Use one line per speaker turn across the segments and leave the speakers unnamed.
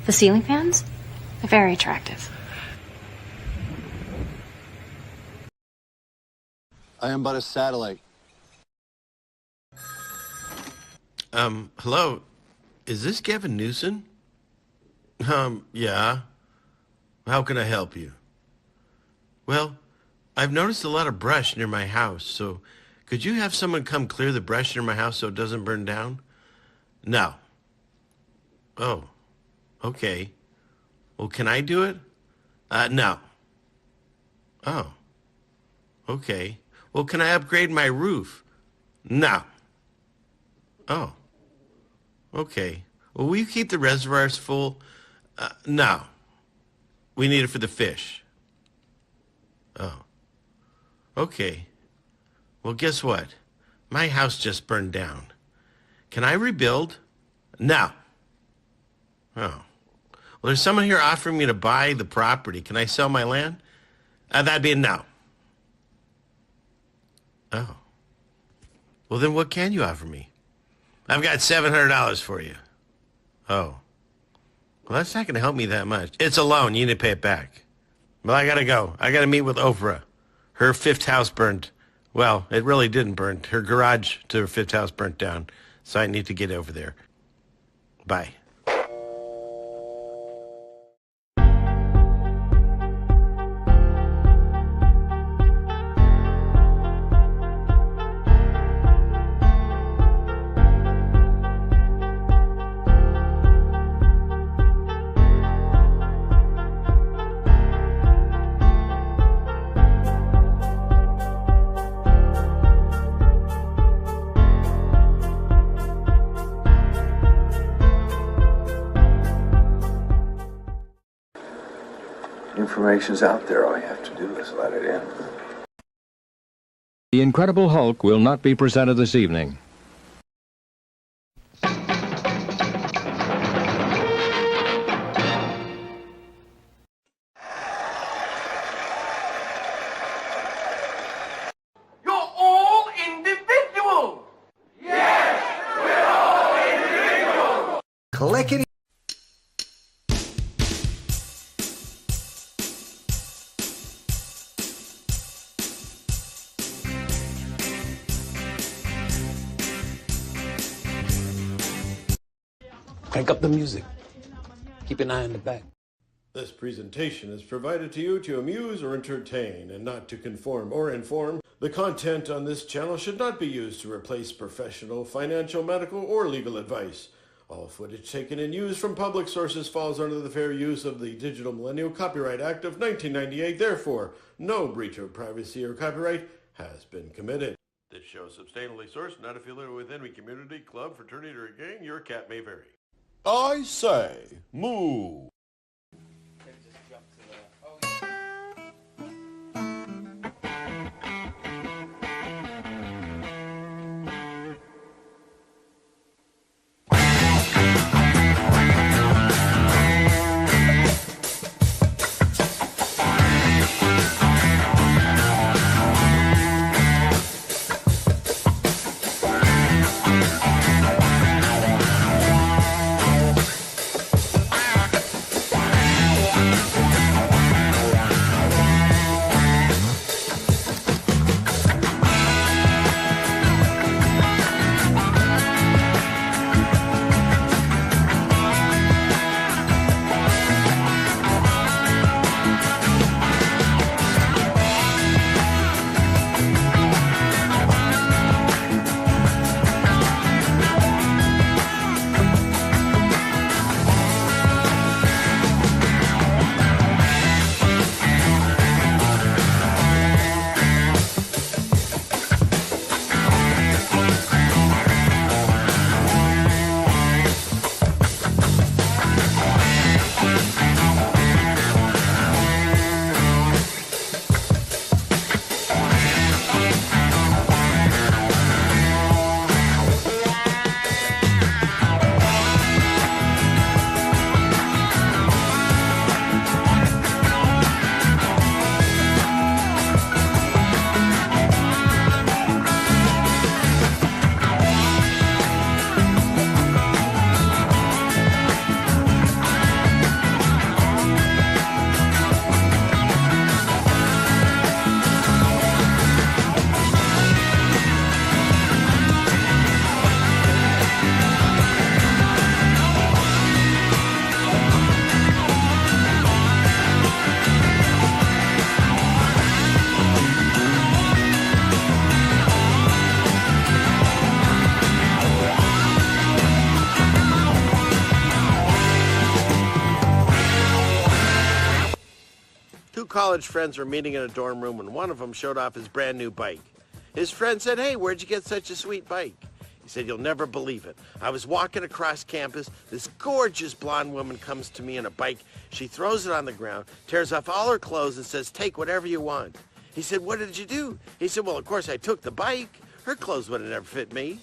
The ceiling fans? They're very attractive.
I am but a satellite.
Hello? Is this Gavin Newsom? Yeah. How can I help you? Well, I've noticed a lot of brush near my house, so could you have someone come clear the brush near my house so it doesn't burn down? No. Oh, okay. Well, can I do it? No. Oh, okay. Well, can I upgrade my roof? No. Oh, okay. Well, will you keep the reservoirs full? No. We need it for the fish. Oh, okay. Well, guess what? My house just burned down. Can I rebuild? No. Oh. Well, there's someone here offering me to buy the property. Can I sell my land? That'd be a no. Oh. Well, then what can you offer me? I've got $700 for you. Oh. Well, that's not going to help me that much. It's a loan. You need to pay it back. Well, I got to go. I got to meet with Oprah. Her fifth house burned. Well, it really didn't burn. Her garage to her fifth house burnt down. So I need to get over there. Bye.
Information's out there. All you have to do is let it in.
The Incredible Hulk will not be presented this evening.
You're all individuals! Yes, we're all individuals!
Clickety.
Crank up the music. Keep an eye on the back.
This presentation is provided to you to amuse or entertain and not to conform or inform. The content on this channel should not be used to replace professional, financial, medical, or legal advice. All footage taken and used from public sources falls under the fair use of the Digital Millennial Copyright Act of 1998. Therefore, no breach of privacy or copyright has been committed. This show is substantially sourced, not affiliated with any community, club, fraternity, or gang. Your cat may vary. I say, moo. college friends were meeting in a dorm room when one of them showed off his brand new bike. His friend said, "Hey, where'd you get such a sweet bike?" He said, "You'll never believe it. I was walking across campus. This gorgeous blonde woman comes to me on a bike. She throws it on the ground, tears off all her clothes, and says, 'Take whatever you want.' He said, 'What did you do?' He said, 'Well, of course I took the bike. Her clothes would have never fit me.'"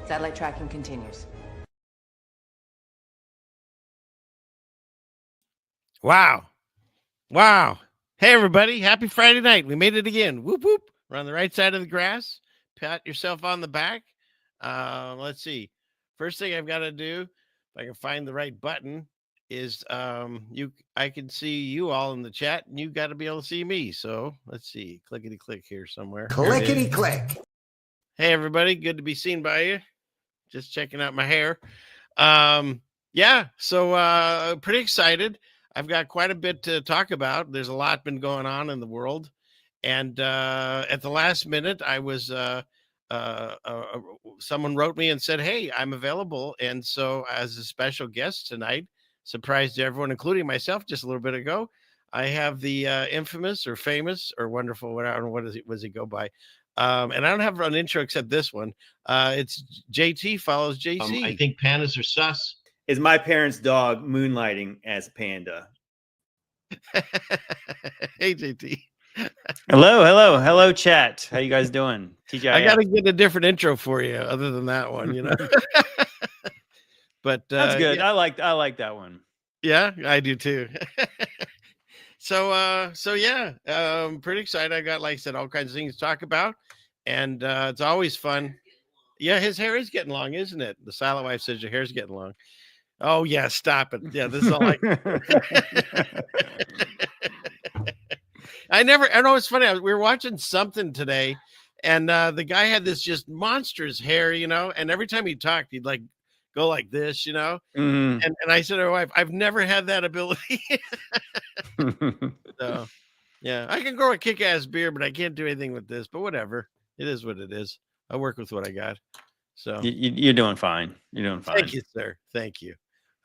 Satellite tracking continues.
Wow. Wow. Hey, everybody. Happy Friday night. We made it again. Whoop, whoop. We're on the right side of the grass. Pat yourself on the back. Let's see. First thing I've got to do, if I can find the right button, is I can see you all in the chat, and you got to be able to see me. So let's see. Clickety click here somewhere.
Clickety click.
Hey, everybody. Good to be seen by you. Just checking out my hair. Yeah, so pretty excited. I've got quite a bit to talk about. There's a lot been going on in the world. And at the last minute, I was someone wrote me and said, "Hey, I'm available." And so as a special guest tonight, surprised everyone, including myself just a little bit ago, I have the infamous or famous or wonderful, I don't know, what does he go by? And I don't have an intro except this one. It's JT follows JC. I think pandas are sus.
Is my parents' dog moonlighting as a panda?
Hey, JT.
Hello, chat. How you guys doing? TJ,
I got to get a different intro for you other than that one, you know. But
that's good.
Yeah.
I like that one.
Yeah, I do too. So yeah, pretty excited. I got, like I said, all kinds of things to talk about, and it's always fun. Yeah, his hair is getting long, isn't it? The silent wife says your hair's getting long. Oh yeah, stop it. Yeah, this is all I I know it's funny. We were watching something today, and the guy had this just monstrous hair, you know, and every time he talked, he'd like go like this, you know.
Mm-hmm.
And I said to my wife, I've never had that ability. So yeah, I can grow a kick-ass beard, but I can't do anything with this. But whatever. It is what it is. I work with what I got. So
you're doing fine. You're doing fine.
Thank you, sir. Thank you.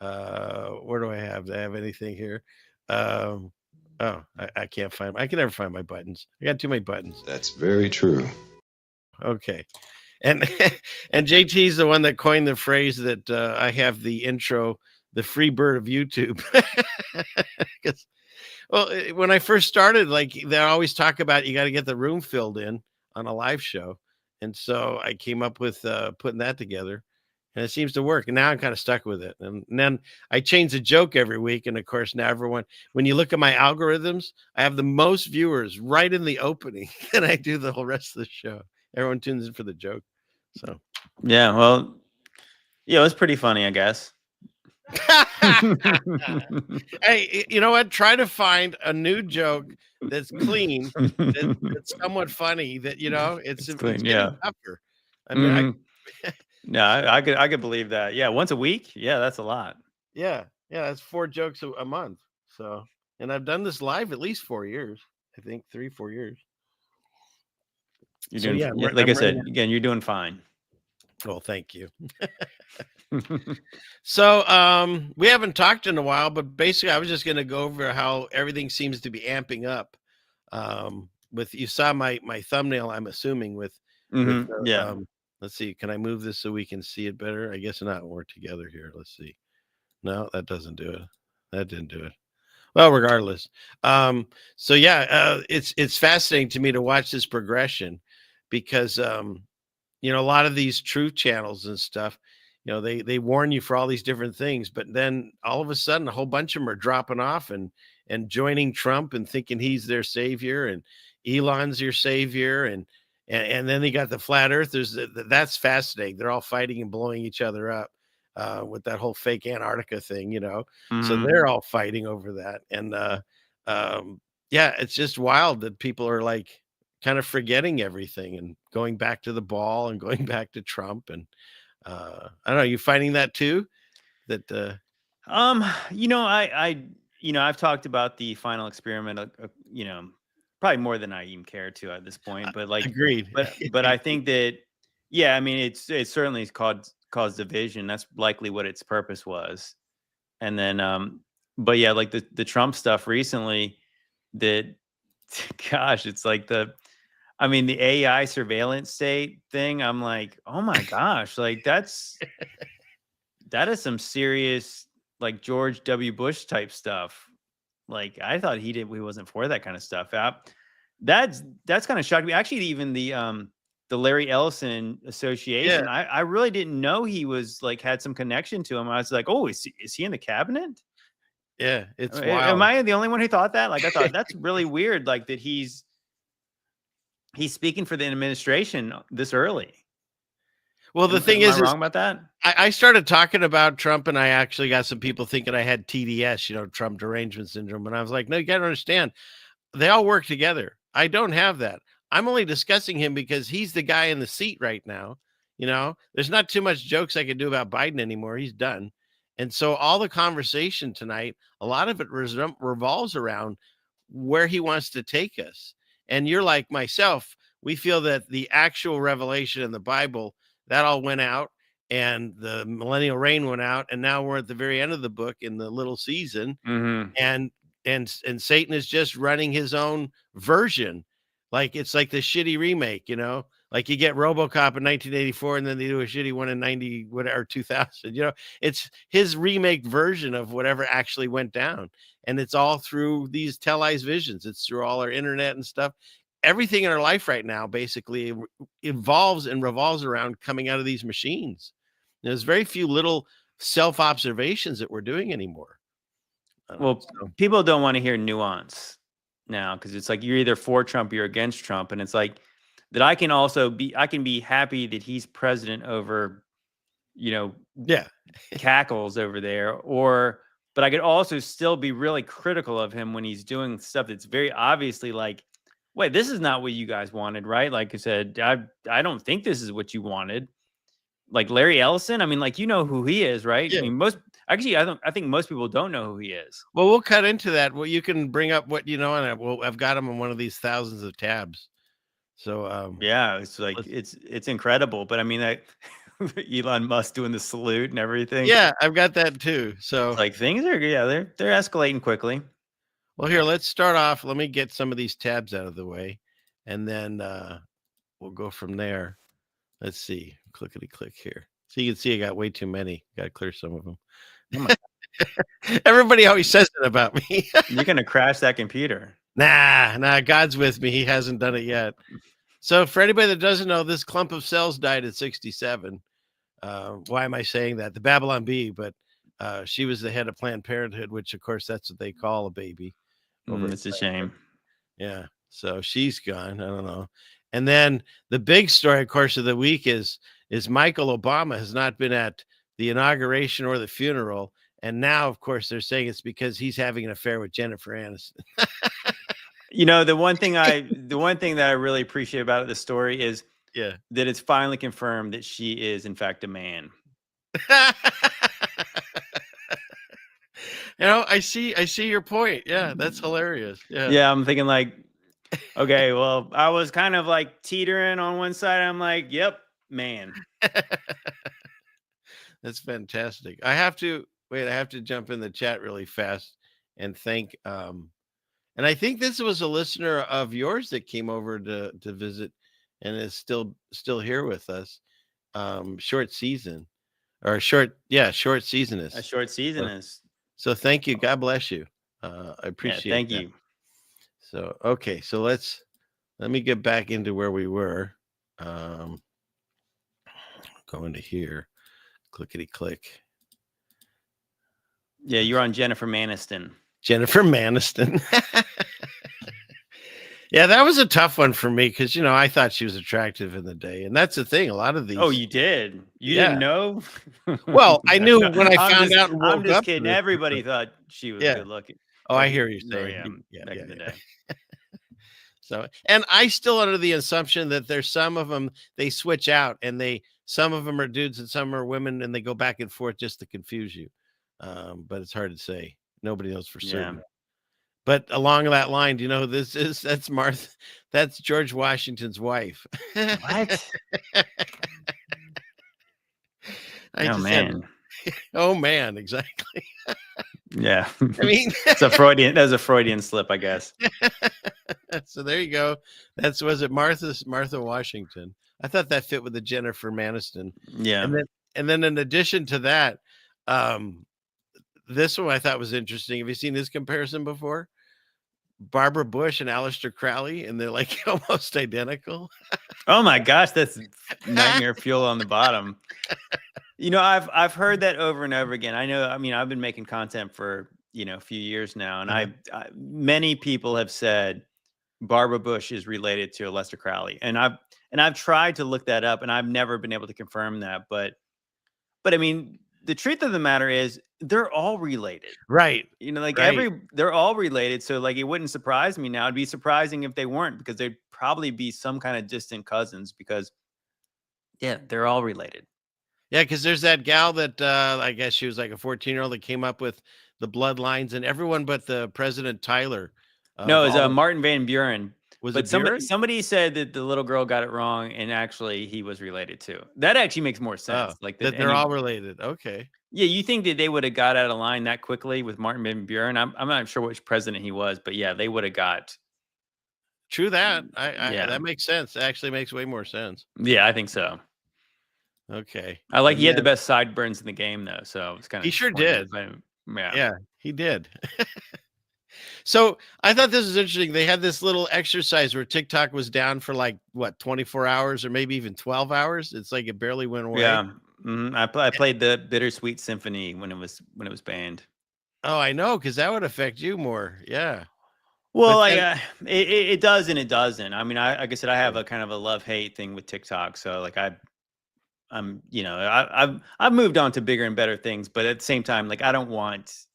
Where do I have? Do I have anything here? I can't find. I can never find my buttons. I got too many buttons.
That's very true.
Okay, and and JT's the one that coined the phrase that I have the intro, the free bird of YouTube. Well, when I first started, like they always talk about, you got to get the room filled in on a live show, and so I came up with putting that together. And it seems to work. And now I'm kind of stuck with it. And then I change the joke every week. And of course, now everyone, when you look at my algorithms, I have the most viewers right in the opening. And I do the whole rest of the show. Everyone tunes in for the joke. So,
yeah, well, Yeah, it was pretty funny, I guess.
Hey, you know what? Try to find a new joke that's clean, that's somewhat funny. That it's
It's
it's
clean,
getting
yeah.
tougher. I mean,
Mhm. No, I could believe that. Yeah, once a week. Yeah, that's a lot.
yeah, that's 4 jokes a month. So, and I've done this live at least 4 years. I think 3, 4 years.
You're
So
doing,
yeah,
yeah, like I
I'm running.
said, again, you're doing fine.
Well, thank you. So, we haven't talked in a while, but basically, I was just going to go over how everything seems to be amping up. With you saw my thumbnail, I'm assuming with
Yeah.
let's see, can I move this so we can see it better? I guess not. We're together here. Let's see. No, that doesn't do it. That didn't do it. Well, regardless. So yeah, it's fascinating to me to watch this progression because a lot of these truth channels and stuff, they warn you for all these different things, but then all of a sudden a whole bunch of them are dropping off and joining Trump and thinking he's their savior and Elon's your savior and then they got the flat earthers. That's fascinating. They're all fighting and blowing each other up with that whole fake Antarctica thing, so
Mhm.
they're all fighting over that. And yeah, it's just wild that people are like kind of forgetting everything and going back to the ball and going back to Trump. And I don't know, you finding that too? That
I've talked about the final experiment, probably more than I even care to at this point. But like,
agreed.
but I think that, yeah, I mean, it certainly has caused division. That's likely what its purpose was. And then, but yeah, like the Trump stuff recently, that, gosh, it's like the AI surveillance state thing. I'm like, oh my gosh, like that is some serious, like, George W. Bush type stuff. Like, I thought he wasn't for that kind of stuff. That's kind of shocked me. Actually, even the Larry Ellison
Yeah,
Association, I really didn't know he was like had some connection to him. I was like, oh, is he in the cabinet?
yeah, it's
Am
wild.
I the only one who thought that? Like, I thought that's really weird. Like that he's speaking for the administration this early.
Well, the thing
Am I
is
wrong about that?
I started talking about Trump and I actually got some people thinking I had TDS, Trump derangement syndrome. And I was like, no, you got to understand, they all work together. I don't have that. I'm only discussing him because he's the guy in the seat right now. There's not too much jokes I can do about Biden anymore. He's done. And so all the conversation tonight, a lot of it revolves around where he wants to take us. And you're like myself, we feel that the actual revelation in the Bible, that all went out and the millennial reign went out. And now we're at the very end of the book in the little season
Mm-hmm.
and Satan is just running his own version. Like it's like the shitty remake, like you get RoboCop in 1984 and then they do a shitty one in 90 whatever 2000. It's his remake version of whatever actually went down. And it's all through these televised visions. It's through all our internet and stuff. Everything in our life right now basically evolves and revolves around coming out of these machines. There's very few little self-observations that we're doing anymore.
Well,
So.
people don't want to hear nuance now because it's like you're either for Trump or you're against Trump, and it's like that I can be happy that he's president over,
Yeah.
cackles over there, but I could also still be really critical of him when he's doing stuff that's very obviously like, wait, this is not what you guys wanted, right? Like I said, I don't think this is what you wanted. Like Larry Ellison, I mean, like, who he is, right?
Yeah.
I mean, I think most people don't know who he is.
Well, we'll cut into that. Well, you can bring up what and I've got them on one of these thousands of tabs. So
Yeah, it's like it's incredible. But I mean, that Elon Musk doing the salute and everything.
yeah, I've got that too. So
It's like things are they're escalating quickly.
well, here, let's start off. Let me get some of these tabs out of the way, and then we'll go from there. Let's see. Clickety click here. So you can see I got way too many. Got to clear some of them. Everybody always says it about me.
You're gonna crash that computer.
Nah, God's with me. He hasn't done it yet. So for anybody that doesn't know, this clump of cells died at 67. Why am I saying that? The Babylon Bee, but she was the head of Planned Parenthood, which of course that's what they call a baby.
It's a shame.
Yeah. So she's gone. I don't know. And then the big story, of course, of the week is Michael Obama has not been at the inauguration or the funeral. And now, of course, they're saying it's because he's having an affair with Jennifer Aniston.
You know, the one thing that I really appreciate about the story is
Yeah.
that it's finally confirmed that she is in fact a man.
You know, I see your point. Yeah, that's hilarious. Yeah.
Yeah, I'm thinking like, okay, well, I was kind of like teetering on one side. I'm like, yep, man.
That's fantastic. I have to jump in the chat really fast and thank and I think this was a listener of yours that came over to visit and is still here with us. Short season or short seasonist.
A short season is.
So thank you. God bless you. I appreciate
thank
that.
you.
So okay, so let me get back into where we were. Go into here. Clickety click.
Yeah, you're on Jennifer Aniston.
Jennifer Aniston. Yeah, that was a tough one for me because I thought she was attractive in the day, and that's the thing. A lot of these.
Oh, you did? You
Yeah.
didn't know?
Well, I knew when I
I'm
found
just-
out. And woke
I'm just
up to
kidding.
this.
Everybody thought she was
Yeah.
good looking.
Oh, I hear you
Oh,
saying.
yeah, back in the day.
So, and I still under the assumption that there's some of them they switch out, and some of them are dudes and some are women, and they go back and forth just to confuse you. But it's hard to say. Nobody knows for certain.
Yeah.
But along that line, do you know who this is? That's Martha. That's George Washington's wife.
What?
Man. Oh man, exactly.
Yeah.
I mean,
It's a Freudian. That was a Freudian slip, I guess.
So there you go. Was it Martha Washington? I thought that fit with the Jennifer Aniston.
Yeah.
And then in addition to that, this one I thought was interesting. Have you seen this comparison before? Barbara Bush and Aleister Crowley, and they're like almost identical.
Oh my gosh, that's nightmare fuel on the bottom. I've heard that over and over again. I mean, I've been making content for a few years now, and I many people have said Barbara Bush is related to Aleister Crowley, and I've tried to look that up, and I've never been able to confirm that. But I mean, the truth of the matter is they're all related,
right?
They're all related. So like, it wouldn't surprise me now. It'd be surprising if they weren't, because they'd probably be some kind of distant cousins, because they're all related.
Yeah, because there's that gal that I guess she was like a 14-year-old that came up with the bloodlines, and everyone but the President Tyler.
No, it's Martin Van Buren.
But
somebody said that the little girl got it wrong, and actually he was related too. That actually makes more sense. Like
that they're all related. Okay.
Yeah, you think that they would have got out of line that quickly with Martin Van Buren? I'm not sure which president he was, but yeah, they would have got.
True that. That makes sense. It actually makes way more sense.
Yeah, I think so.
Okay.
He had the best sideburns in the game, though, so it's kind of.
He sure did.
Yeah,
he did. So I thought this was interesting. They had this little exercise where TikTok was down for 24 hours or maybe even 12 hours. It's like it barely went away.
Yeah. Mm-hmm. I played the Bittersweet Symphony when it was banned.
Oh, I know, because that would affect you more. Yeah.
Well, it does and it doesn't. I mean, like I said, I have a kind of a love-hate thing with TikTok. So like I've moved on to bigger and better things, but at the same time, like, I don't want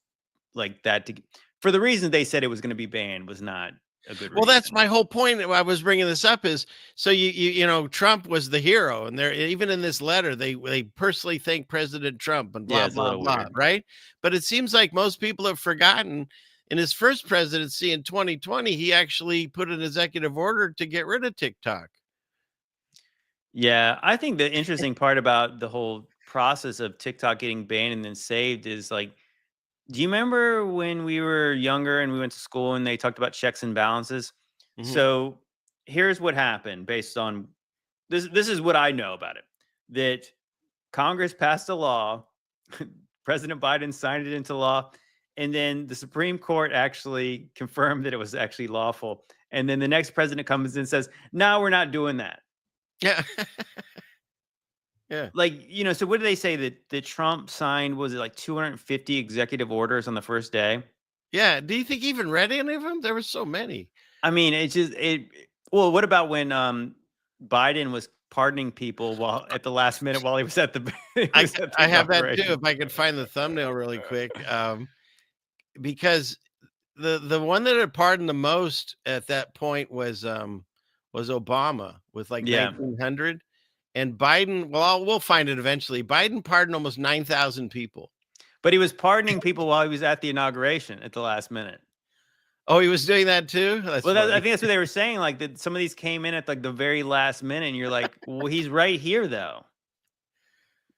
like that to, for the reason they said it was going to be banned, was not a good reason.
Well, that's my whole point. I was bringing this up is, so Trump was the hero, and they're even in this letter, they personally thank President Trump and blah, blah, blah, right? But it seems like most people have forgotten in his first presidency in 2020, he actually put an executive order to get rid of TikTok.
Yeah, I think the interesting part about the whole process of TikTok getting banned and then saved is like, do you remember when we were younger and we went to school and they talked about checks and balances? Mm-hmm. So here's what happened based on this. This is what I know about it, that Congress passed a law, President Biden signed it into law, and then the Supreme Court actually confirmed that it was actually lawful. And then the next president comes in and says, no, we're not doing that.
Yeah. Yeah.
Like, so what did they say that Trump signed? Was it like 250 executive orders on the first day?
Yeah. Do you think he even read any of them? There were so many.
I mean, well, what about when Biden was pardoning people while at the last minute while he was at the.
I have that too. If I could find the thumbnail really quick, because the one that had pardoned the most at that point was Obama with like 1,900, and Biden. Well, we'll find it eventually. Biden pardoned almost 9,000 people,
but he was pardoning people while he was at the inauguration at the last minute.
Oh, he was doing that too.
I think that's what they were saying. Like that, some of these came in at like the very last minute, and you're like, well, he's right here though.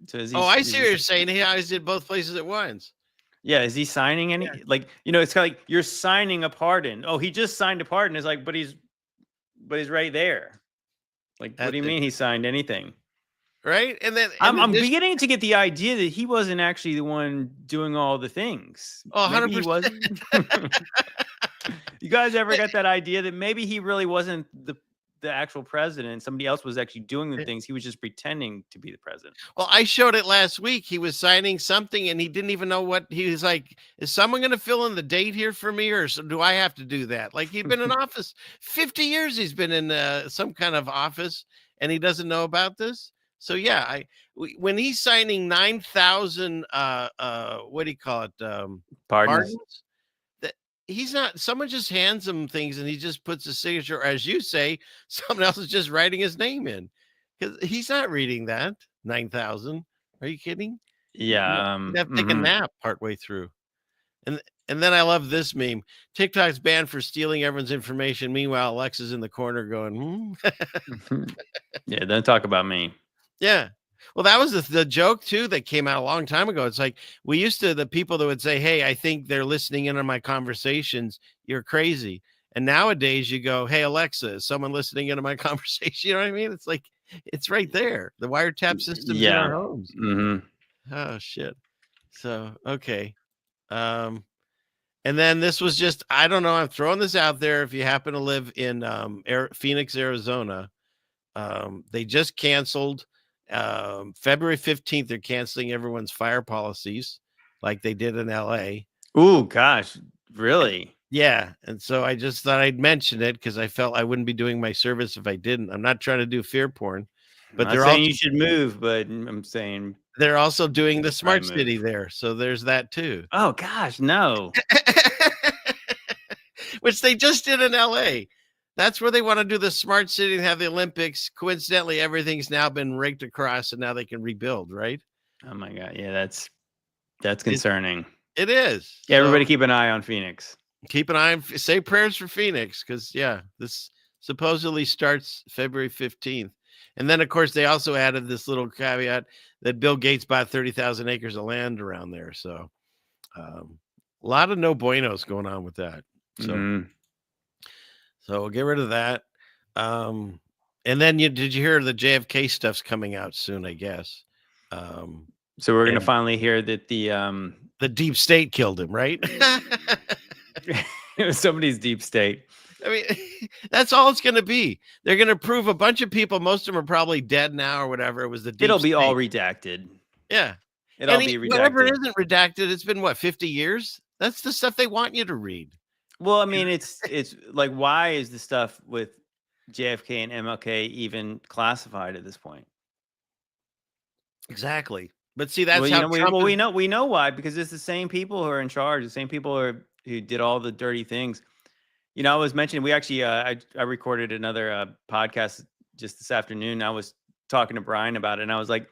So
I see what you're saying. He always did both places at once.
Yeah, is he signing any? Like, it's kind of like you're signing a pardon. Oh, he just signed a pardon. It's like, but he's right there. Like, what do you mean he signed anything?
Right, and then
I'm beginning to get the idea that he wasn't actually the one doing all the things.
Oh, 100%.
He wasn't. You guys ever got that idea that maybe he really wasn't the actual president? Somebody else was actually doing the things. He was just pretending to be the president.
Well, I showed it last week. He was signing something, and he didn't even know what he was like. Is someone going to fill in the date here for me, or do I have to do that? Like he'd been in office 50 years. He's been in some kind of office, and he doesn't know about this. So yeah, when he's signing 9,000, what do you call it? Pardons. He's not, someone just hands him things and he just puts a signature, or as you say, someone else is just writing his name in, because he's not reading that 9,000. Are you kidding?
Yeah.
He'd have to take a nap partway through. And then I love this meme. TikTok's banned for stealing everyone's information. Meanwhile, Alexa's in the corner going,
Yeah, don't talk about me.
Yeah. Well, that was the joke too that came out a long time ago. It's like we used to, the people that would say, hey, I think they're listening in on my conversations. You're crazy. And nowadays you go, hey, Alexa, is someone listening into my conversation? You know what I mean? It's like, it's right there. The wiretap systems in our homes. Oh, shit. So, okay. And then this was just, I don't know. I'm throwing this out there. If you happen to live in Phoenix, Arizona, they just canceled February 15th. They're canceling everyone's fire policies like they did in LA.
Oh, gosh. Really?
Yeah. And so I just thought I'd mention it because I felt I wouldn't be doing my service if I didn't. I'm not trying to do fear porn, but
they're saying you should move, but I'm saying
they're also doing the smart city there. So there's that too.
Oh, gosh, no.
Which they just did in LA. That's where they want to do the smart city and have the Olympics. Coincidentally, everything's now been raked across and now they can rebuild, right?
Oh my God. Yeah, that's concerning.
It is.
Yeah, everybody keep an eye on Phoenix.
Keep an eye on, say prayers for Phoenix, because this supposedly starts February 15th. And then of course they also added this little caveat that Bill Gates bought 30,000 acres of land around there. So a lot of no buenos going on with that. So So we'll get rid of that. And then did you hear the JFK stuff's coming out soon, I guess.
So we're going to finally hear that the
deep state killed him, right?
It was somebody's deep state.
I mean, that's all it's going to be. They're going to prove a bunch of people. Most of them are probably dead now or whatever. It was the deep
It'll be
state.
all redacted.
Yeah.
It'll be redacted.
Whatever isn't redacted, it's been, 50 years? That's the stuff they want you to read.
Well, I mean, it's like, why is the stuff with JFK and MLK even classified at this point?
Exactly. But see, that's
we know why, because it's the same people who are in charge, the same people who did all the dirty things. I was mentioning, we actually I recorded another podcast just this afternoon. I was talking to Brian about it, and I was like,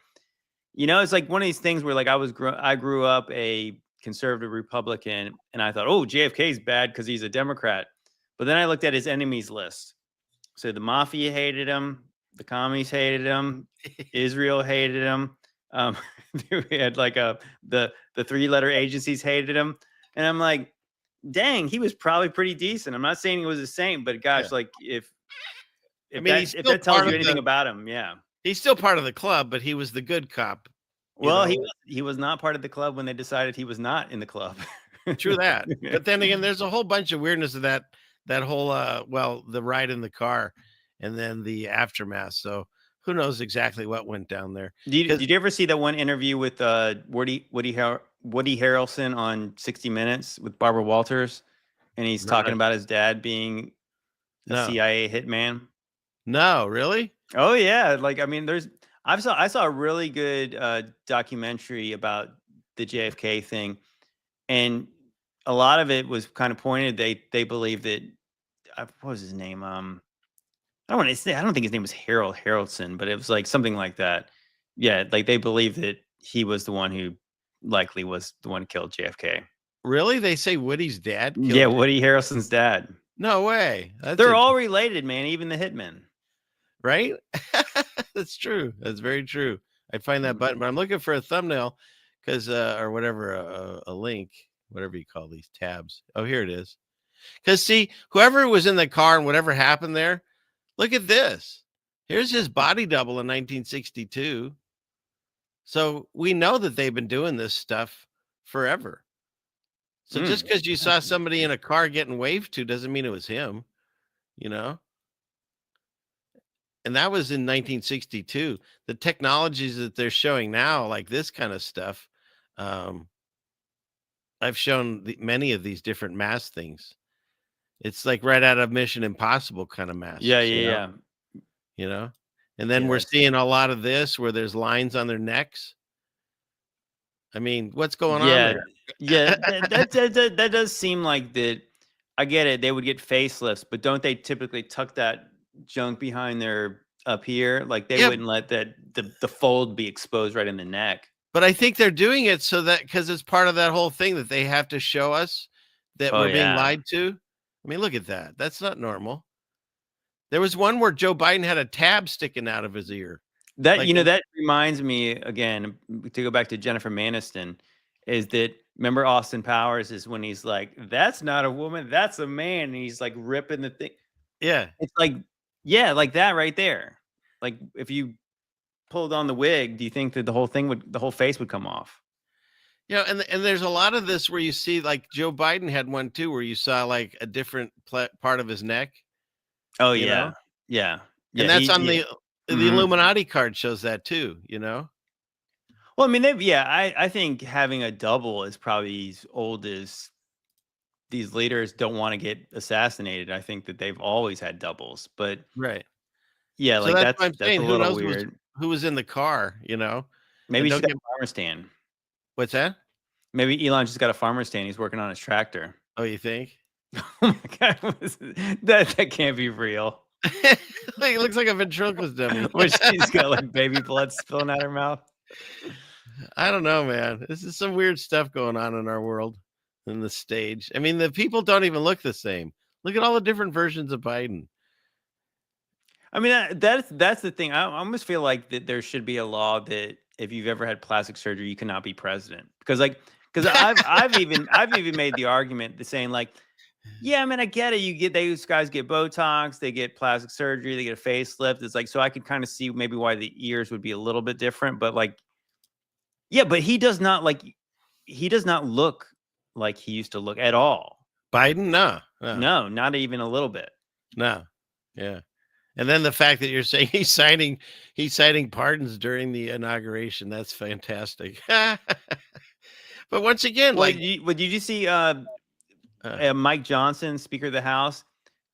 it's like one of these things where like I grew up a conservative Republican, and I thought, oh, JFK's bad because he's a Democrat. But then I looked at his enemies list. So the mafia hated him, the commies hated him, Israel hated him. We had like the 3-letter agencies hated him, and I'm like, dang, he was probably pretty decent. I'm not saying he was a saint, but gosh, like if that tells you anything about him,
he's still part of the club, but he was the good cop.
Well, he was not part of the club when they decided he was not in the club.
True that. But then again, there's a whole bunch of weirdness of that whole the ride in the car and then the aftermath. So who knows exactly what went down there.
Did you ever see that one interview with Woody Harrelson on 60 Minutes with Barbara Walters? And he's talking about his dad being a CIA hitman.
No, really?
Oh yeah, like I mean, I saw a really good documentary about the JFK thing, and a lot of it was kind of pointed. They believe that what was his name? I don't want to say. I don't think his name was Harold Harrelson, but it was like something like that. Yeah, like they believe that he was the one who likely was the one who killed JFK.
Really? They say Woody's dad
Yeah,
killed?
Woody Harrelson's dad.
No way. That's
They're all related, man. Even the hitmen.
right. That's true. That's very true. I find that button, but I'm looking for a thumbnail because or whatever a link, whatever you call these tabs. Oh, here it is. Because see, whoever was in the car and whatever happened there, look at this. Here's his body double in 1962. So we know that they've been doing this stuff forever. So just because you saw somebody in a car getting waved to doesn't mean it was him, you know? And that was in 1962. The technologies that they're showing now, like this kind of stuff, I've shown many of these different mask things. It's like right out of Mission Impossible kind of masks.
Yeah, yeah.
You know? And then we're seeing a lot of this where there's lines on their necks. I mean, what's going on there?
Yeah, that does seem like that. I get it. They would get facelifts, but don't they typically tuck that junk behind their up here? Like they wouldn't let that the fold be exposed right in the neck.
But I think they're doing it so that because it's part of that whole thing that they have to show us that we're being lied to. I mean, look at that. That's not normal. There was one where Joe Biden had a tab sticking out of his ear.
That that reminds me again to go back to Jennifer Aniston. Is that remember Austin Powers is when he's like, that's not a woman, that's a man, and he's like ripping the thing.
Yeah,
it's like like that right there. Like if you pulled on the wig, do you think that the whole face would come off?
Yeah, and there's a lot of this where you see like Joe Biden had one too, where you saw like a different part of his neck.
Oh yeah, yeah,
and that's on the Illuminati card shows that too. You know.
Well, I mean, I think having a double is probably as old as these leaders don't want to get assassinated. I think that they've always had doubles, but yeah,
so
like
that's what I'm saying.
a
Who
little
knows
weird.
who was in the car? You know,
maybe he's got a farmer stand.
What's that?
Maybe Elon just got a farmer stand. He's working on his tractor.
Oh, you think?
Oh my God, that can't be real.
It looks like a ventriloquist dummy.
Which she's got like baby blood spilling out her mouth.
I don't know, man. This is some weird stuff going on in our world, in the stage. I mean, the people don't even look the same. Look at all the different versions of Biden.
I mean, that's the thing. I almost feel like that there should be a law that if you've ever had plastic surgery, you cannot be president. Because I've even made the argument saying like, yeah, I mean, I get it. These guys get Botox, they get plastic surgery, they get a facelift. It's like, so I could kind of see maybe why the ears would be a little bit different, but like, yeah, but he does not look like he used to look at all.
Biden? No,
not even a little bit.
No. Yeah. And then the fact that you're saying he's signing pardons during the inauguration, that's fantastic. But once again,
did you see Mike Johnson, Speaker of the House?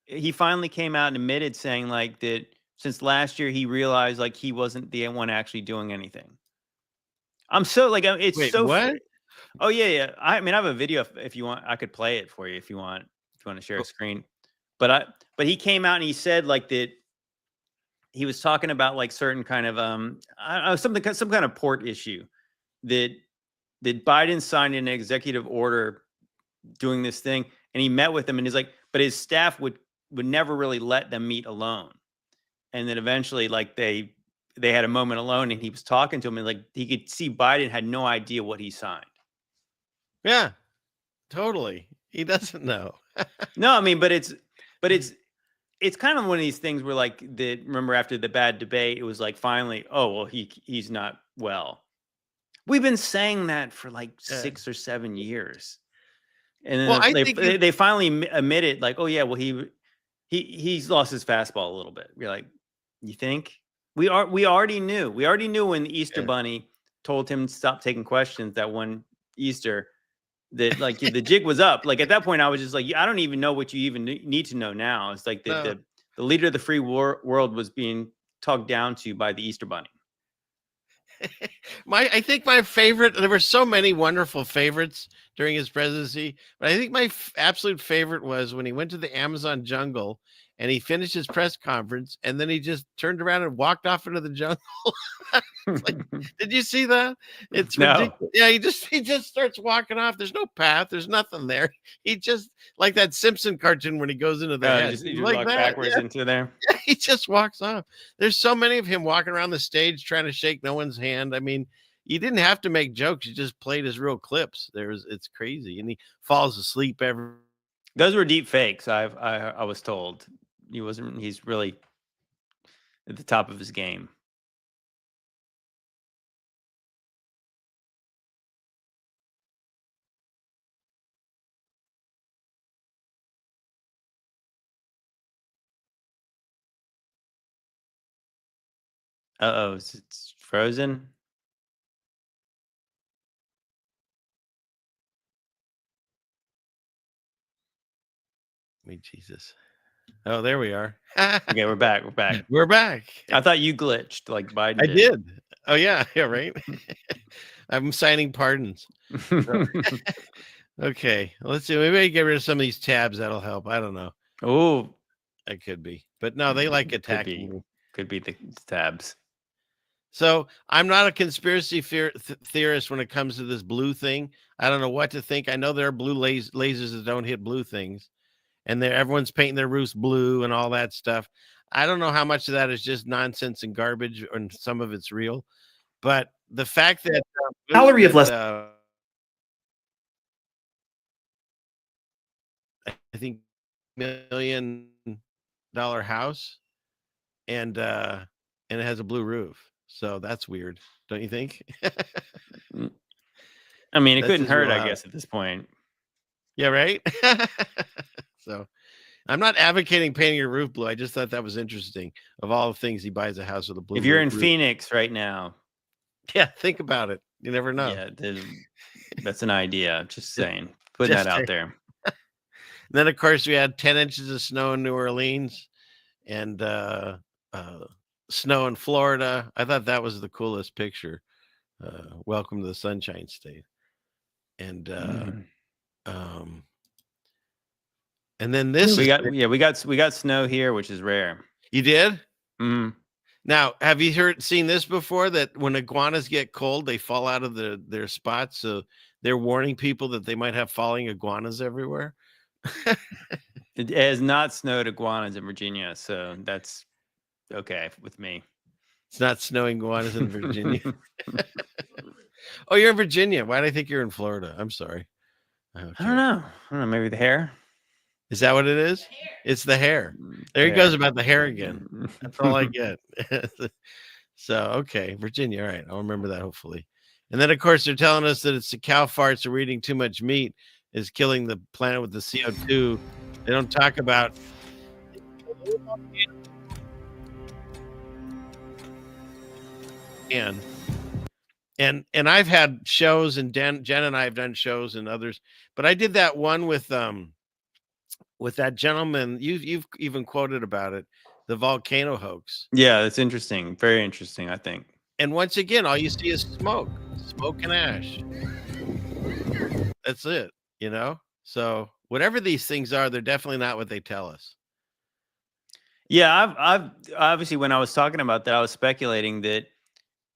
He finally came out and admitted saying like that since last year he realized like he wasn't the one actually doing anything. I'm so like it's
Wait,
so
what?
Oh yeah. I mean I have a video if you want. I could play it for you if you want to share a screen. But he came out and he said like that he was talking about like certain kind of I don't know, some kind of port issue that Biden signed an executive order doing this thing, and he met with them and he's like, but his staff would never really let them meet alone. And then eventually like they had a moment alone and he was talking to him and like he could see Biden had no idea what he signed.
Yeah, totally. He doesn't know.
No, I mean, but it's kind of one of these things where like remember after the bad debate, it was like finally, oh, well, he's not well. We've been saying that for like 6 or 7 years. And then they finally admitted like, oh yeah, well he's lost his fastball a little bit. You're like, you think? We already knew when the Easter Bunny told him to stop taking questions that one Easter that like the jig was up. Like at that point I was just like, I don't even know what you even need to know now. It's like the leader of the free world was being talked down to by the Easter Bunny.
I think my favorite, there were so many wonderful favorites during his presidency, but I think my absolute favorite was when he went to the Amazon jungle and he finished his press conference and then he just turned around and walked off into the jungle. Like, did you see that? It's ridiculous. Yeah, he just starts walking off. There's no path. There's nothing there. He just, like that Simpson cartoon when he goes into the head.
He just
like
walked
that.
backwards into there.
Yeah, he just walks off. There's so many of him walking around the stage trying to shake no one's hand. I mean, you didn't have to make jokes. You just played his real clips. It's crazy. And he falls asleep every.
Those were deep fakes. I was told he's really at the top of his game. Uh-oh, it's frozen.
Jesus. Oh, there we are.
Okay, we're back.
We're back.
I thought you glitched like Biden
I
did.
did. Oh, yeah. Yeah, right. I'm signing pardons. Okay. Let's see. Maybe I get rid of some of these tabs. That'll help. I don't know.
Oh,
it could be. But no, they like attacking me.
Could be the tabs.
So I'm not a conspiracy theorist when it comes to this blue thing. I don't know what to think. I know there are blue lasers that don't hit blue things. And everyone's painting their roofs blue and all that stuff. I don't know how much of that is just nonsense and garbage, and some of it's real. But the fact that
calorie of less,
I think $1 million house, and it has a blue roof. So that's weird, don't you think?
I mean, it couldn't hurt, I guess, at this point.
Yeah, right. So I'm not advocating painting your roof blue. I just thought that was interesting. Of all the things, he buys a house with a blue roof.
If you're in Phoenix right now,
yeah, think about it. You never know.
Yeah, that's an idea. Just saying, putting that out there.
Then, of course, we had 10 inches of snow in New Orleans and snow in Florida. I thought that was the coolest picture. Welcome to the Sunshine State. And and then this
we got snow here, which is rare.
You did?
Mm-hmm.
Now, have you seen this before? That when iguanas get cold, they fall out of their spots. So they're warning people that they might have falling iguanas everywhere.
It has not snowed iguanas in Virginia, so that's okay with me.
It's not snowing iguanas in Virginia. Oh, you're in Virginia. Why do I think you're in Florida? I'm sorry.
Okay. I don't know. Maybe the hair.
Is that what it is? It's the hair. There he goes about the hair again. That's all I get. So, okay, Virginia. All right. I'll remember that, hopefully. And then, of course, they're telling us that it's the cow farts or we're eating too much meat is killing the planet with the CO2. They don't talk about. And I've had shows, and Jen and I have done shows and others, but I did that one with that gentleman. You've even quoted about it, the volcano hoax.
Yeah, that's interesting. Very interesting, I think.
And once again, all you see is smoke and ash. That's it, you know? So whatever these things are, they're definitely not what they tell us.
Yeah, I've obviously, when I was talking about that, I was speculating that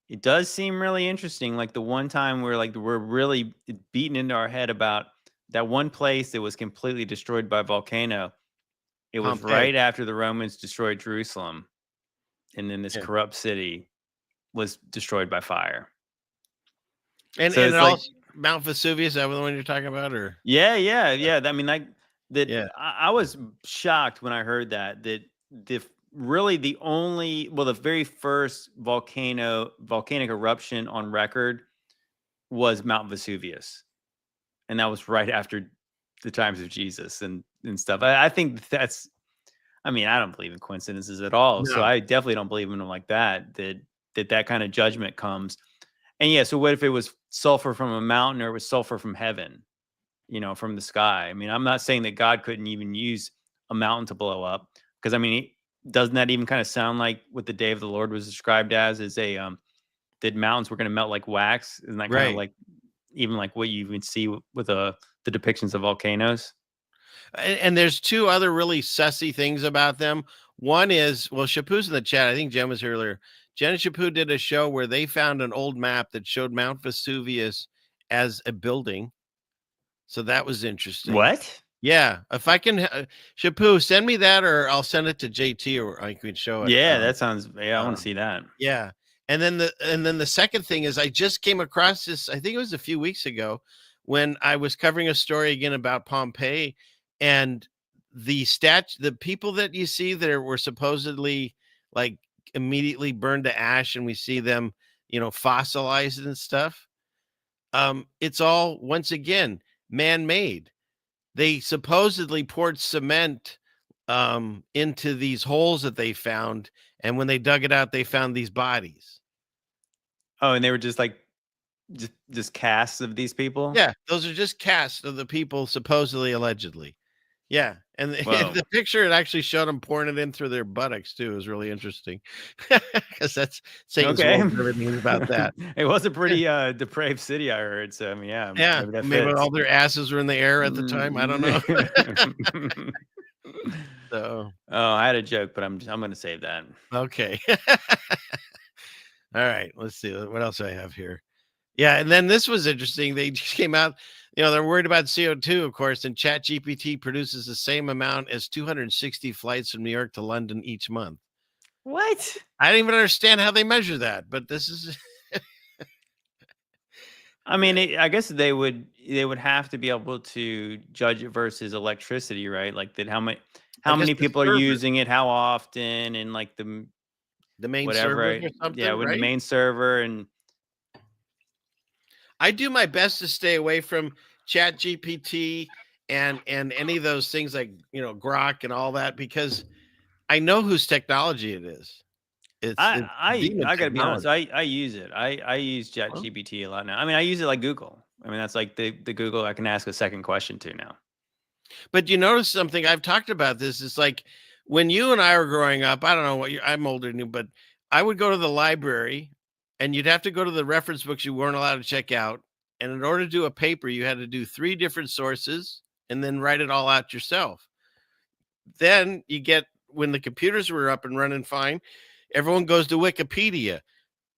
it does seem really interesting. Like the one time we're really beaten into our head about that one place that was completely destroyed by volcano. It was right after the Romans destroyed Jerusalem. And then this corrupt city was destroyed by fire.
And, so and it also Mount Vesuvius, is that the one you're talking about? Or
yeah. I mean, I was shocked when I heard that the very first volcanic eruption on record was Mount Vesuvius. And that was right after the times of Jesus and stuff. I think I don't believe in coincidences at all. No. So I definitely don't believe in them like that kind of judgment comes. And yeah, so what if it was sulfur from a mountain or it was sulfur from heaven, from the sky? I mean, I'm not saying that God couldn't even use a mountain to blow up, because I mean, doesn't that even kind of sound like what the day of the Lord was described as? Is a that mountains were going to melt like wax? Isn't that kind of
Right.
like even like what you even see with the depictions of volcanoes?
And there's two other really sussy things about them. One is, well, Shapu's in the chat. I think Jen was here earlier. Jen and Shapu did a show where they found an old map that showed Mount Vesuvius as a building. So that was interesting.
What?
Yeah. If I can, Shapu, send me that, or I'll send it to JT, or I can show it.
Yeah, that sounds. Yeah, I want to see that.
Yeah. And then the second thing is I just came across this, I think it was a few weeks ago, when I was covering a story again about Pompeii, and the people that you see there were supposedly like immediately burned to ash, and we see them, fossilized and stuff. It's all, once again, man-made. They supposedly poured cement into these holes that they found, and when they dug it out, they found these bodies.
Oh, and they were just like just casts of these people.
Yeah, those are just casts of the people supposedly, allegedly. Yeah, and
Whoa.
the picture, it actually showed them pouring it in through their buttocks too. It was really interesting, because that's Satan's
Okay.
world, everything is about that.
It was a pretty depraved city, I heard. So I mean, yeah,
Yeah,
maybe that
maybe
fits.
all their asses were in the air at the time. I don't know. So,
Oh, I had a joke, but I'm going to save that.
okay. All right, let's see what else I have here. Yeah, and then this was interesting. They just came out, they're worried about CO2, of course, and ChatGPT produces the same amount as 260 flights from New York to London each month.
What?
I don't even understand how they measure that, but this is
I mean, I guess they would have to be able to judge it versus electricity, right? Like that, how many
the
people are
server-
using it, how often, and like the
main
whatever,
server or
right?
something,
Yeah, with
right?
the main server. And
I do my best to stay away from ChatGPT and any of those things like, Grok and all that, because I know whose technology it is.
I
demon
gotta be honest,
technology.
I use it. I use ChatGPT a lot now. I mean, I use it like Google. I mean, that's like the Google I can ask a second question to now.
But you notice something, I've talked about this. It's like when you and I were growing up, I don't know I'm older than you, but I would go to the library and you'd have to go to the reference books you weren't allowed to check out. And in order to do a paper, you had to do 3 different sources and then write it all out yourself. Then when the computers were up and running fine, everyone goes to Wikipedia.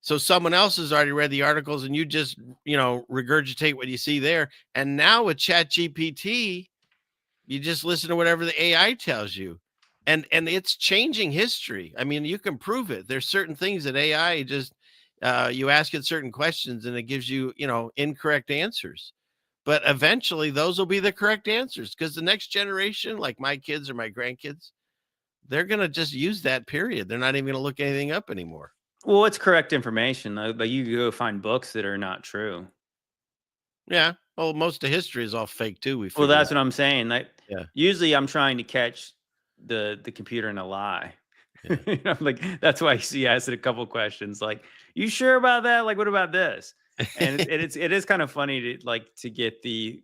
So someone else has already read the articles and you just, regurgitate what you see there. And now with ChatGPT, you just listen to whatever the AI tells you. And it's changing history. I mean, you can prove it. There's certain things that AI just, you ask it certain questions and it gives you, incorrect answers. But eventually those will be the correct answers, because the next generation, like my kids or my grandkids, they're going to just use that, period. They're not even going to look anything up anymore.
Well, it's correct information, but you go find books that are not true.
Yeah. Well, most of history is all fake too.
Well, that's what I'm saying.
Yeah.
Usually I'm trying to catch the computer in a lie.
Yeah.
Like that's why I asked it a couple questions like, you sure about that? Like, what about this? And it is kind of funny to get the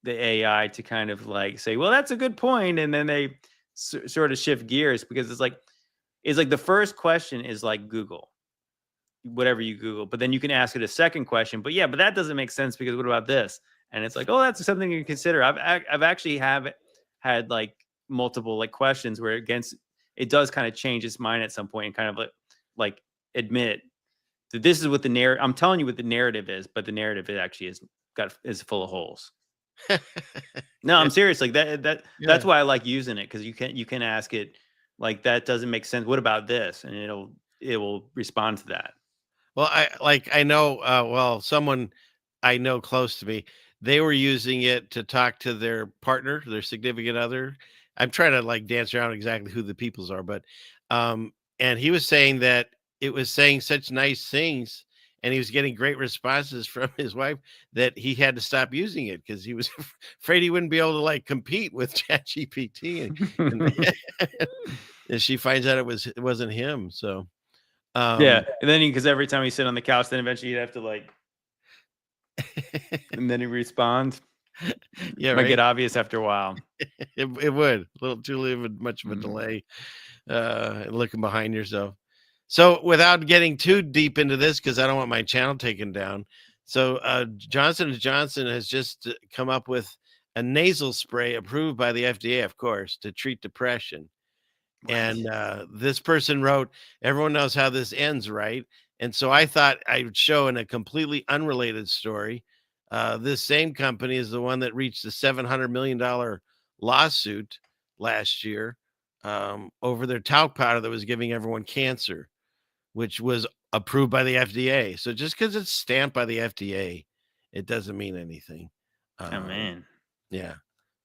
AI to kind of like say, well, that's a good point. And then they sort of shift gears, because it's like the first question is like Google, whatever you Google, but then you can ask it a second question. But yeah, but that doesn't make sense because what about this? And it's like, oh, that's something you consider. I've actually had like multiple like questions where it does kind of change its mind at some point and kind of like admit that this is what the narrative. I'm telling you what the narrative is, but the narrative is full of holes. No, I'm serious. Like that's why I like using it, because you can ask it like, that doesn't make sense. What about this? And it will respond to that.
Well, I know, someone I know close to me, they were using it to talk to their partner, their significant other. I'm trying to like dance around exactly who the peoples are, but, and he was saying that it was saying such nice things and he was getting great responses from his wife that he had to stop using it because he was afraid he wouldn't be able to like compete with ChatGPT. And she finds out it wasn't him. So,
yeah. And then because every time he sit on the couch, then eventually you'd have to like, and then he responds.
Yeah,
Might
right.
get obvious after a while.
It would. A little too much of a
Mhm.
delay, looking behind yourself. So without getting too deep into this, because I don't want my channel taken down. So Johnson & Johnson has just come up with a nasal spray approved by the FDA, of course, to treat depression. And this person wrote, everyone knows how this ends, right? And so I thought I would show in a completely unrelated story. This same company is the one that reached a $700 million lawsuit last year over their talc powder that was giving everyone cancer, which was approved by the FDA. So just because it's stamped by the FDA, it doesn't mean anything.
Oh man.
Yeah.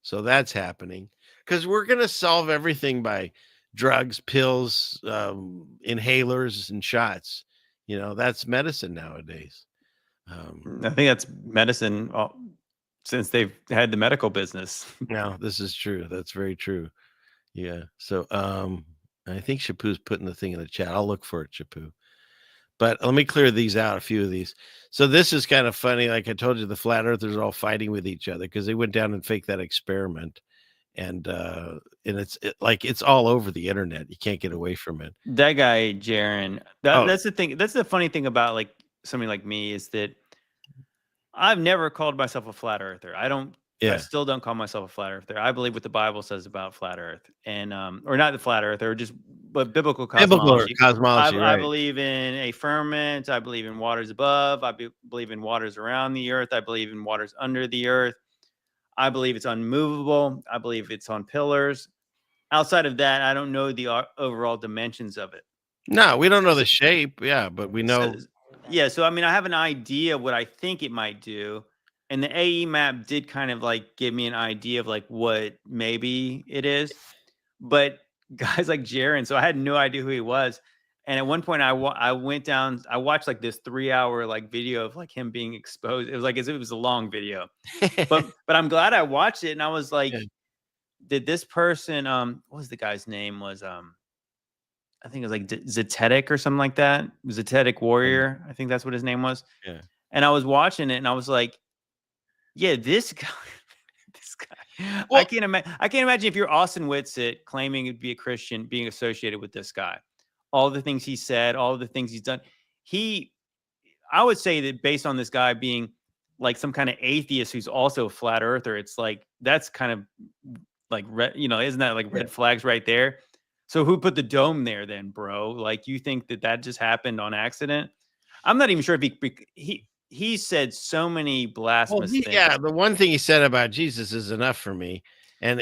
So that's happening because we're going to solve everything by drugs, pills, inhalers, and shots. That's medicine nowadays.
I think that's medicine since they've had the medical business.
No, this is true. That's very true. Yeah. So I think Shapu's putting the thing in the chat. I'll look for it, Shapu. But let me clear these out, a few of these. So this is kind of funny. Like I told you, the flat earthers are all fighting with each other because they went down and faked that experiment. And it's all over the internet. You can't get away from it.
That guy, Jaron,
Oh.
that's the thing. That's the funny thing about like somebody like me is that I've never called myself a flat earther. I
Yeah.
still don't call myself a flat earther. I believe what the Bible says about flat earth and, or not the flat earther, but biblical cosmology. I
right.
believe in a firmament. I believe in waters above. I believe in waters around the earth. I believe in waters under the earth. I believe it's unmovable. I believe it's on pillars. Outside of that, I don't know the overall dimensions of it.
No, we don't know the shape. Yeah, but we know.
So I mean, I have an idea what I think it might do. And the AE map did kind of like give me an idea of like what maybe it is. But guys like Jaron, so I had no idea who he was. And at one point I went down, I watched like this 3-hour like video of like him being exposed. It was like as if it was a long video. but I'm glad I watched it. And I was like, did this person, what was the guy's name? Was I think it was like Zetetic or something like that. Zetetic Warrior. I think that's what his name was.
Yeah.
And I was watching it and I was like, yeah, this guy, this guy.
Well,
I can't imagine if you're Austin Whitsitt claiming to be a Christian being associated with this guy. All the things he said, all the things he's done. I would say that based on this guy being like some kind of atheist who's also a flat earther, it's like that's kind of like isn't that like red flags right there? So who put the dome there then, bro? Like you think that just happened on accident? I'm not even sure if he said so many blasphemous things.
Yeah, the one thing he said about Jesus is enough for me. And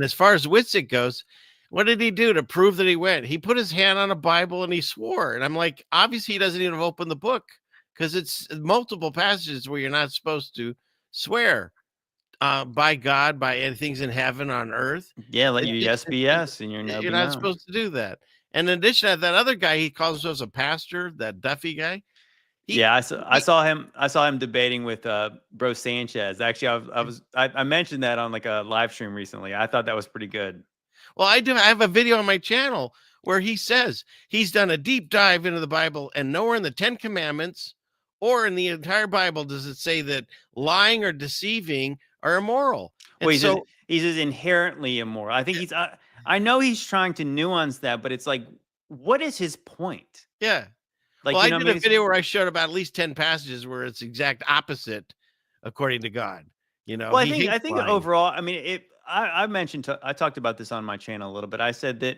as far as Whitsitt goes, what did he do to prove that he went? He put his hand on a Bible and he swore. And I'm like, obviously he doesn't even open the book because it's multiple passages where you're not supposed to swear by God, by things in heaven, on earth.
Yeah, let your yes be yes, and you're
not supposed to do that. And in addition to that other guy, he calls himself a pastor, that Duffy guy.
I saw him debating with Bro Sanchez. Actually, I mentioned that on like a live stream recently. I thought that was pretty good.
Well, I have a video on my channel where he says he's done a deep dive into the Bible, and nowhere in the 10 Commandments or in the entire Bible does it say that lying or deceiving are immoral.
Well, he's just inherently immoral. I think I know he's trying to nuance that, but it's like, what is his point?
Yeah.
Like,
well, I did a video where I showed about at least 10 passages where it's exact opposite according to God.
Well, I think overall, I mean, I talked about this on my channel a little bit. I said that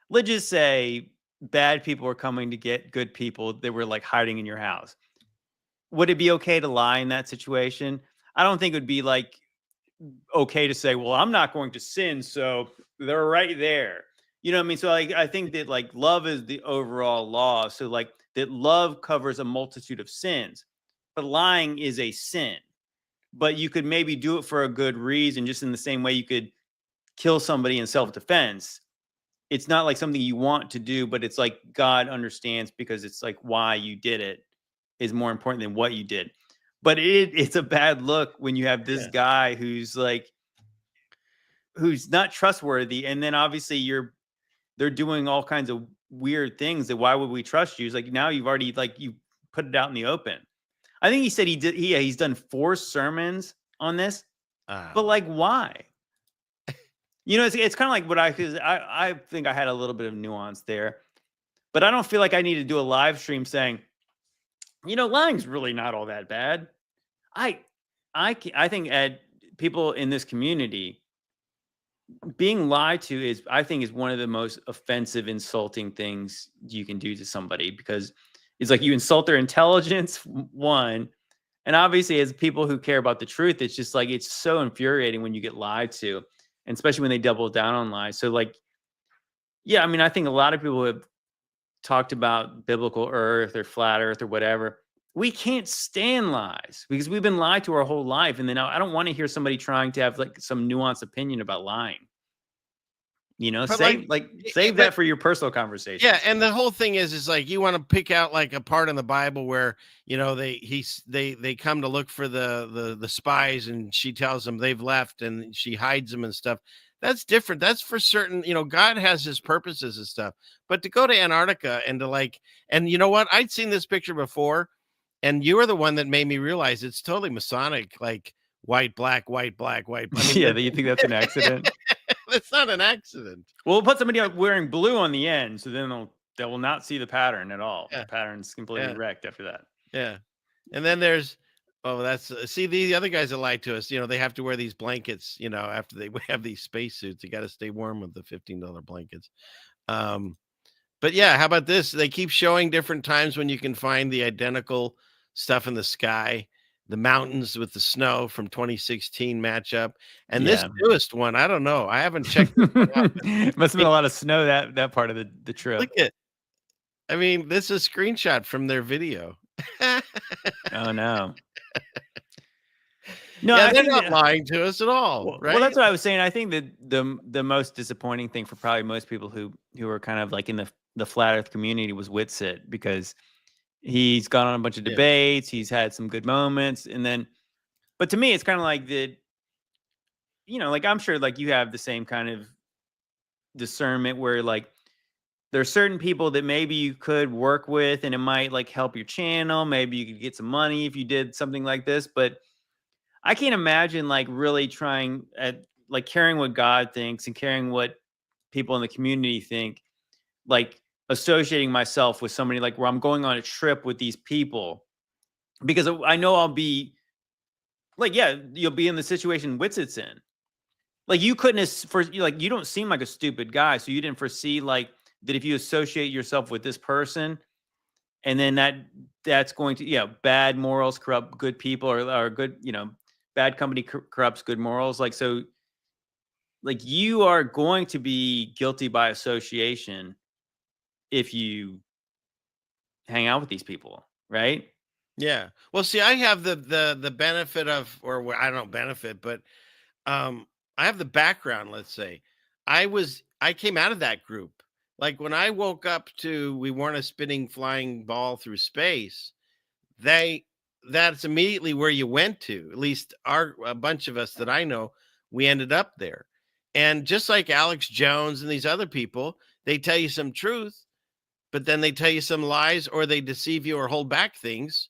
let's just say bad people were coming to get good people that were like hiding in your house. Would it be okay to lie in that situation? I don't think it would be like okay to say, well, I'm not going to sin, so they're right there. You know what I mean? So like, I think that like love is the overall law. So like that love covers a multitude of sins, but lying is a sin. But you could maybe do it for a good reason, just in the same way you could kill somebody in self-defense. It's not like something you want to do, but it's like God understands because it's like why you did it is more important than what you did. But it's a bad look when you have this guy who's not trustworthy, and then obviously they're doing all kinds of weird things. That why would we trust you? It's like now you've already you put it out in the open. I think he said he's done 4 sermons on this. But like, why? You know, it's kind of like what I think I had a little bit of nuance there, but I don't feel like I need to do a live stream saying, you know, lying's really not all that bad. I think people in this community being lied to is one of the most offensive, insulting things you can do to somebody, because it's like you insult their intelligence, one, and obviously as people who care about the truth, it's just like it's so infuriating when you get lied to, and especially when they double down on lies. So like, yeah, I mean, I think a lot of people have talked about biblical Earth or flat Earth or whatever. We can't stand lies because we've been lied to our whole life. And then I don't want to hear somebody trying to have like some nuanced opinion about lying. You know,
But
save that for your personal conversation.
Yeah, and the whole thing is like you want to pick out like a part in the Bible where, you know, they come to look for the spies, and she tells them they've left and she hides them and stuff. That's different. That's for certain, you know, God has his purposes and stuff. But to go to Antarctica and to like, and you know what? I'd seen this picture before, and you were the one that made me realize it's totally Masonic, like white, black, white, black, white. I mean,
yeah, you think that's an accident?
It's not an accident.
Well, we'll put somebody up wearing blue on the end, so then they will not see the pattern at all. Yeah. The pattern's completely wrecked after that.
Yeah. And then there's, see, the other guys that lied to us, you know, they have to wear these blankets, you know, after they have these spacesuits. You got to stay warm with the $15 blankets. But yeah, how about this? They keep showing different times when you can find the identical stuff in the sky. The mountains with the snow from 2016 matchup, and this newest one, I don't know. I haven't checked.
Must have been a lot of snow that part of the trip.
Look at, I mean, this is a screenshot from their video.
Oh no, no,
yeah, they're not lying to us at all, right?
Well, that's what I was saying. I think that the most disappointing thing for probably most people who are kind of like in the flat Earth community was Whitsitt, because he's gone on a bunch of debates. He's had some good moments. And then, but to me, it's kind of like that, you know, like I'm sure like you have the same kind of discernment where like there are certain people that maybe you could work with and it might like help your channel. Maybe you could get some money if you did something like this. But I can't imagine like really trying at like caring what God thinks and caring what people in the community think, like associating myself with somebody like where I'm going on a trip with these people, because I know I'll be like, yeah, you'll be in the situation Whitsitt's in. Like you couldn't like, you don't seem like a stupid guy. So you didn't foresee like that if you associate yourself with this person and then that's going to, bad morals corrupt good people, or good, you know, bad company corrupts good morals. Like, so like you are going to be guilty by association if you hang out with these people, right?
Yeah. Well, see, I have the benefit of, or I don't benefit, but I have the background. Let's say I came out of that group. Like when I woke up to, we weren't a spinning flying ball through space. That's immediately where you went to. At least a bunch of us that I know, we ended up there. And just like Alex Jones and these other people, they tell you some truth, but then they tell you some lies, or they deceive you or hold back things,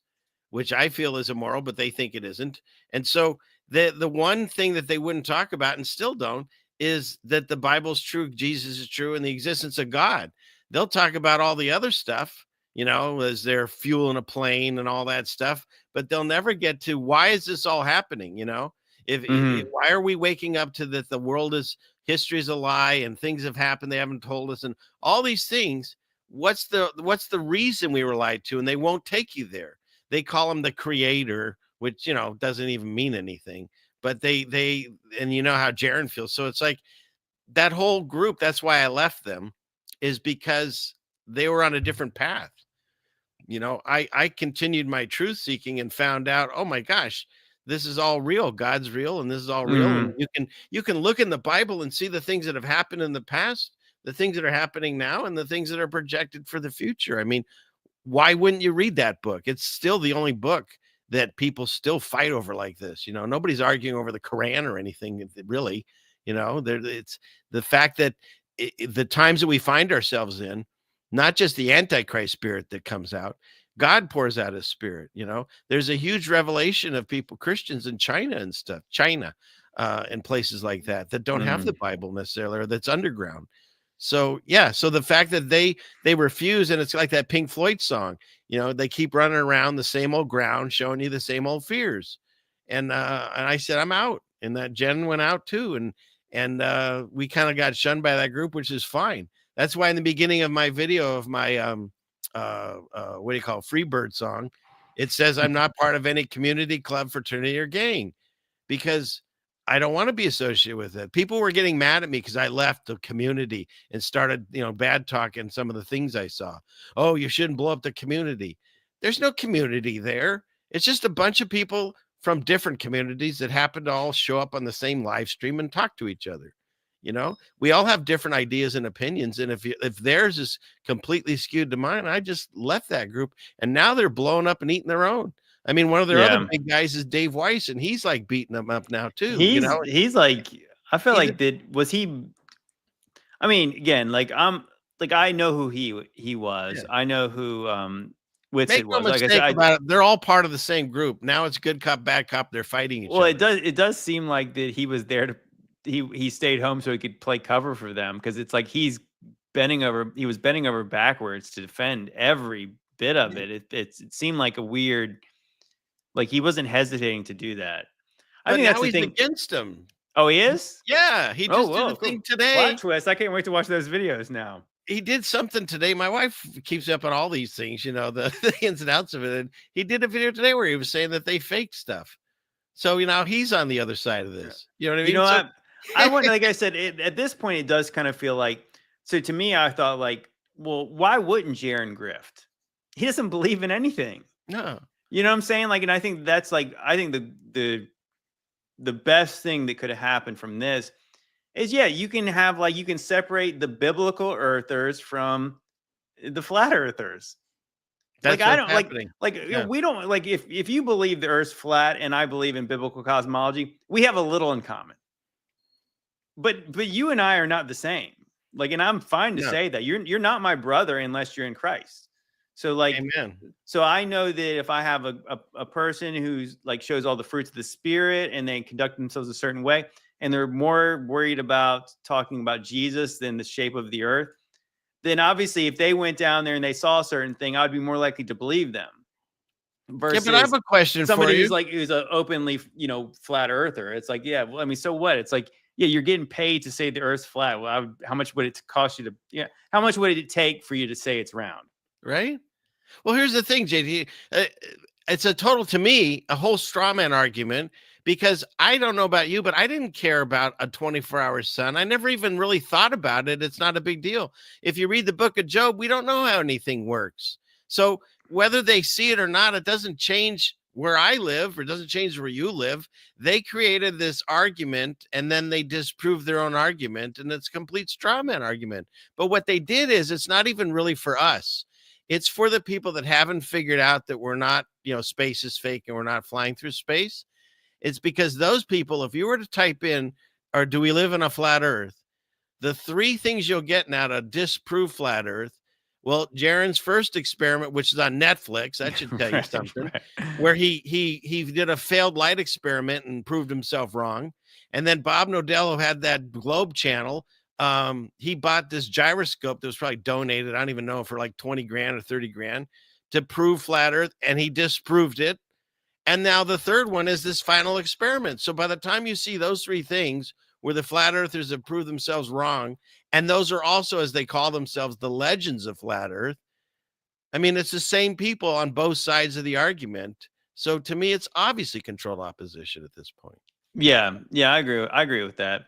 which I feel is immoral, but they think it isn't. And so the one thing that they wouldn't talk about, and still don't, is that the Bible's true, Jesus is true, and the existence of God. They'll talk about all the other stuff, you know, as they're fueling a plane and all that stuff, but they'll never get to why is this all happening, you know? If why are we waking up to that the world is, history is a lie and things have happened they haven't told us, and all these things. What's the reason we were lied to? And they won't take you there. They call him the creator, which, you know, doesn't even mean anything, but they and you know how Jaron feels. So it's like that whole group, that's why I left them, is because they were on a different path. You know, I continued my truth seeking and found out, oh my gosh, this is all real. God's real. And this is all real. And you can look in the Bible and see the things that have happened in the past, the things that are happening now, and the things that are projected for the future. I mean, why wouldn't you read that book? It's still the only book that people still fight over like this. You know, nobody's arguing over the Quran or anything, really. You know, it's the fact that the times that we find ourselves in, not just the Antichrist spirit that comes out, God pours out his spirit. You know, there's a huge revelation of people, Christians in China and stuff. China. in places like that don't have the Bible necessarily, or that's underground. So yeah, so the fact that they refuse, and it's like that Pink Floyd song, they keep running around the same old ground, showing you the same old fears. And I said, I'm out, and that Jen went out too, and we kind of got shunned by that group, which is fine. That's why in the beginning of my video of my what do you call it, Freebird song, it says I'm not part of any community, club, fraternity, or gang, because I don't want to be associated with it. People were getting mad at me because I left the community and started, bad talking some of the things I saw. Oh, you shouldn't blow up the community. There's no community there. It's just a bunch of people from different communities that happen to all show up on the same live stream and talk to each other. We all have different ideas and opinions. And if theirs is completely skewed to mine, I just left that group, and now they're blowing up and eating their own. I mean, one of their other big guys is Dave Weiss, and he's like beating them up now too.
He's like, I feel like I mean, again, I know who he was. Yeah. I know who Whitsitt was.
Like I said, about it, they're all part of the same group. Now it's good cop, bad cop. They're fighting each other.
Well, it does seem like that he was there to he stayed home so he could play cover for them, because it's like he was bending over backwards to defend every bit of it. It seemed like a weird, like he wasn't hesitating to do that.
I think that's the thing. Against him.
Oh, he is?
Yeah, he just did a thing today.
Plot twist. I can't wait to watch those videos now.
He did something today. My wife keeps up on all these things, the ins and outs of it. And he did a video today where he was saying that they faked stuff. So, he's on the other side of this. You know what I mean?
I wouldn't, like I said, at this point, it does kind of feel like, so to me, I thought like, well, why wouldn't Jaron grift? He doesn't believe in anything.
No.
You know what I'm saying? Like, and I think that's like, I think the best thing that could have happened from this is, you can separate the biblical earthers from the flat earthers.
That's
like, I don't
happening.
We don't like, if you believe the earth's flat and I believe in biblical cosmology, we have a little in common. But you and I are not the same. Like, and I'm fine to say that you're not my brother unless you're in Christ. So like,
amen.
So I know that if I have a person who's like shows all the fruits of the spirit and they conduct themselves a certain way, and they're more worried about talking about Jesus than the shape of the earth, then obviously if they went down there and they saw a certain thing, I'd be more likely to believe them. Versus
but I have a question for you.
Who's an openly, flat earther. It's like, well, I mean, so what? It's like, you're getting paid to say the earth's flat. Well, how much would it cost you to, how much would it take for you to say it's round?
Right. Well, here's the thing, JD. It's to me, a whole straw man argument, because I don't know about you, but I didn't care about a 24-hour sun. I never even really thought about it. It's not a big deal. If you read the book of Job, we don't know how anything works. So whether they see it or not, it doesn't change where I live, or doesn't change where you live. They created this argument and then they disproved their own argument, and it's a complete straw man argument. But what they did is, it's not even really for us. It's for the people that haven't figured out that we're not, space is fake and we're not flying through space. It's because those people, if you were to type in, or do we live in a flat earth, the three things you'll get now to disprove flat earth. Well, Jaron's first experiment, which is on Netflix, that should tell you something, where he did a failed light experiment and proved himself wrong. And then Bob Nodello had that Globe channel. He bought this gyroscope that was probably donated, I don't even know, for like 20 grand or 30 grand to prove flat earth, and he disproved it. And now the third one is this final experiment. So by the time you see those three things where the flat earthers have proved themselves wrong, and those are also, as they call themselves, the legends of flat earth. I mean, it's the same people on both sides of the argument. So to me, it's obviously controlled opposition at this point.
Yeah, I agree with that.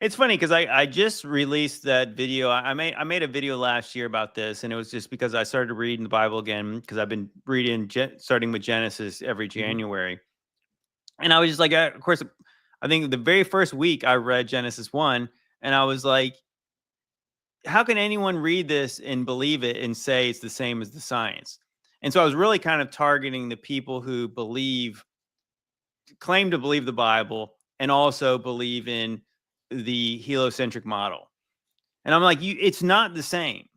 It's funny because I just released that video. I made a video last year about this, and it was just because I started reading the Bible again, because I've been reading starting with Genesis every January. And I was just like, of course, I think the very first week I read Genesis 1, and I was like, how can anyone read this and believe it and say it's the same as the science? And so I was really kind of targeting the people who claim to believe the Bible and also believe in the heliocentric model. And I'm like, it's not the same.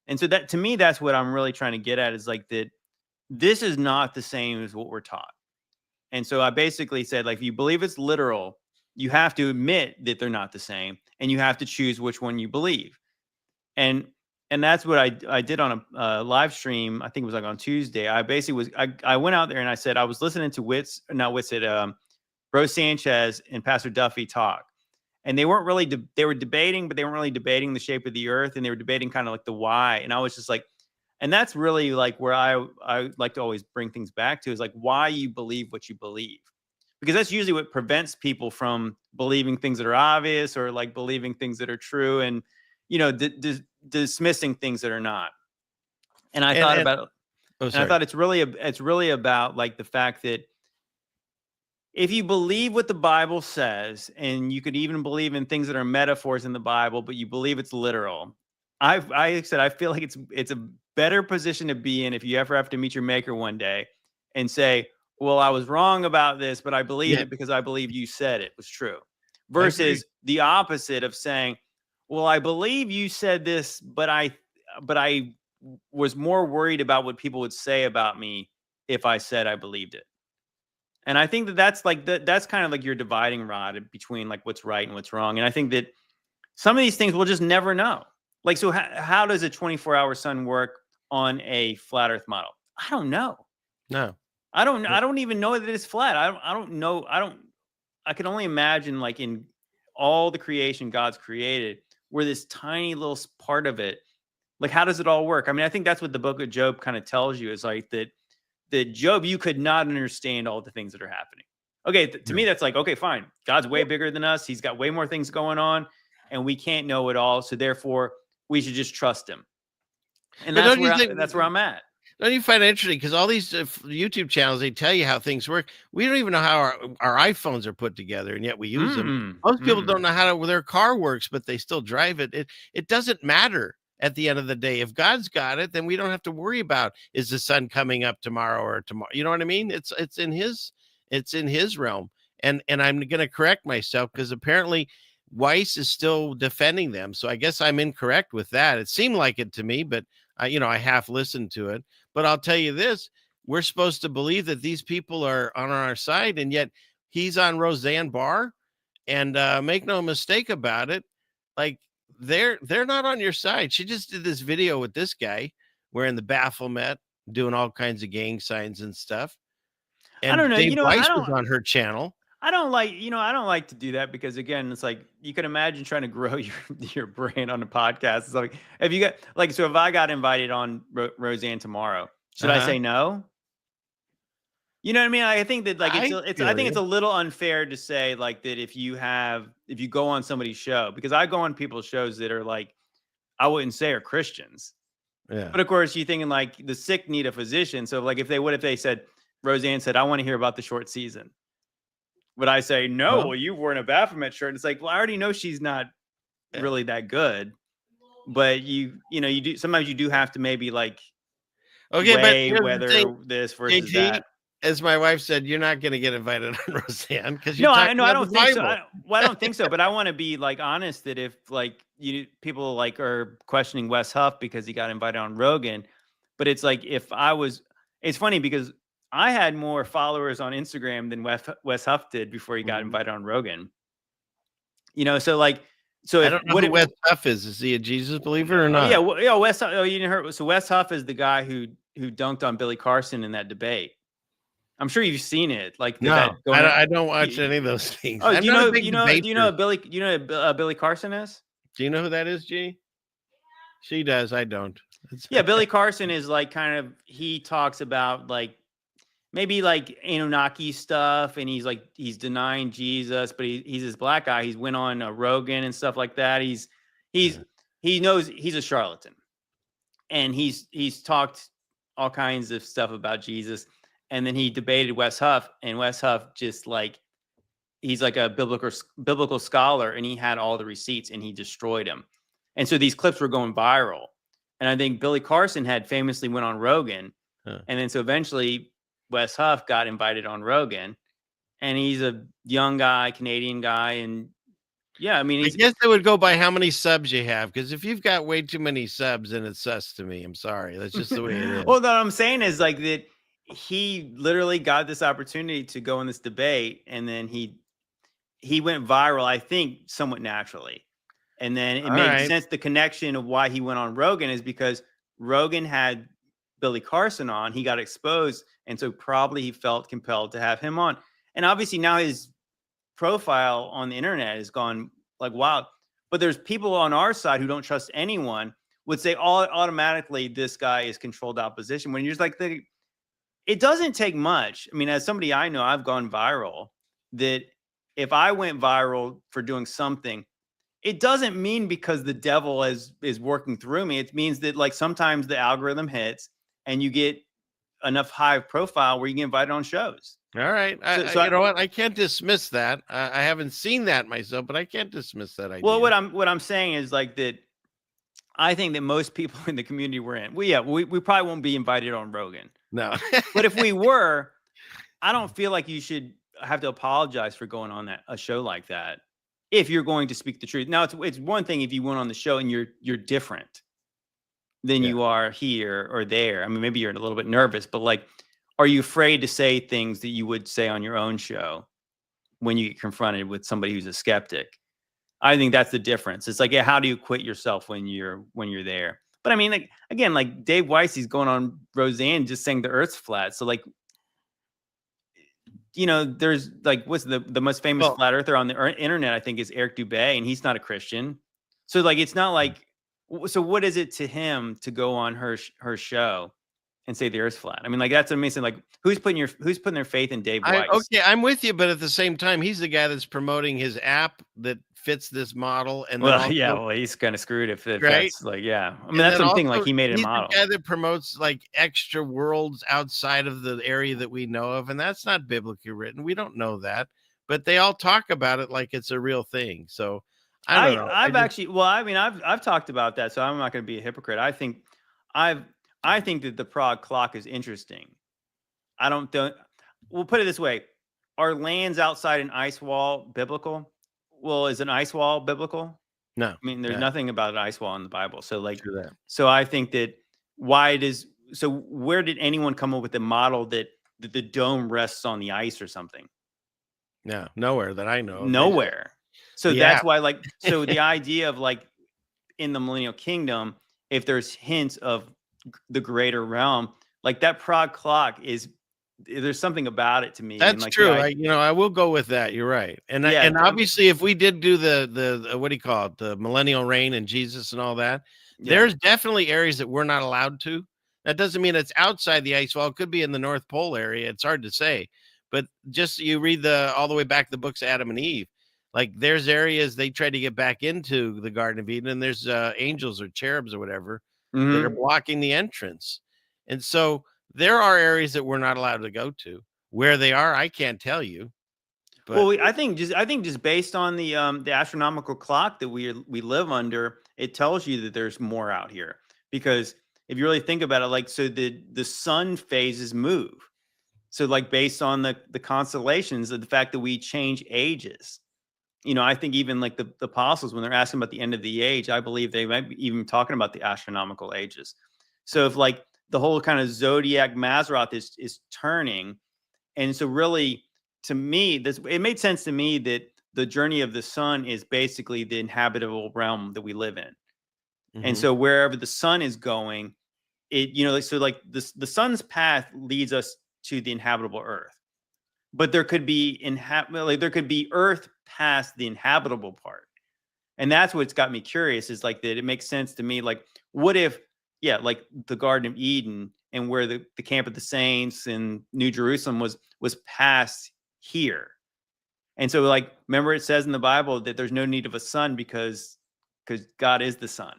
And so that, to me, that's what I'm really trying to get at, is like that this is not the same as what we're taught. And so I basically said, like, if you believe it's literal, you have to admit that they're not the same, and you have to choose which one you believe. And that's what I did on a live stream. I think it was like on Tuesday. I basically I went out there and I said I was listening to Rose Sanchez and Pastor Duffy talk, and they weren't really they were debating, but they weren't really debating the shape of the earth, and they were debating kind of like the why. And I was just like, and that's really like where I like to always bring things back to, is like why you believe what you believe, because that's usually what prevents people from believing things that are obvious, or like believing things that are true, and dismissing things that are not. And I thought about, and I thought it's really about like the fact that if you believe what the Bible says, and you could even believe in things that are metaphors in the Bible, but you believe it's literal, I said I feel like it's a better position to be in if you ever have to meet your maker one day and say, well, I was wrong about this, but I believed it because I believe you said it was true, versus the opposite of saying, well, I believe you said this, but I was more worried about what people would say about me if I said I believed it. And I think that's like that's kind of like your dividing rod between like what's right and what's wrong. And I think that some of these things we'll just never know. Like, so how does a 24-hour sun work on a flat Earth model? I don't know.
No,
I don't even know that it's flat. I don't know. I can only imagine, like, in all the creation God's created, where this tiny little part of it, like, how does it all work? I mean, I think that's what the book of Job kind of tells you, is like that Job, you could not understand all the things that are happening. Okay, to me, that's like, okay, fine. God's way bigger than us. He's got way more things going on, and we can't know it all. So therefore, we should just trust him. And that's where I'm at.
Don't you find it interesting? Because all these YouTube channels, they tell you how things work. We don't even know how our iPhones are put together, and yet we use them. Most people don't know how their car works, but they still drive it. It doesn't matter at the end of the day. If God's got it, then we don't have to worry about, is the sun coming up tomorrow or tomorrow? You know what I mean? It's in his realm. And I'm going to correct myself, because apparently Weiss is still defending them. So I guess I'm incorrect with that. It seemed like it to me, but I half listened to it. But I'll tell you this, we're supposed to believe that these people are on our side, and yet he's on Roseanne Barr, and make no mistake about it, like, they're not on your side. She just did this video with this guy wearing the Baphomet, doing all kinds of gang signs and stuff. And
I don't know.
Dave Weiss was on her channel.
I don't like to do that, because again, it's like, you can imagine trying to grow your brain on a podcast. It's like, if you got like, so if I got invited on Roseanne tomorrow, should I say no? You know what I mean? I think that, like, I think it's a little unfair to say, like, that if you go on somebody's show, because I go on people's shows that are, like, I wouldn't say are Christians.
Yeah.
But of course, you're thinking like the sick need a physician. So like, if they said, Roseanne said, I want to hear about the short season, would I say no? Well, you've worn a Baphomet shirt. And it's like, well, I already know she's not really that good, but you do, sometimes you do have to maybe like,
okay, but
whether this versus that.
As my wife said, you're not going to get invited on Roseanne, because
I don't think so. I don't think so. But I want to be like honest that if like people like are questioning Wes Huff because he got invited on Rogan, but it's like, it's funny because I had more followers on Instagram than Wes Huff did before he got invited on Rogan. So like,
I don't know who Wes Huff is. Is he a Jesus believer or not?
Yeah, Wes Huff. Oh, you didn't hear? So Wes Huff is the guy who dunked on Billy Carson in that debate. I'm sure you've seen it. Like,
no, I don't watch any of those things.
Oh, do you know Billy Carson is?
Do you know who that is, G? She does. I don't.
Yeah, Billy Carson is like he talks about like maybe like Anunnaki stuff, and he's denying Jesus, but he's this black guy. He's went on Rogan and stuff like that. He knows he's a charlatan, and he's talked all kinds of stuff about Jesus. And then he debated Wes Huff, and Wes Huff just like, he's like a biblical scholar, and he had all the receipts, and he destroyed him. And so these clips were going viral. And I think Billy Carson had famously went on Rogan. And then so eventually Wes Huff got invited on Rogan, and he's a young guy, Canadian guy. And yeah, I mean,
I guess it would go by how many subs you have. Because if you've got way too many subs, then it's sus to me. I'm sorry. That's just the way it is.
Well, what I'm saying is like that he literally got this opportunity to go in this debate, and then he he went viral, I think, somewhat naturally. And then it made sense. The connection of why he went on Rogan is because Rogan had Billy Carson on. He got exposed. And so probably he felt compelled to have him on. And obviously now his profile on the internet has gone like wild. But there's people on our side who don't trust anyone would say automatically this guy is controlled opposition. When you're just like, it doesn't take much. I mean, as somebody I know, I've gone viral. That if I went viral for doing something, it doesn't mean because the devil is working through me. It means that like sometimes the algorithm hits and you get enough high profile where you get invited on shows.
All right. You know what? I can't dismiss that. I haven't seen that myself, but I can't dismiss that idea.
Well, what I'm saying is like that. I think that most people in the community we're in, we probably won't be invited on Rogan.
No.
But if we were, I don't feel like you should have to apologize for going on a show like that if you're going to speak the truth. Now, it's one thing if you went on the show and you're different than you are here or there. I mean, maybe you're a little bit nervous, but like, are you afraid to say things that you would say on your own show when you get confronted with somebody who's a skeptic? I think that's the difference. It's like, yeah, how do you quit yourself when you're there? But I mean, like, again, like Dave Weiss, he's going on Roseanne just saying the Earth's flat. So like, you know, there's like, what's the most famous flat earther on the internet, I think, is Eric Dubay, and he's not a Christian. So like, it's not like, so what is it to him to go on her show and say the Earth's flat? I mean, like, that's amazing. Like, who's putting their faith in Dave Weiss?
Okay, I'm with you, but at the same time, he's the guy that's promoting his app that fits this model. And
he's kind of screwed if that's like, I mean, that's something like he made a model.
The guy that promotes like extra worlds outside of the area that we know of, and that's not biblically written. We don't know that, but they all talk about it like it's a real thing. So I don't know.
I've talked about that, so I'm not going to be a hypocrite. I think that the Prague clock is interesting. We'll put it this way: are lands outside an ice wall biblical? Well, is an ice wall biblical?
No.
I mean, there's nothing about an ice wall in the Bible. So like, so I think that where did anyone come up with the model that the dome rests on the ice or something?
No, nowhere that I know.
Nowhere. So that's why, like, so the idea of like in the millennial kingdom, if there's hints of the greater realm, like that Prague clock there's something about it to me.
That's
like
true. I will go with that. You're right. And obviously if we did do the what do you call it? The millennial reign and Jesus and all that, there's definitely areas that we're not allowed to. That doesn't mean it's outside the ice wall. It could be in the North Pole area. It's hard to say, but just, you read all the way back the books of Adam and Eve, like there's areas they tried to get back into the Garden of Eden, and there's angels or cherubs or whatever that are blocking the entrance. And so there are areas that we're not allowed to go to. Where they are, I can't tell you. But
well, I think just based on the astronomical clock that we live under, it tells you that there's more out here. Because if you really think about it, like, so the sun phases move. So like based on the constellations, of the fact that we change ages. You know, I think even like the apostles, when they're asking about the end of the age, I believe they might be even talking about the astronomical ages. So if like the whole kind of zodiac Mazzaroth is turning. And so really, to me, it made sense to me that the journey of the sun is basically the inhabitable realm that we live in. And so wherever the sun is going, so like the sun's path leads us to the inhabitable earth. But there could be there could be earth past the inhabitable part. And that's what's got me curious, is like that it makes sense to me. Like, what if, like the Garden of Eden and where the camp of the saints and New Jerusalem was past here. And so like, remember it says in the Bible that there's no need of a sun because God is the sun.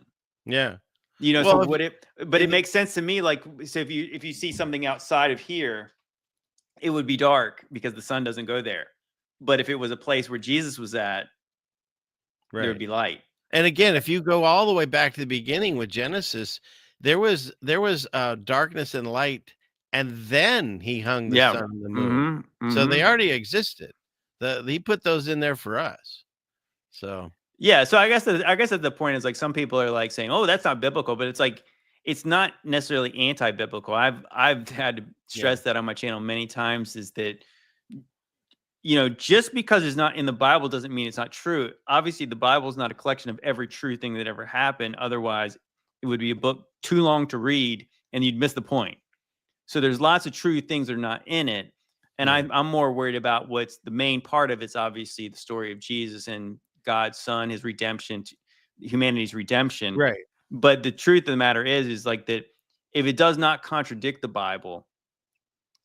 Yeah.
You know, well, so it makes sense to me. Like, so if you see something outside of here, it would be dark because the sun doesn't go there. But if it was a place where Jesus was at, there would be light.
And again, if you go all the way back to the beginning with Genesis, there was darkness and light, and then he hung the sun and the moon. So they already existed. He put those in there for us. So
so I guess at the point is like, some people are like saying, "Oh, that's not biblical," but it's like, it's not necessarily anti-biblical. I've had to stress that on my channel many times, is that just because it's not in the Bible doesn't mean it's not true. Obviously, the Bible is not a collection of every true thing that ever happened. Otherwise, it would be a book too long to read and you'd miss the point. So there's lots of true things that are not in it. And I'm more worried about what's the main part of it's obviously the story of Jesus and God's son, his redemption, humanity's redemption.
Right.
But the truth of the matter is like that if it does not contradict the Bible,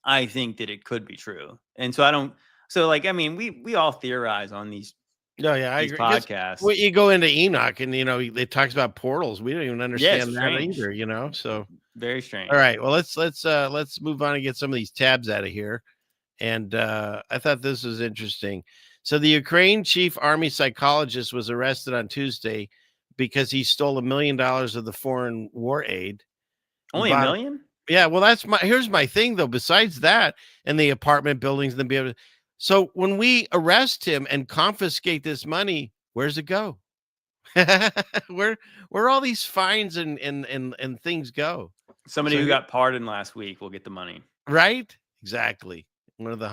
I think that it could be true. And so we all theorize on these
No, yeah, I agree.
Podcasts.
Well, you go into Enoch and it talks about portals. We don't even understand that
strange.
either, so
very strange.
All right, well let's move on and get some of these tabs out of here. And I thought this was interesting. So the Ukraine chief army psychologist was arrested on Tuesday because he stole $1 million of the foreign war aid.
Only $1 million?
Yeah, well, here's my thing though. Besides that, and the apartment buildings, and so when we arrest him and confiscate this money, where's it go? where all these fines and things go?
Somebody who got pardoned last week will get the money,
right? Exactly. One of the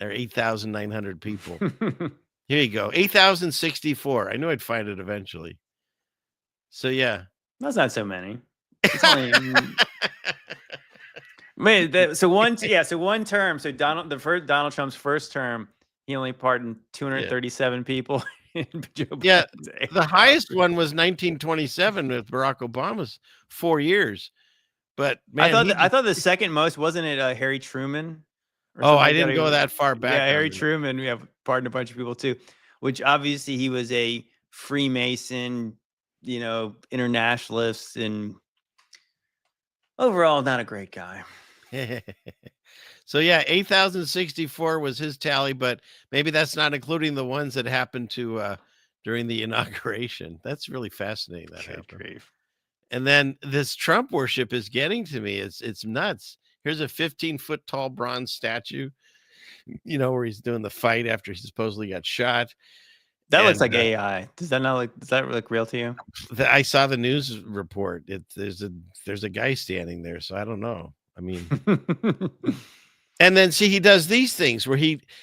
8,900 people. Here you go. 8,064. I knew I'd find it eventually. So yeah,
that's not so many. It's only, so one term. So Donald Trump's first term, he only pardoned 237 people.
Yeah, the highest one was 1927 with Barack Obama's 4 years. But man,
I thought the second most, wasn't it Harry Truman?
I didn't go that far back.
Yeah, Harry Truman. We have pardoned a bunch of people too, which obviously he was a Freemason, internationalist, and overall not a great guy.
So yeah, 8,064 was his tally, but maybe that's not including the ones that happened to during the inauguration. That's really fascinating. That happened. And then this Trump worship is getting to me. It's nuts. Here's a 15-foot tall bronze statue, where he's doing the fight after he supposedly got shot.
That looks like AI. Does that look real to you?
I saw the news report. There's a guy standing there, so I don't know. I mean, and then see, he does these things where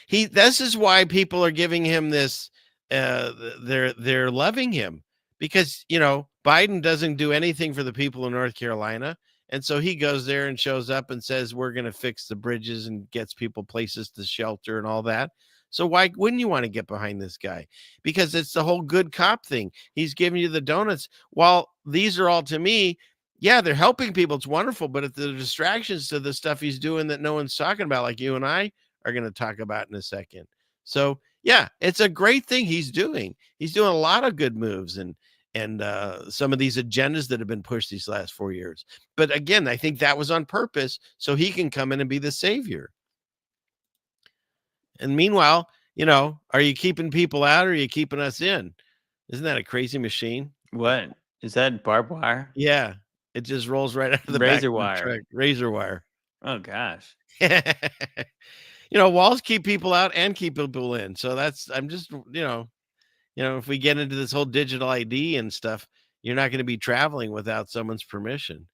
this is why people are giving him this. They're loving him because Biden doesn't do anything for the people of North Carolina. And so he goes there and shows up and says, we're going to fix the bridges and gets people places to shelter and all that. So why wouldn't you want to get behind this guy? Because it's the whole good cop thing. He's giving you the donuts. While these are all, to me, yeah, they're helping people. It's wonderful. But if the distractions to the stuff he's doing that no one's talking about, like you and I are going to talk about in a second. So yeah, it's a great thing he's doing. He's doing a lot of good moves and some of these agendas that have been pushed these last 4 years. But again, I think that was on purpose so he can come in and be the savior. And meanwhile, are you keeping people out or are you keeping us in? Isn't that a crazy machine?
What? Is that barbed wire?
Yeah. It just rolls right out of the
razor wire.
Razor wire.
Oh, gosh.
Walls keep people out and keep people in. So I'm just, if we get into this whole digital ID and stuff, you're not going to be traveling without someone's permission,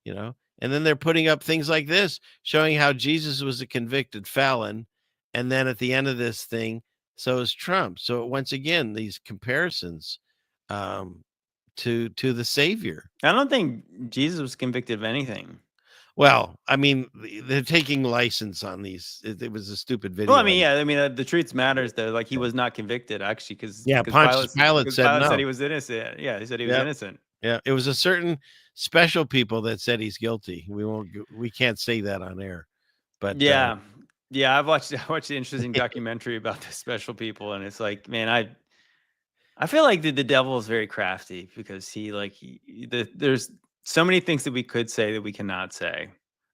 and then they're putting up things like this, showing how Jesus was a convicted felon. And then at the end of this thing, so is Trump. So once again, these comparisons to the savior.
I don't think Jesus was convicted of anything.
Well, I mean, they're taking license on these. It was a stupid video.
Well, I mean, the truth matters though. Like he was not convicted actually, because
Pilate said no.
Said he was innocent. Yeah, he said he was innocent.
Yeah, it was a certain special people that said he's guilty. We can't say that on air, but
yeah. I watched an interesting documentary about the special people, and it's like, man, I feel like the devil is very crafty because there's so many things that we could say that we cannot say.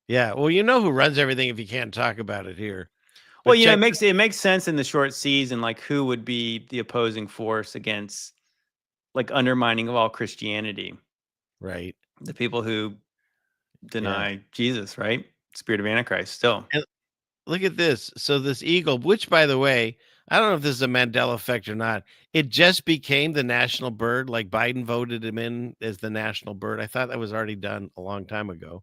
Yeah, well, who runs everything if you can't talk about it here.
But well, it makes sense in the short season, like who would be the opposing force against like undermining of all Christianity,
right?
The people who deny Jesus, right? Spirit of Antichrist still.
And look at this. So this eagle, which by the way, I don't know if this is a Mandela effect or not. It just became the national bird. Like Biden voted him in as the national bird. I thought that was already done a long time ago.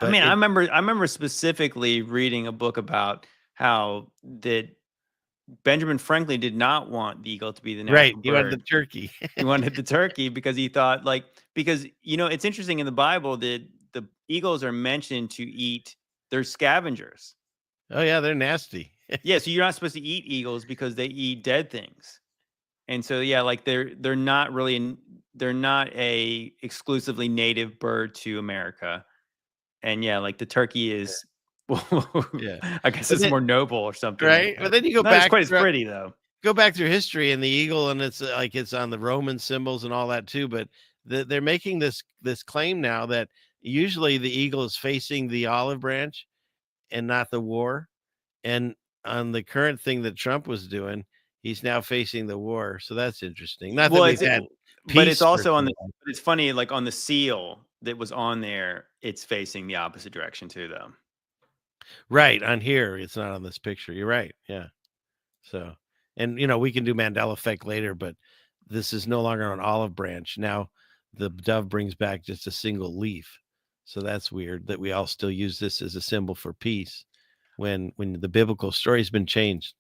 But I remember specifically reading a book about how that Benjamin Franklin did not want the eagle to be the
Right.
national
You wanted the
bird.
turkey.
He wanted the turkey because he thought because it's interesting in the Bible that the eagles are mentioned to eat. They're scavengers.
Oh yeah, they're nasty.
Yeah, so you're not supposed to eat eagles because they eat dead things. And so yeah, like they're not really they're not a exclusively native bird to America. And yeah, like the turkey is
Yeah.
I guess
But
it's
then,
more noble or something like
right?
that.
But then you go
Not as
back
quite as
through,
pretty though.
go back through history and the eagle, and it's like it's on the Roman symbols and all that too. But they're making this claim now that usually the eagle is facing the olive branch and not the war. And on the current thing that Trump was doing, he's now facing the war. So that's interesting. Not that
Well,
we've had
but it's
peace for
also on
so
the
long.
but it's funny, like on the seal that was on there, it's facing the opposite direction too, though.
Right on here, it's not on this picture. You're right. Yeah. So, and we can do Mandela effect later, but this is no longer an olive branch. Now the dove brings back just a single leaf. So that's weird that we all still use this as a symbol for peace when the biblical story's been changed.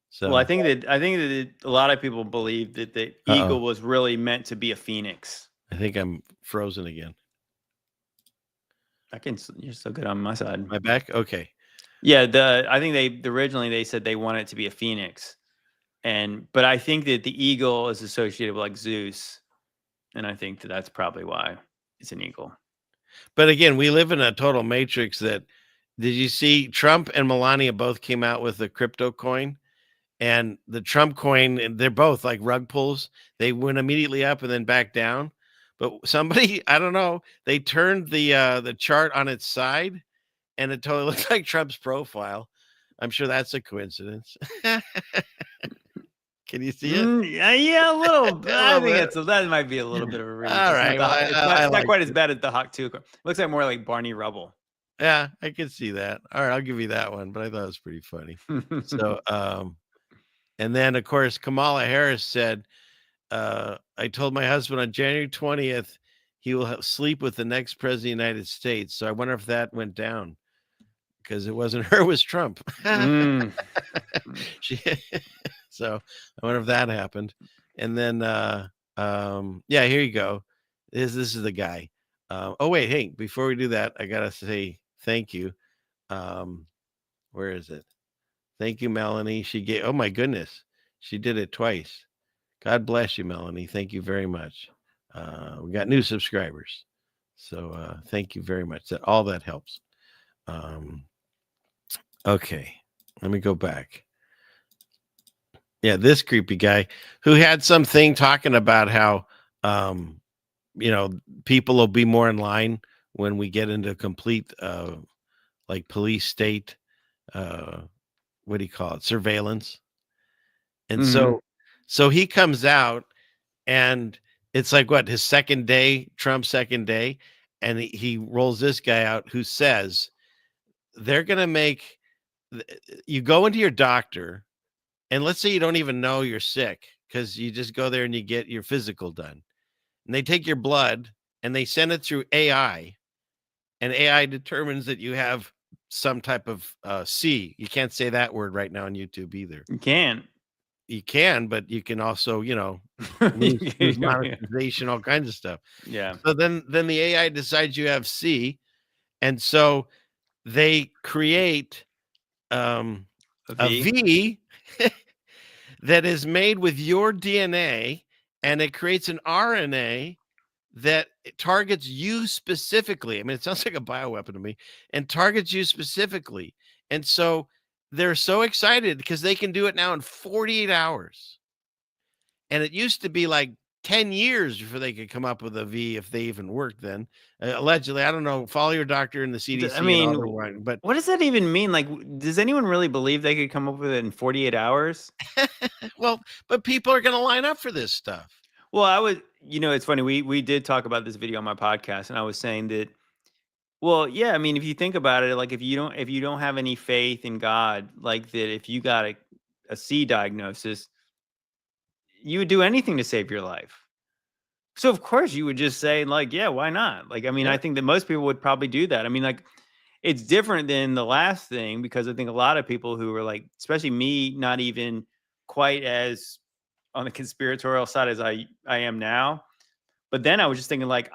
So,
Well, I think that a lot of people believe that the eagle was really meant to be a phoenix.
I think I'm frozen again.
You're so good on my side.
My back? Okay.
Yeah, I think originally they said they want it to be a phoenix. But I think that the eagle is associated with like Zeus. And I think that's probably why it's an eagle.
But again, we live in a total matrix did you see Trump and Melania both came out with a crypto coin? And the Trump coin, they're both like rug pulls. They went immediately up and then back down. But somebody, I don't know, they turned the chart on its side and it totally looks like Trump's profile. I'm sure that's a coincidence. Can you see it?
Yeah, a little. I think that might be a little bit of a reach.
All right.
It's not quite as bad as the Hawk 2. Looks like more like Barney Rubble.
Yeah, I can see that. All right, I'll give you that one, but I thought it was pretty funny. So, and then of course Kamala Harris said, I told my husband on January 20th he will sleep with the next president of the United States. So I wonder if that went down because it wasn't her, it was Trump. So I wonder if that happened. And then yeah, here you go. This is the guy. Oh wait, hey, before we do that, I gotta say thank you. Where is it? Thank you, Melanie. She gave, oh my goodness, she did it twice. God bless you, Melanie. Thank you very much. We got new subscribers. So thank you very much. All that helps. Okay, let me go back. Yeah, this creepy guy who had something talking about how people will be more in line when we get into complete like police state what do you call it, surveillance. And so he comes out and it's like what, his second day, Trump's second day, and he rolls this guy out who says they're going to make you go into your doctor, and let's say you don't even know you're sick because you just go there and you get your physical done, and they take your blood and they send it through AI, and AI determines that you have some type of C. You can't say that word right now on YouTube either.
You can,
but you can also, lose monetization, all kinds of stuff.
Yeah.
So then the AI decides you have C, and so they create a V that is made with your DNA, and it creates an RNA that targets you specifically. I mean, it sounds like a bioweapon to me, and targets you specifically. And so they're so excited because they can do it now in 48 hours. And it used to be like 10 years before they could come up with a V if they even worked then. Allegedly, I don't know. Follow your doctor and the CDC.
I mean, but what does that even mean? Like, does anyone really believe they could come up with it in 48 hours?
Well, but people are going to line up for this stuff.
Well, I would, it's funny. We did talk about this video on my podcast, and I was saying that, well, yeah, I mean, if you think about it, like if you don't have any faith in God, like that, if you got a C diagnosis, you would do anything to save your life. So of course you would just say like, yeah, why not? Like, I mean, I think that most people would probably do that. I mean, like, it's different than the last thing, because I think a lot of people who were like, especially me, not even quite as on the conspiratorial side as I am now. But then I was just thinking, like,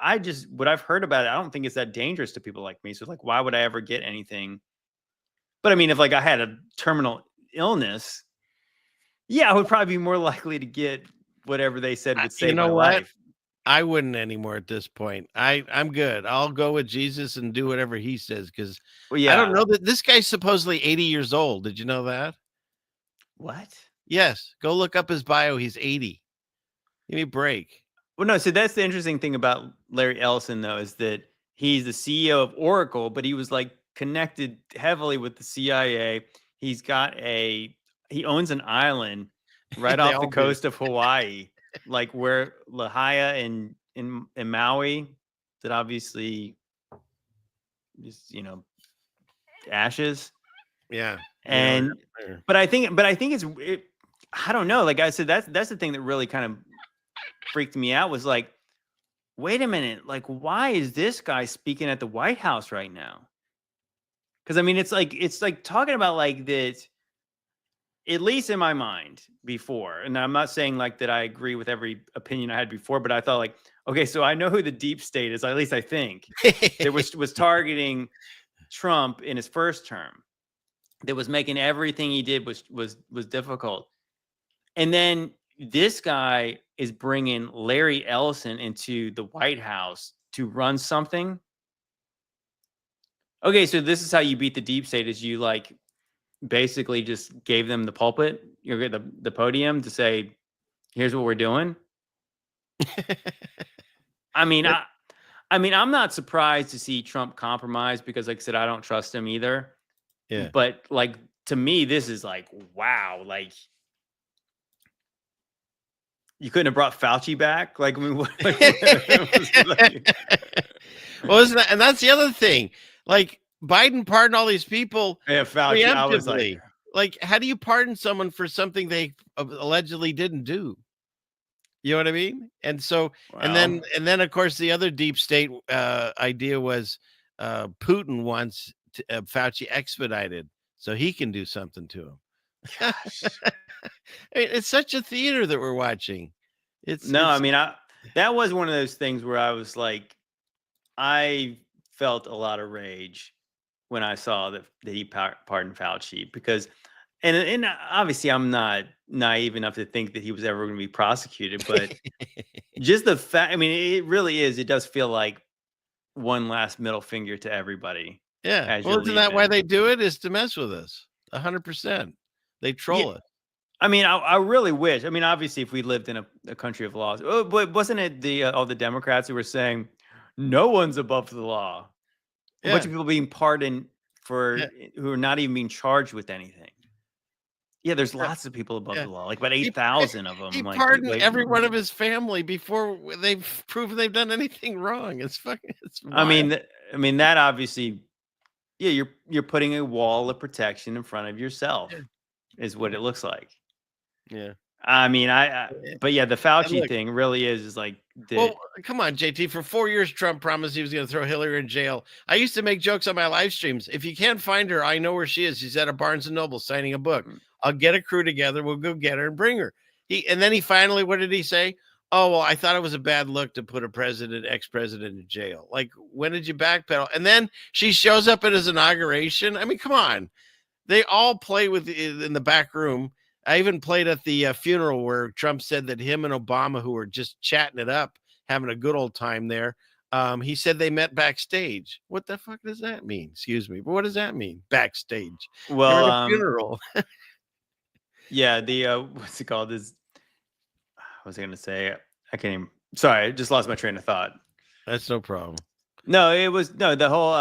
what I've heard about it, I don't think it's that dangerous to people like me. So like, why would I ever get anything? But I mean, if like I had a terminal illness, yeah, I would probably be more likely to get whatever they said would save my life.
I wouldn't anymore at this point. I'm good. I'll go with Jesus and do whatever he says, because I don't know that this guy's supposedly 80 years old. Did you know that?
What?
Yes. Go look up his bio. He's 80. Give me a break.
Well, no. So that's the interesting thing about Larry Ellison, though, is that he's the CEO of Oracle, but he was like connected heavily with the CIA. He owns an island right off the coast of Hawaii, like where Lahaina in Maui, that obviously just, ashes.
Yeah.
And but I think I don't know. Like I said, that's the thing that really kind of freaked me out, was like, wait a minute, like, why is this guy speaking at the White House right now? Because I mean, it's like talking about like that, at least in my mind before. And I'm not saying like that I agree with every opinion I had before, but I thought like, okay, so I know who the deep state is, at least I think, that was targeting Trump in his first term, that was making everything he did was difficult. And then this guy is bringing Larry Ellison into the White House to run something. Okay, so this is how you beat the deep state, is you like basically just gave them the pulpit, you get the podium to say, here's what we're doing. I mean, I'm not surprised to see Trump compromise, because like I said, I don't trust him either.
Yeah.
But like, to me, this is like, wow, like, you couldn't have brought Fauci back. Like, I mean, what
well, isn't that, and that's the other thing. Like, Biden pardoned all these people.
Yeah, Fauci. I was
like, how do you pardon someone for something they allegedly didn't do? You know what I mean? And so, and then of course, the other deep state idea was Putin wants Fauci expedited so he can do something to him. Gosh. I mean, it's such a theater that we're watching.
I mean, that was one of those things where I was like, I felt a lot of rage when I saw that he pardoned Fauci, because, and obviously I'm not naive enough to think that he was ever going to be prosecuted, but just the fact, I mean, it really is. It does feel like one last middle finger to everybody.
Yeah. Well, isn't that why they do it? Is to mess with us 100%. They troll us.
I mean, I really wish. I mean, obviously, if we lived in a country of laws, but wasn't it all the Democrats who were saying no one's above the law? A bunch of people being pardoned who are not even being charged with anything. Yeah, there's lots of people above the law, like about 8,000 of them.
He pardoned every one of his family before they've proven they've done anything wrong. It's fucking. It's wild.
I mean that obviously, yeah, you're putting a wall of protection in front of yourself, is what it looks like.
Yeah.
I mean, but yeah, the Fauci thing really is like.
Well, come on, JT. For 4 years, Trump promised he was going to throw Hillary in jail. I used to make jokes on my live streams. If you can't find her, I know where she is. She's at a Barnes and Noble signing a book. I'll get a crew together. We'll go get her and bring her. And then he finally, what did he say? Oh, well, I thought it was a bad look to put a ex-president in jail. Like, when did you backpedal? And then she shows up at his inauguration. I mean, come on. They all play with in the back room. I even played at the funeral where Trump said that him and Obama, who were just chatting it up, having a good old time there, he said they met backstage. What the fuck does that mean? Excuse me. But what does that mean? Backstage.
Well,
a funeral.
Yeah, what's it called? What was I going to say? I can't even. Sorry, I just lost my train of thought.
That's no problem.
No, it was the whole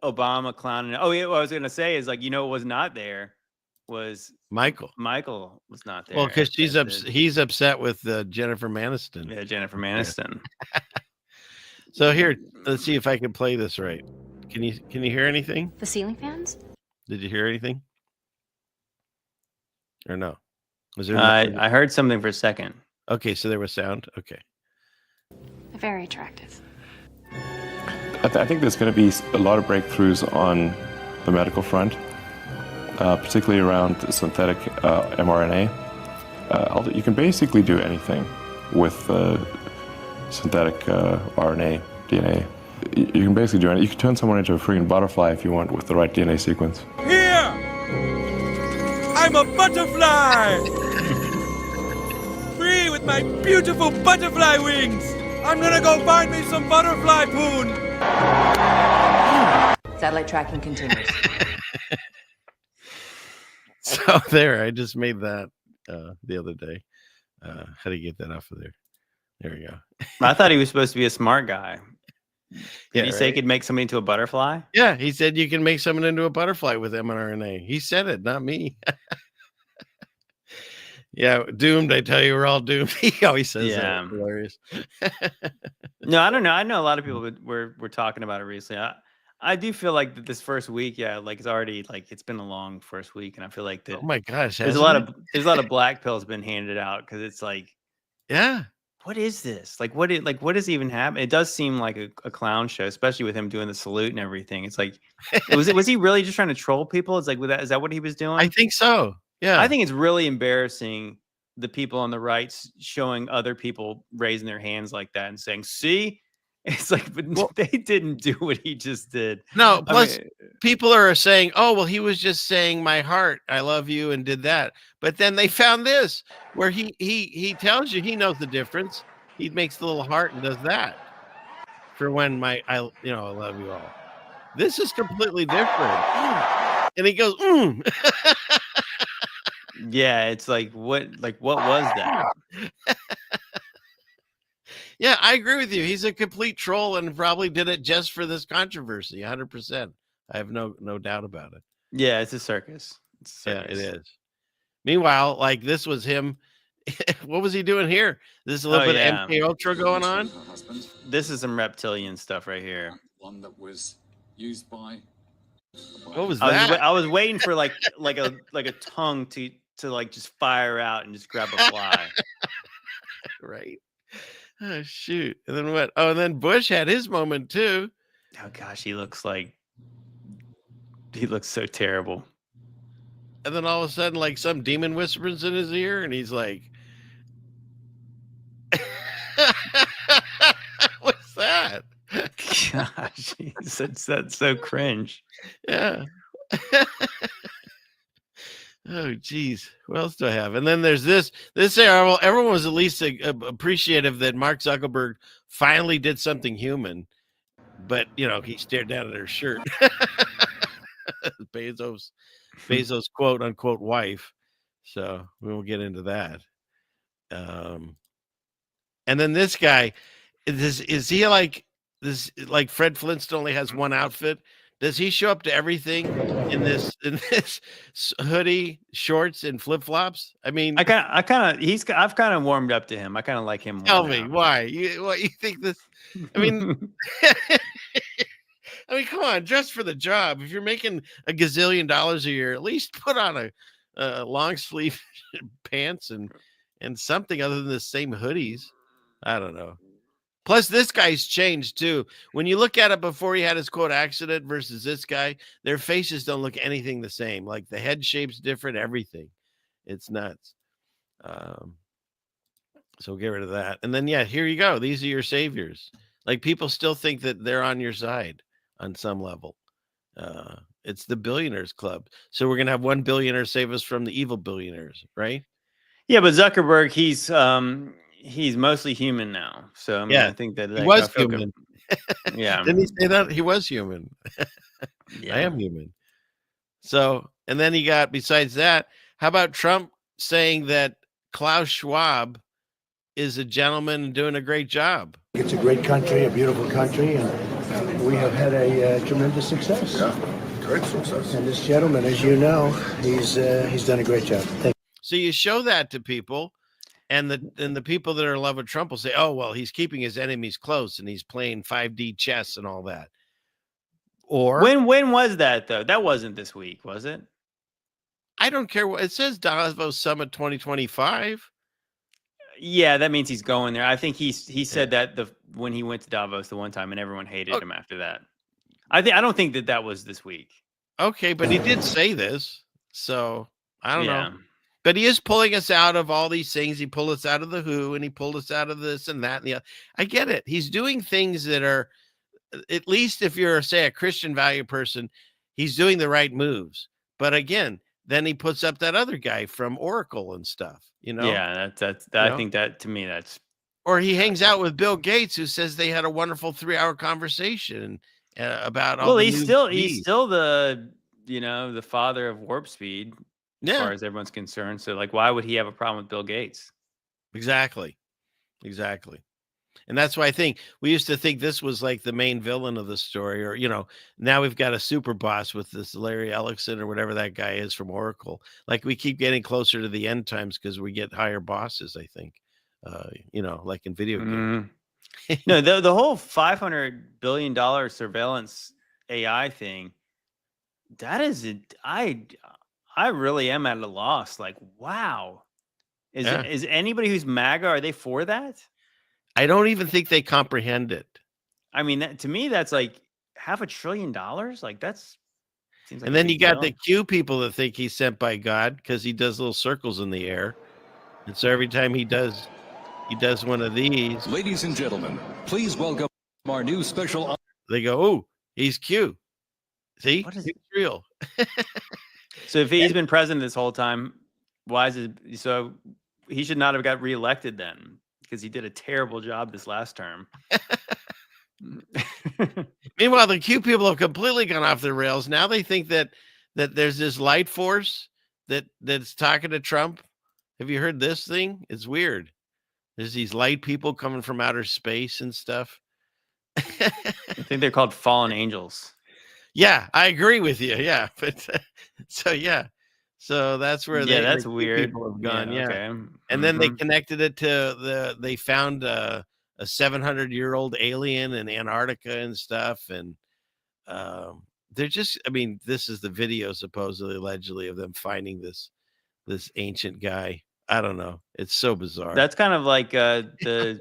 Obama clown. Oh, yeah, what I was going to say is like, what was not there was
Michael.
Michael was not there.
Well, because he's upset with Jennifer Aniston.
Yeah, Jennifer Aniston.
So here, let's see if I can play this right. Can you hear anything?
The ceiling fans?
Did you hear anything? Or no? Was there?
I heard something for a second.
Okay, so there was sound. Okay.
Very attractive.
I think there's going to be a lot of breakthroughs on the medical front, particularly around synthetic mRNA. You can basically do anything with synthetic RNA, DNA. You can basically do anything. You can turn someone into a freaking butterfly if you want with the right DNA sequence.
Here! I'm a butterfly! Free with my beautiful butterfly wings! I'm gonna go find me some butterfly poon!
Satellite tracking continues.
So there, I just made that the other day. How do you get that off of there? There we go.
I thought he was supposed to be a smart guy. Did he say he
right.
could make somebody into a butterfly?
Yeah, he said you can make someone into a butterfly with mRNA. He said it, not me. Yeah, doomed. I tell you, we're all doomed. He always says that. It's hilarious.
No, I don't know. I know a lot of people were talking about it recently. I do feel like that this first week, like it's already like it's been a long first week, and I feel like that.
Oh my gosh,
there's a lot of black pills been handed out because it's like,
yeah,
what is this? Like, what is even happening? It does seem like a clown show, especially with him doing the salute and everything. It's like, was he really just trying to troll people? It's like, is that what he was doing?
I think so. Yeah,
I think it's really embarrassing the people on the right showing other people raising their hands like that and saying, "See." It's like, but they didn't do what he just did.
No, plus people are saying, "Oh, well, he was just saying my heart, I love you," and did that. But then they found this where he tells you he knows the difference. He makes the little heart and does that for when I love you all. This is completely different. And he goes,
Yeah, it's like what was that?
Yeah, I agree with you. He's a complete troll and probably did it just for this controversy. 100%. I have no doubt about it.
Yeah, it's a circus.
Yeah, it is. Meanwhile, like this was him. What was he doing here? This is a little bit of MK Ultra going on.
This is some reptilian stuff right here.
One that was used by.
What was that?
I was waiting for like a tongue to like just fire out and just grab a fly.
Right. Oh shoot. And then what? Oh, and then Bush had his moment too.
Oh gosh, he looks so terrible.
And then all of a sudden, like some demon whispers in his ear, and he's like, "What's that?"
Gosh, that's so cringe.
Yeah. Oh, geez. What else do I have? And then there's this. Everyone was at least appreciative that Mark Zuckerberg finally did something human, but he stared down at her shirt. Bezos' quote unquote wife. So we won't get into that. And then this guy, is he like this? Like Fred Flintstone only has one outfit. Does he show up to everything in this hoodie, shorts, and flip flops? I mean,
I've kind of warmed up to him. I kind of like him.
Tell me why. You think this? I mean, come on, dress for the job. If you're making $1 gazillion a year, at least put on a long sleeve pants and something other than the same hoodies. I don't know. Plus, this guy's changed too. When you look at it before he had his quote accident versus this guy, their faces don't look anything the same. Like the head shape's different, everything. It's nuts. So get rid of that. And then, here you go. These are your saviors. Like people still think that they're on your side on some level. It's the billionaires club. So we're going to have one billionaire save us from the evil billionaires, right?
Yeah, but Zuckerberg, he's mostly human now. So I think that
he was human.
Yeah.
Didn't he say that? He was human.
Yeah.
I am human. So, and then he got, besides that, how about Trump saying that Klaus Schwab is a gentleman and doing a great job?
It's a great country, a beautiful country, and we have had a tremendous success.
Yeah, great success.
And this gentleman, as you know, he's done a great job. Thank you.
So you show that to people, and the people that are in love with Trump will say, "Oh, well, he's keeping his enemies close, and he's playing 5D chess and all that." Or
when was that though? That wasn't this week, was it?
I don't care what it says. Davos Summit 2025.
Yeah, that means he's going there. I think he said that when he went to Davos the one time, and everyone hated him after that. I don't think that was this week.
Okay, but he did say this, so I don't
Yeah.
know. But he is pulling us out of all these things. He pulled us out of the WHO, and he pulled us out of this and that and the other. I get it. He's doing things that are, at least if you're, say, a Christian value person, he's doing the right moves. But again, then he puts up that other guy from Oracle and stuff, you know?
Yeah, I think that, to me, that's...
Or he hangs out with Bill Gates, who says they had a wonderful 3-hour conversation about all.
Well,
the
he's still the, the father of warp speed, as far as everyone's concerned. So, like, why would he have a problem with Bill Gates?
Exactly. And that's why I think we used to think this was like the main villain of the story, or, now we've got a super boss with this Larry Ellison or whatever that guy is from Oracle. Like, we keep getting closer to the end times because we get higher bosses, I think, like in video games.
No, the whole $500 billion surveillance AI thing, that is it. I really am at a loss. Like, wow. Is anybody who's MAGA, are they for that?
I don't even think they comprehend it.
I mean, to me, that's like $500 billion. Like, that's seems like.
And then you got the Q people that think he's sent by God because he does little circles in the air, and so every time he does one of these.
Ladies and gentlemen, please welcome our new special.
They go, oh, he's Q. See,
what is
he's real.
So if he's been president this whole time, why is it so? He should not have got reelected then, because he did a terrible job this last term.
Meanwhile, the Q people have completely gone off the rails. Now they think that there's this light force that's talking to Trump. Have you heard this thing? It's weird. There's these light people coming from outer space and stuff.
I think they're called fallen angels.
Yeah, I agree with you. Yeah, but so that's where
that's weird.
People have gone. Yeah,
okay.
And then they connected it to they found a 700-year-old alien in Antarctica and stuff, and they're just. I mean, this is the video supposedly, allegedly, of them finding this ancient guy. I don't know. It's so bizarre.
That's kind of like the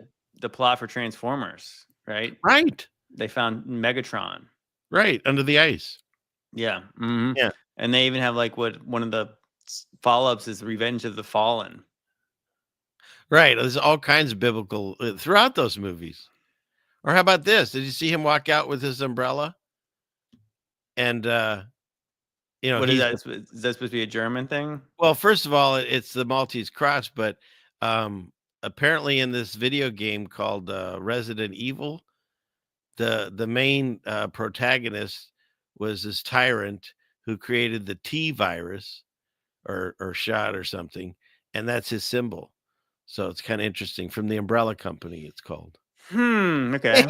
plot for Transformers, right?
Right.
They found Megatron.
Right, under the ice.
Yeah. Mm-hmm.
Yeah.
And they even have like one of the follow-ups is Revenge of the Fallen.
Right. There's all kinds of biblical throughout those movies. Or how about this? Did you see him walk out with his umbrella? And
what is that? Is that supposed to be a German thing?
Well, first of all, it's the Maltese cross, but apparently in this video game called Resident Evil, the main protagonist was this tyrant who created the T virus or shot or something, and that's his symbol. So it's kind of interesting. From the Umbrella Company, it's called.
Okay.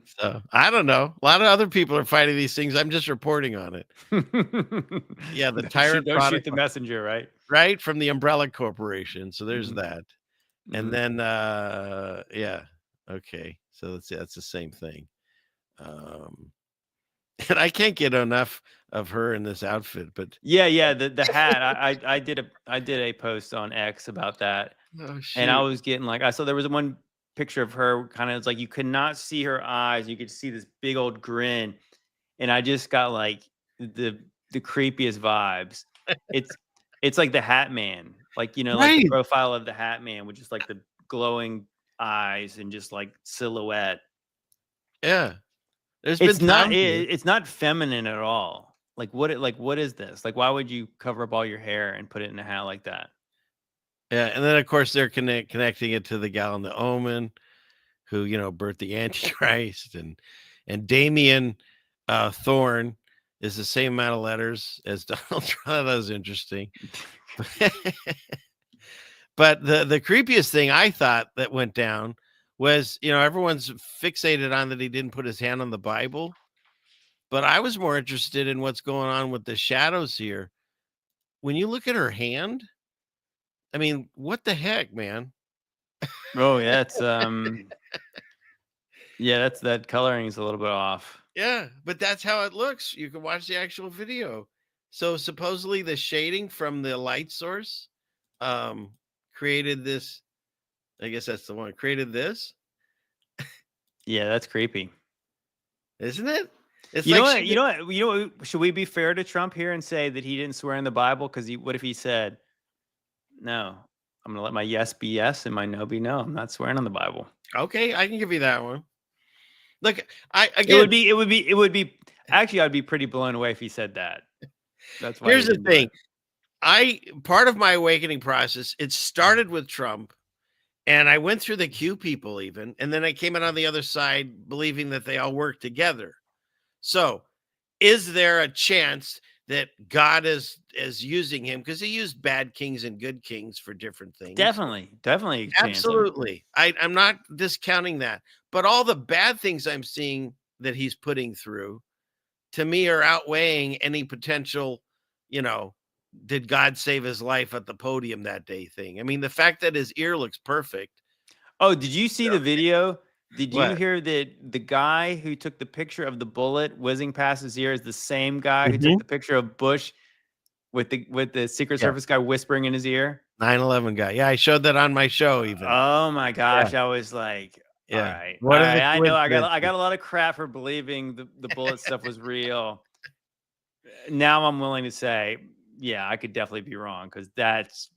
So I don't know. A lot of other people are fighting these things. I'm just reporting on it. Yeah, the tyrant.
Don't shoot the messenger, right?
Right, from the Umbrella Corporation. So there's that. And then yeah. Okay. So that's the same thing. And I can't get enough of her in this outfit, but
the hat. I did a post on X about that.
Oh,
and I was getting like, I saw there was one picture of her, kind of, it's like you could not see her eyes, you could see this big old grin, and I just got like the creepiest vibes. It's like the Hat Man, like like the profile of the Hat Man with just like the glowing eyes and just like silhouette.
Yeah.
It's not feminine at all. Like what is this? Like, why would you cover up all your hair and put it in a hat like that?
Yeah, and then of course they're connecting it to the gal in The Omen, who birthed the Antichrist, and Damien Thorne is the same amount of letters as Donald Trump. That was interesting. But the creepiest thing I thought that went down was, everyone's fixated on that he didn't put his hand on the Bible, but I was more interested in what's going on with the shadows here. When you look at her hand, I mean, what the heck, man?
Oh, yeah, it's that's that coloring is a little bit off.
Yeah, but that's how it looks. You can watch the actual video. So supposedly the shading from the light source created this I guess that's the one who created this.
Yeah, that's creepy.
Isn't it? It's
You know
like
what? You know what? Should we be fair to Trump here and say that he didn't swear in the Bible? Because what if he said, "No, I'm going to let my yes be yes and my no be no. I'm not swearing on the Bible."
Okay, I can give you that one. Look,
it would be. Actually, I'd be pretty blown away if he said that. That's why.
Here's the thing. Part of my awakening process, it started with Trump, and I went through the Q people even, and then I came out on the other side believing that they all work together. So, is there a chance that God is using him? Because he used bad kings and good kings for different things.
Definitely.
Absolutely. I'm not discounting that. But all the bad things I'm seeing that he's putting through, to me, are outweighing any potential, did God save his life at the podium that day thing. I mean, the fact that his ear looks perfect.
Oh, did you see the video? Did you
What?
hear that the guy who took the picture of the bullet whizzing past his ear is the same guy who took the picture of Bush with the Secret Service guy whispering in his ear?
9/11 guy. Yeah, I showed that on my show even.
Oh my gosh, I was like, all right.
What are the
I know I got
coincidences?
a lot of crap for believing the bullet stuff was real. Now I'm willing to say, yeah, I could definitely be wrong, because that's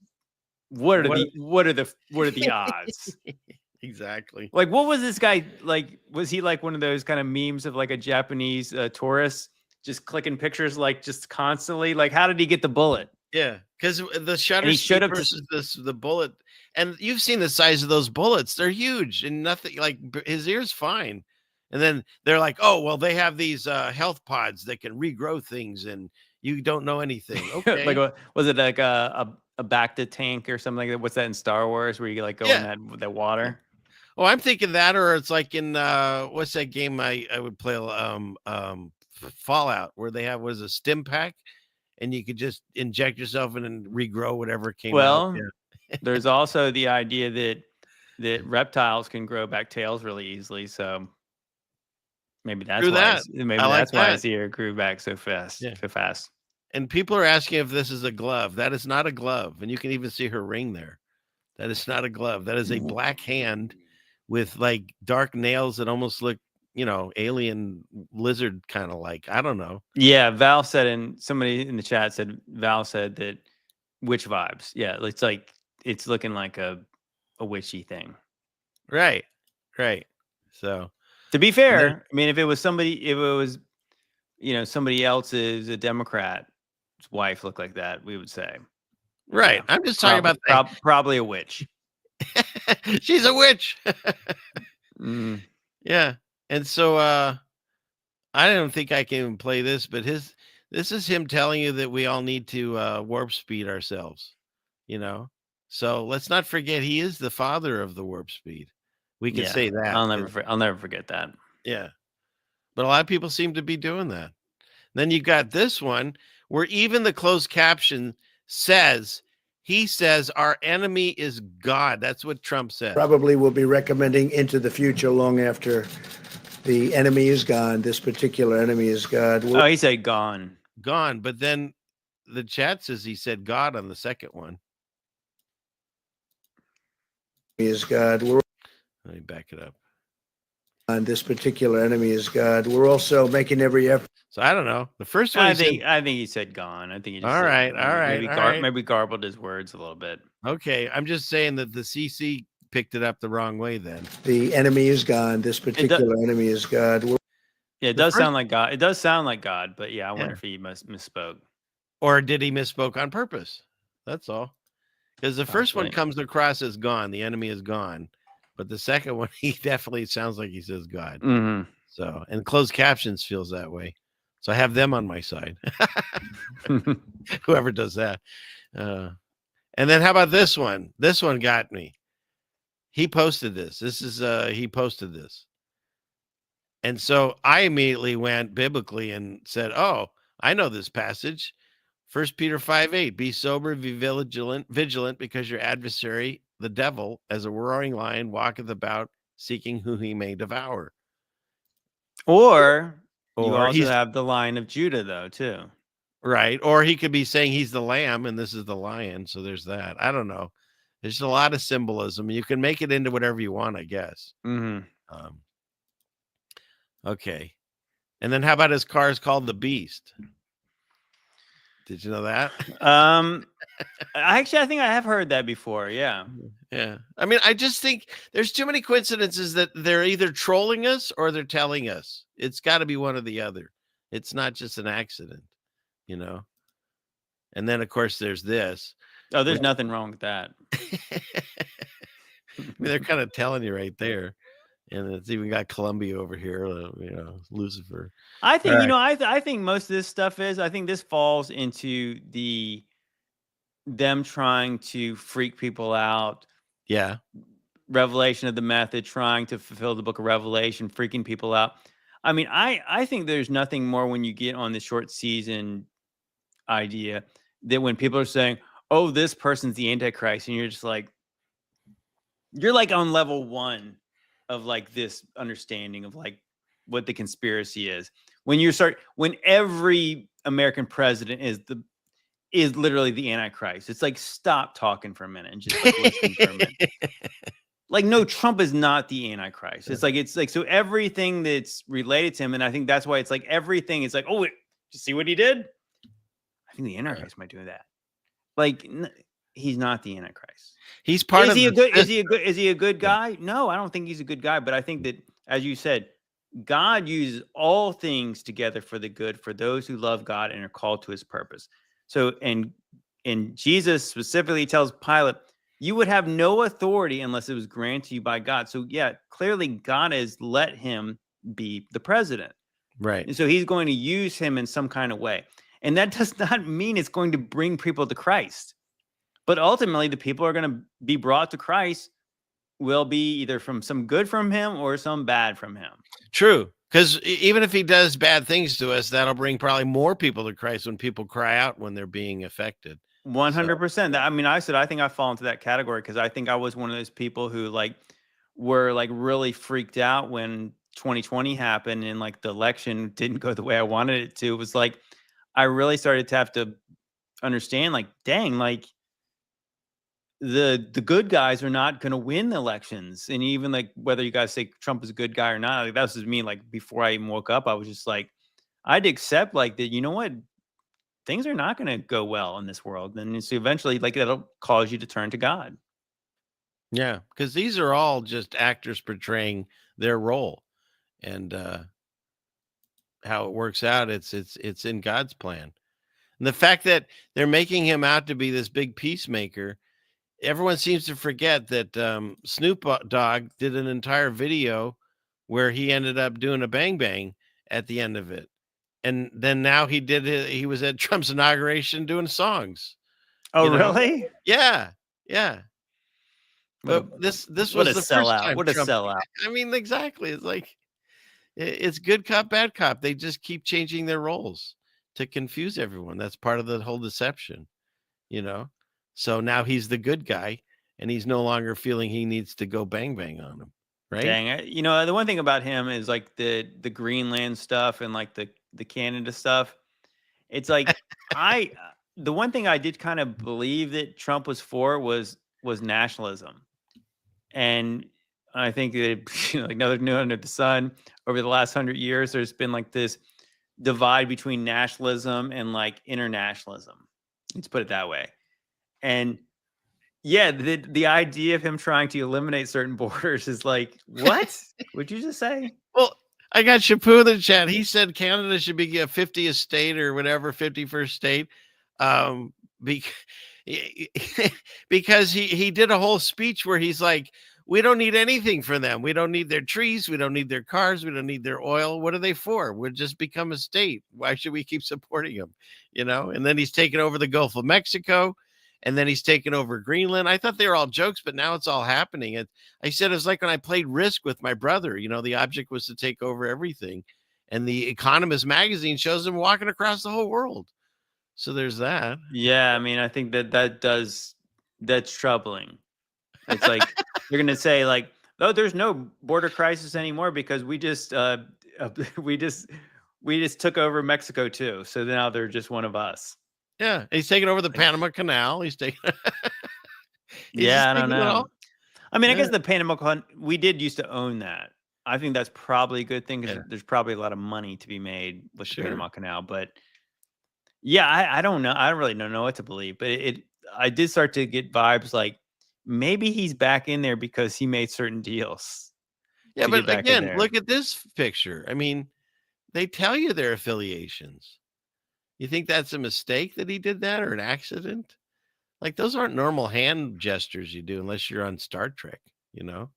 what are the odds?
Exactly.
Like, what was this guy like? Was he like one of those kind of memes of like a Japanese tourist just clicking pictures like just constantly? Like, how did he get the bullet?
Yeah, because the shutter
he
speed
should have
versus the bullet, and you've seen the size of those bullets; they're huge, and nothing like his ear's fine. And then they're like, "Oh, well, they have these health pods that can regrow things, and you don't know anything." Okay,
Like, was it like a Bacta tank or something like that? What's that in Star Wars where you like go in that water?
Oh, I'm thinking that, or it's like in what's that game I would play Fallout, where they have a stim pack, and you could just inject yourself in and regrow whatever came out.
Well, there's also the idea that reptiles can grow back tails really easily, so maybe that's why his ear grew back so fast. So fast.
And people are asking if this is a glove. That is not a glove, and you can even see her ring there. That is not a glove. That is a black hand with like dark nails that almost look, alien lizard kind of like. I don't know.
Yeah, Val said, and somebody in the chat said Val said that witch vibes. Yeah, it's like it's looking like a witchy thing.
Right. So
to be fair, I mean, if it was somebody else's, a Democrat's wife looked like that, we would say.
Right. I'm just talking about
probably a witch.
She's a witch.
Yeah.
And so I don't think I can even play this, but this is him telling you that we all need to warp speed ourselves, So let's not forget he is the father of the warp speed. We can say that.
I'll never forget that.
Yeah. But a lot of people seem to be doing that. Then you got this one where even the closed caption says, he says our enemy is God. That's what Trump said.
Probably will be recommending into the future long after the enemy is gone. This particular enemy is God.
Oh, he said gone.
Gone. But then the chat says he said God on the second one.
Is God.
Let me back it up.
On this particular enemy is God. We're also making every effort.
So I don't know. The first one,
I think he said gone. I think he just
all
said,
right.
Maybe garbled his words a little bit.
Okay, I'm just saying that the CC picked it up the wrong way. Then
the enemy is gone. This particular enemy is God.
Yeah, it does sound like God. It does sound like God, but I wonder if he misspoke,
or did he misspoke on purpose? That's all. Because the first one comes across as gone. The enemy is gone. But the second one, he definitely sounds like he says God.
Mm-hmm.
So, and closed captions feels that way. So I have them on my side. Whoever does that. And then how about this one? This one got me. He posted this. He posted this. And so I immediately went biblically and said, oh, I know this passage. 1 Peter 5:8, be sober, be vigilant, because your adversary, the devil, as a roaring lion, walketh about, seeking who he may devour.
Or you also have the Lion of Judah, though, too.
Right. Or he could be saying he's the lamb and this is the lion. So there's that. I don't know. There's a lot of symbolism. You can make it into whatever you want, I guess.
Mm-hmm.
Okay. And then how about his car is called the Beast? Did you know that?
I think I have heard that before. Yeah.
Yeah. I mean, I just think there's too many coincidences that they're either trolling us or they're telling us. It's got to be one or the other. It's not just an accident, you know? And then, of course, there's this.
Oh, there's nothing wrong with that.
I mean, they're kind of telling you right there. And it's even got Columbia over here, you know, Lucifer.
I think,
All
you know,
right.
I think most of this stuff I think this falls into them trying to freak people out.
Yeah.
Revelation of the method, trying to fulfill the book of Revelation, freaking people out. I mean, I think there's nothing more when you get on the short season idea that when people are saying, oh, this person's the Antichrist, and you're just like, you're like on level 1 of like this understanding of like what the conspiracy is. When every American president is literally the Antichrist. It's like, stop talking for a minute and just like listen for a minute. Like, no, Trump is not the Antichrist. It's like, so everything that's related to him. And I think that's why it's like everything is like, oh, wait, you see what he did? I think the Antichrist might do that. Like, he's not the Antichrist.
He's part
is
of
he
the
is he a good guy? No, I don't think he's a good guy. But I think that, as you said, God uses all things together for the good for those who love God and are called to his purpose. So, and Jesus specifically tells Pilate, you would have no authority unless it was granted you by God. So yeah, clearly God has let him be the president.
Right.
And so he's going to use him in some kind of way. And that does not mean it's going to bring people to Christ. But ultimately, the people are going to be brought to Christ will be either from some good from him or some bad from him.
True. Because even if he does bad things to us, that'll bring probably more people to Christ when people cry out when they're being affected.
100%. I mean, I think I fall into that category because I think I was one of those people who were really freaked out when 2020 happened and like the election didn't go the way I wanted it to. It was like I really started to have to understand, like, dang, like the good guys are not going to win the elections. And even like whether you guys say Trump is a good guy or not, like, that's just me. Like before I even woke up, I was just like, I'd accept like that. You know what? Things are not going to go well in this world. And so eventually, like, that'll cause you to turn to God.
Yeah, because these are all just actors portraying their role. And how it works out, it's in God's plan. And the fact that they're making him out to be this big peacemaker, everyone seems to forget that Snoop Dogg did an entire video where he ended up doing a bang bang at the end of it. And then now he was at Trump's inauguration doing songs.
Oh, really?
Yeah. Yeah. But this was
what a
the first
sellout.
time
What a
Trump,
sellout.
I mean, exactly. It's like, it's good cop, bad cop. They just keep changing their roles to confuse everyone. That's part of the whole deception, you know? So now he's the good guy and he's no longer feeling he needs to go bang bang on him. Right.
Dang. You know, the one thing about him is like the Greenland stuff and like the Canada stuff. It's like the one thing I did kind of believe that Trump was for was nationalism. And I think that, you know, like nothing new under the sun, over the last 100 years, there's been like this divide between nationalism and like internationalism. Let's put it that way. And yeah, the idea of him trying to eliminate certain borders is like, what? Would you just say?
Well, I got Shapu in the chat. He said Canada should be a 50th state or whatever, 51st state. Because he did a whole speech where he's like, we don't need anything from them. We don't need their trees. We don't need their cars. We don't need their oil. What are they for? We'll just become a state. Why should we keep supporting them? You know, and then he's taken over the Gulf of Mexico. And then he's taken over Greenland. I thought they were all jokes, but now it's all happening. I said, it was like when I played Risk with my brother. You know, the object was to take over everything. And the Economist magazine shows him walking across the whole world. So there's that.
Yeah, I mean, I think that's troubling. It's like you're going to say like, oh, there's no border crisis anymore because we just took over Mexico too. So now they're just one of us.
Yeah, he's taking over the Panama Canal. He's taking He's just
Yeah, I don't
taking it
know.
all.
I mean, I
Yeah.
guess the Panama we did used to own that. I think that's probably a good thing because
Yeah.
there's probably a lot of money to be made with the
Sure.
Panama Canal. But yeah, I don't know. I really don't know what to believe. But I did start to get vibes like maybe he's back in there because he made certain deals
Yeah,
to get
but
back in
again,
there.
look at this picture. I mean, they tell you their affiliations. You think that's a mistake that he did that or an accident? Like those aren't normal hand gestures you do unless you're on Star Trek, you know?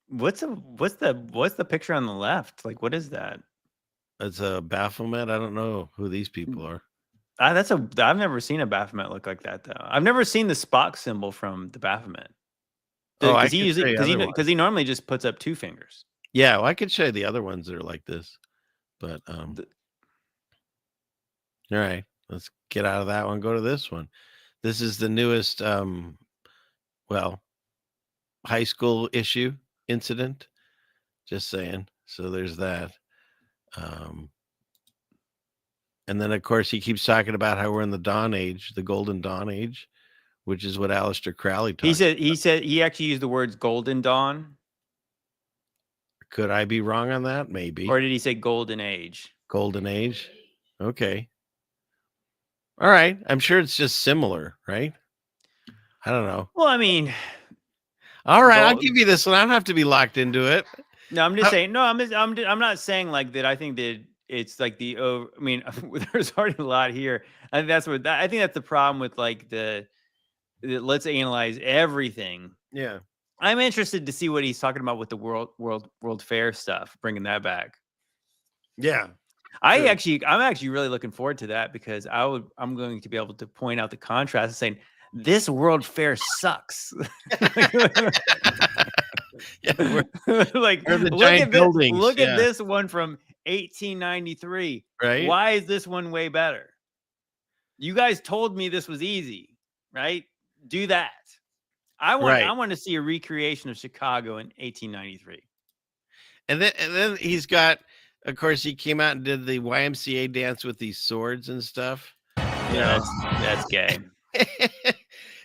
What's the picture on the left? Like, what is that?
That's a Baphomet. I don't know who these people are.
I've never seen a Baphomet look like that though. I've never seen the Spock symbol from the Baphomet.
I
Because he
could
usually
show you other ones.
because he normally just puts up 2 fingers.
Yeah, well, I could show you the other ones that are like this. But all right, let's get out of that one. Go to this one. This is the newest high school issue incident. Just saying. So there's that. And then of course he keeps talking about how we're in the Dawn Age, the Golden Dawn Age, which is what Aleister Crowley talks about.
He said he actually used the words Golden Dawn.
Could I be wrong on that? Maybe.
Or did he say Golden Age?
Golden Age. Okay. All right. I'm sure it's just similar, right? I don't know.
Well, I mean,
all right, I'll give you this one. I don't have to be locked into it.
No, I'm just saying. No, I'm not saying like that. I think that it's like I mean, there's already a lot here. I think that's the problem with like the let's analyze everything.
Yeah.
I'm interested to see what he's talking about with the World Fair stuff, bringing that back.
Yeah.
I'm actually really looking forward to that because I'm going to be able to point out the contrast and saying this World Fair sucks.
Yeah,
like
the giant buildings.
Look at this one from 1893.
Right?
Why is this one way better? You guys told me this was easy, right? Do that. I want to see a recreation of Chicago in 1893.
And then he's got, of course, he came out and did the YMCA dance with these swords and stuff.
Yeah, that's gay.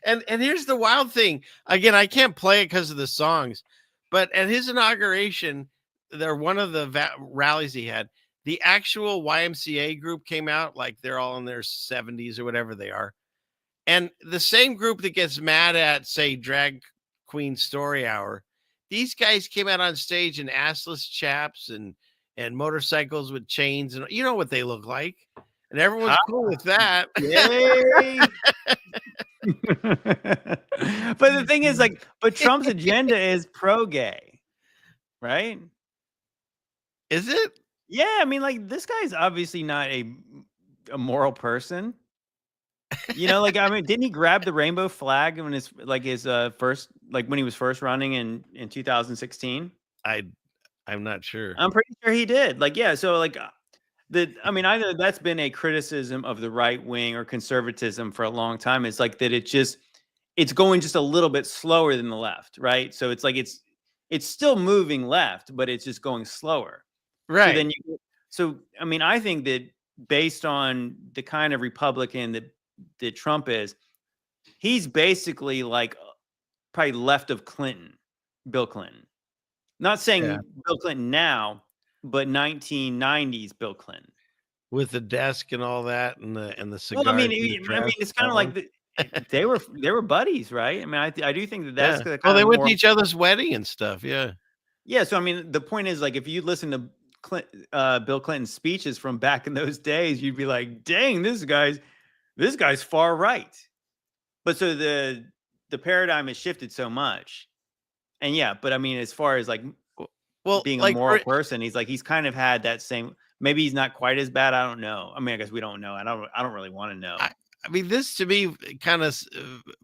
And here's the wild thing. Again, I can't play it because of the songs, but at his inauguration, one of the rallies he had, the actual YMCA group came out, like they're all in their 70s or whatever they are. And the same group that gets mad at, say, Drag Queen Story Hour, these guys came out on stage in assless chaps and motorcycles with chains, and you know what they look like. And everyone's cool with that.
Yay! But the thing is, like, but Trump's agenda is pro-gay, right?
Is it?
Yeah, I mean, like, this guy's obviously not a moral person. You know, like, I mean, didn't he grab the rainbow flag when his first, like when he was first running in 2016?
I'm not sure.
I'm pretty sure he did. Like, yeah, so like I know that's been a criticism of the right wing or conservatism for a long time. It's like that it's going just a little bit slower than the left, right? So it's like it's still moving left, but it's just going slower.
Right.
So I mean, I think that based on the kind of Republican that Trump is, he's basically like probably left of Bill Clinton. Not saying Bill Clinton now, but 1990s Bill Clinton
with the desk and all that, and the cigar.
Well, I mean, it's kind of like they were buddies, right? I mean, I do think that's the kind
they
of
went to each other's wedding and stuff. Yeah.
Yeah. So I mean, the point is, like, if you listen to Bill Clinton's speeches from back in those days, you'd be like, dang, this guy's far right. But so the paradigm has shifted so much, and but I mean, as far as like. Well, being a moral person, he's kind of had that same. Maybe he's not quite as bad. I don't know. I mean, I guess we don't know. I don't really want to know.
I mean, this to me kind of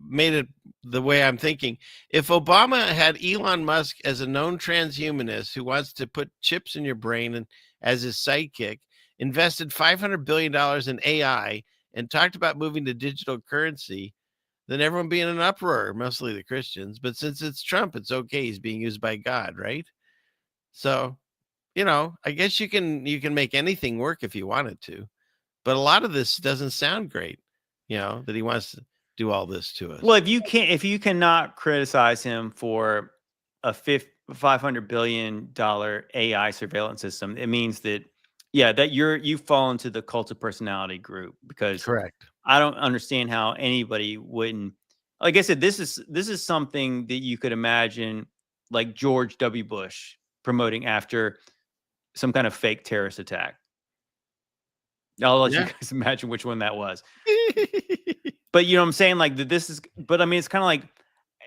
made it the way I'm thinking. If Obama had Elon Musk as a known transhumanist who wants to put chips in your brain and as his sidekick, invested $500 billion in AI, and talked about moving to digital currency, then everyone would be in an uproar, mostly the Christians. But since it's Trump, it's okay. He's being used by God, right? So, you know, I guess you can make anything work if you wanted to, but a lot of this doesn't sound great. that he wants to do all this to us.
Well, if you cannot criticize him for a $500 billion AI surveillance system, it means that that you fall into the cult of personality group, because
Correct.
I don't understand how anybody wouldn't. Like I said, this is something that you could imagine, like George W. Bush promoting after some kind of fake terrorist attack. I'll let you guys imagine which one that was. But you know what I'm saying? Like but I mean, it's kind of like,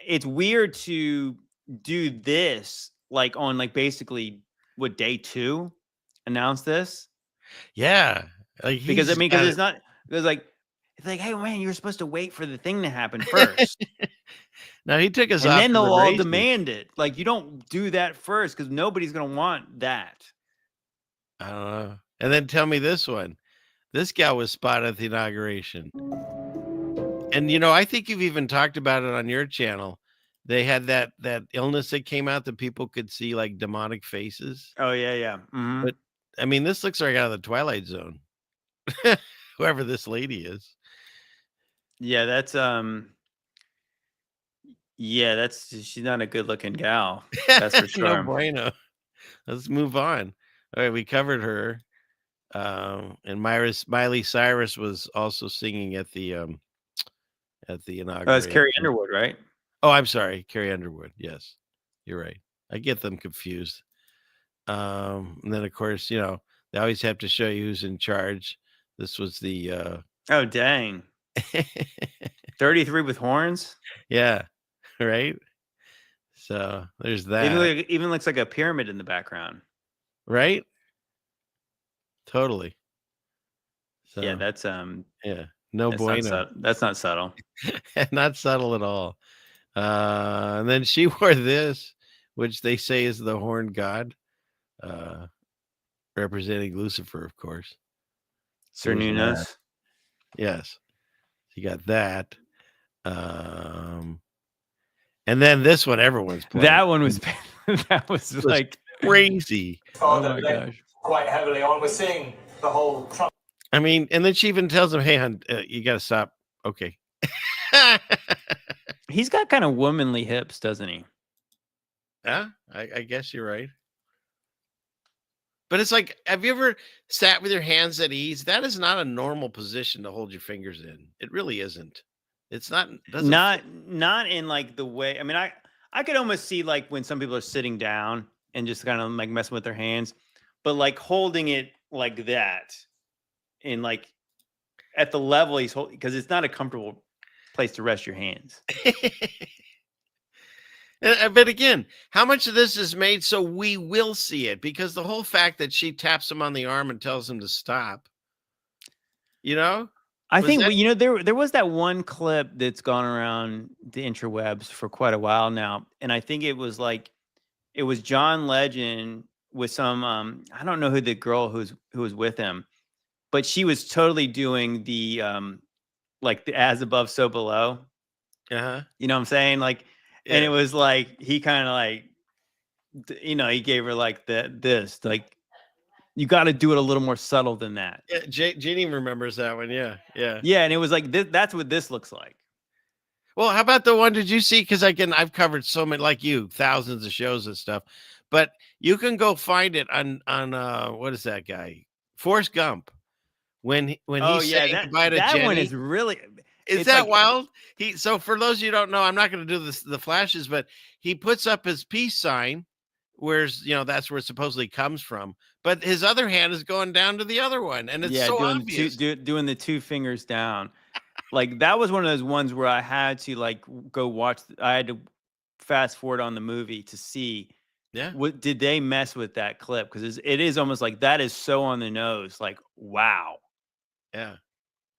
it's weird to do this, like on like basically day 2, announce this.
Yeah.
Because it's like, hey man, you're supposed to wait for the thing to happen first.
Now he took us
and
off
then
to
they'll
the
all
races.
demand it. Like, you don't do that first, because nobody's gonna want that.
I don't know. And then tell me this one. This gal was spotted at the inauguration. And I think you've even talked about it on your channel. They had that illness that came out that people could see, like demonic faces.
Oh yeah. Mm-hmm.
But I mean, this looks like out of the Twilight Zone. Whoever this lady is.
Yeah, she's not a good looking gal. That's for sure.
No bueno. Let's move on. All right, we covered her. And Miley Cyrus was also singing at the inauguration.
Oh, it's Carrie Underwood, right?
Oh, I'm sorry, Carrie Underwood. Yes, you're right. I get them confused. And then of course, they always have to show you who's in charge. This was the
oh dang. 33 with horns.
Yeah, right. So there's that.
Even looks like a pyramid in the background.
Right. Totally. So,
yeah, that's
no bueno.
That's not subtle.
Not subtle at all. And then she wore this, which they say is the horn god, representing Lucifer, of course.
Sir Nunes.
Yes, you got that. And then this one, everyone's playing.
That one was like
crazy.
Oh my gosh.
Quite heavily on. We're seeing the whole Trump.
I mean, and then she even tells him, "Hey, hon, you got to stop." Okay.
He's got kind of womanly hips, doesn't he?
Yeah, I guess you're right. But it's like, have you ever sat with your hands at ease? That is not a normal position to hold your fingers in. It really isn't. It's not.
Not in like the way. I mean, I could almost see like when some people are sitting down and just kind of like messing with their hands, but like holding it like that, in like at the level he's holding, because it's not a comfortable place to rest your hands.
But again, how much of this is made so we will see it? Because the whole fact that she taps him on the arm and tells him to stop,
I think there was that one clip that's gone around the interwebs for quite a while now, and I think it was John Legend with some I don't know who the girl who was with him, but she was totally doing the like the as above so below.
Uh-huh.
You know what I'm saying? Like, yeah. And it was like he kind of like, he gave her like this, like, you got to do it a little more subtle than that.
Yeah, Jeannie remembers that one. Yeah.
And it was like that's what this looks like.
Well, how about the one? Did you see? Because I've covered so many, like you, thousands of shows and stuff, but you can go find it on what is that guy? Forrest Gump. When he's saying goodbye to Jenny.
That one is really.
Is that like, wild? So for those of you who don't know, I'm not going to do the flashes, but he puts up his peace sign, where's that's where it supposedly comes from. But his other hand is going down to the other one, and it's so obvious.
Doing the 2 fingers down. Like that was one of those ones where I had to like go watch. I had to fast forward on the movie to see.
Yeah.
What did they mess with that clip? Because it is almost like that is so on the nose. Like wow.
Yeah.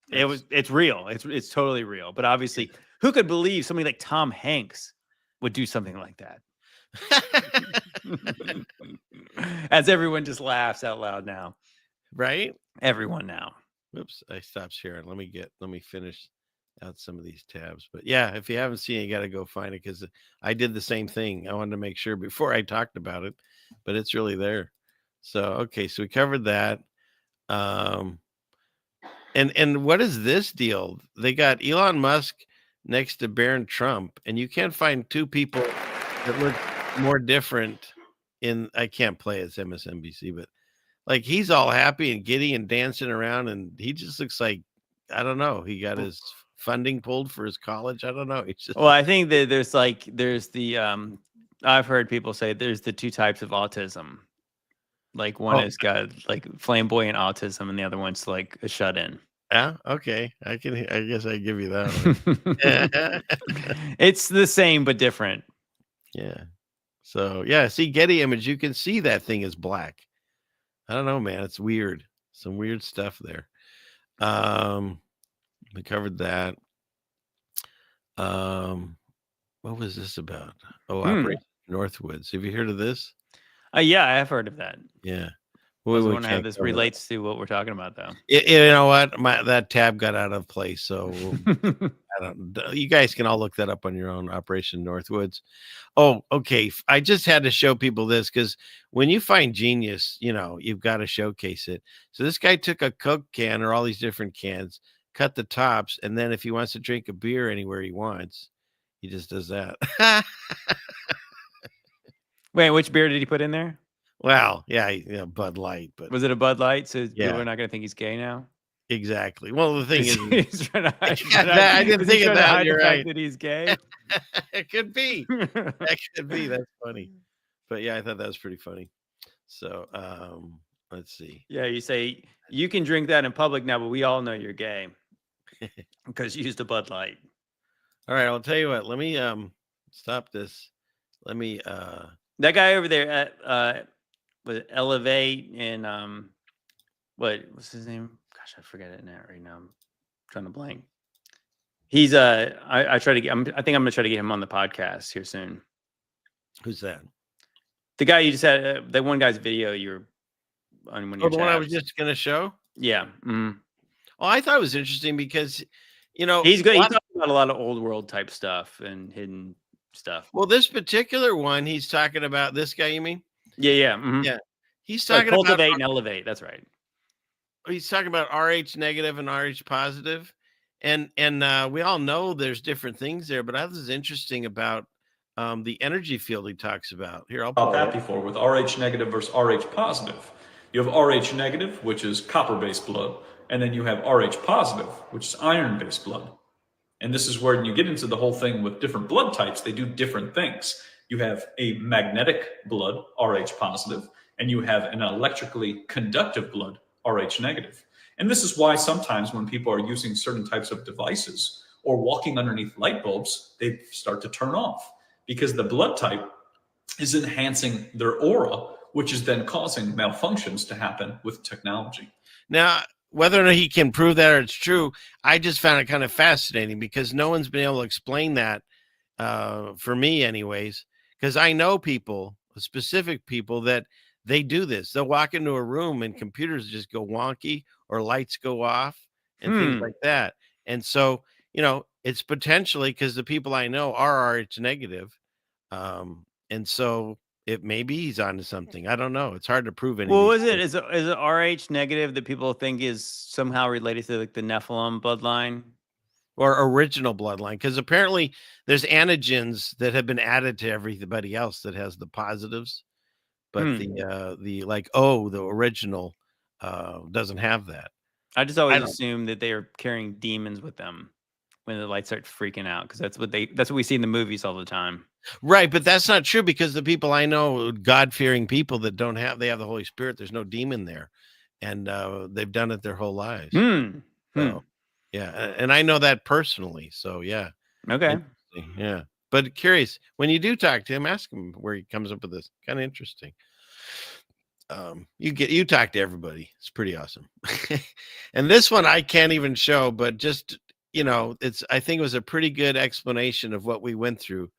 It's real. It's totally real. But obviously, who could believe somebody like Tom Hanks would do something like that? As everyone just laughs out loud now.
Right?
Everyone now.
Oops, I stopped sharing. Let me finish out some of these tabs. But yeah, if you haven't seen it, you got to go find it, because I did the same thing. I wanted to make sure before I talked about it, but it's really there. So, okay, so we covered that. And what is this deal? They got Elon Musk next to Barron Trump, and you can't find two people that look more different I can't play it's MSNBC, but like he's all happy and giddy and dancing around, and he just looks like, I don't know, he got his funding pulled for his college. I don't know. It's just
Well, I think that there's the I've heard people say there's the two types of autism. Like one has got like flamboyant autism, and the other one's like a shut-in.
Yeah. Okay. I guess I give you that one.
It's the same but different.
Yeah. So yeah, see Getty image, you can see that thing is black. I don't know, man. It's weird. Some weird stuff there. We covered that. What was this about? Oh, Operation Northwoods. Have you heard of this?
Yeah, I have heard of that.
Yeah.
I was wondering how this relates to what we're talking about, though.
You know what? That tab got out of place, so you guys can all look that up on your own. Operation Northwoods. Oh, okay. I just had to show people this because when you find genius, you've got to showcase it. So this guy took a Coke can or all these different cans, cut the tops, and then if he wants to drink a beer anywhere he wants, he just does that.
Wait, which beer did he put in there?
Well, yeah, Bud Light, but
was it a Bud Light? So
yeah,
we're not going to think he's gay now.
Exactly. Well, the thing is,
I
didn't think of that. You're right.
That he's gay.
It could be. That could be. That's funny. But yeah, I thought that was pretty funny. So let's see.
Yeah, you say you can drink that in public now, but we all know you're gay because you used a Bud Light.
All right, I'll tell you what. Let me stop this. Let me
that guy over there at with Elevate and what's his name? Gosh, I forget it right now. I'm trying to blank. He's I try to get. I think I'm gonna try to get him on the podcast here soon.
Who's that?
The guy you just had. That one guy's video you were on when you.
The one I was just gonna show.
Yeah. Mm-hmm.
Oh, I thought it was interesting because
he's good. He talks about a lot of old world type stuff and hidden stuff.
Well, this particular one, he's talking about this guy. You mean?
Yeah, yeah, mm-hmm.
Yeah. He's talking
about cultivate
and
elevate. That's right.
He's talking about RH negative and RH positive, and we all know there's different things there. But I thought this is interesting about the energy field he talks about. Here, I'll
about that before with RH negative versus RH positive. You have RH negative, which is copper-based blood, and then you have RH positive, which is iron-based blood. And this is where you get into the whole thing with different blood types. They do different things. You have a magnetic blood, Rh positive, and you have an electrically conductive blood, Rh negative. And this is why sometimes when people are using certain types of devices or walking underneath light bulbs, they start to turn off because the blood type is enhancing their aura, which is then causing malfunctions to happen with technology.
Now, whether or not he can prove that or it's true, I just found it kind of fascinating because no one's been able to explain that for me anyways, because I know people, specific people, that they do this. They'll walk into a room and computers just go wonky or lights go off and things like that. And so, it's potentially because the people I know are RH negative. And so maybe he's onto something. I don't know. It's hard to prove anything.
Well, is it RH negative that people think is somehow related to like the Nephilim bloodline
or original bloodline? Because apparently there's antigens that have been added to everybody else that has the positives, but the original doesn't have that.
I just always assume that they are carrying demons with them when the lights start freaking out because that's what we see in the movies all the time.
Right, but that's not true because the people I know, God-fearing people that they have the Holy Spirit. There's no demon there, and they've done it their whole lives. So, yeah, and I know that personally. So yeah,
okay,
yeah. But curious, when you do talk to him, ask him where he comes up with this. Kind of interesting. You talk to everybody. It's pretty awesome. And this one I can't even show, but just I think it was a pretty good explanation of what we went through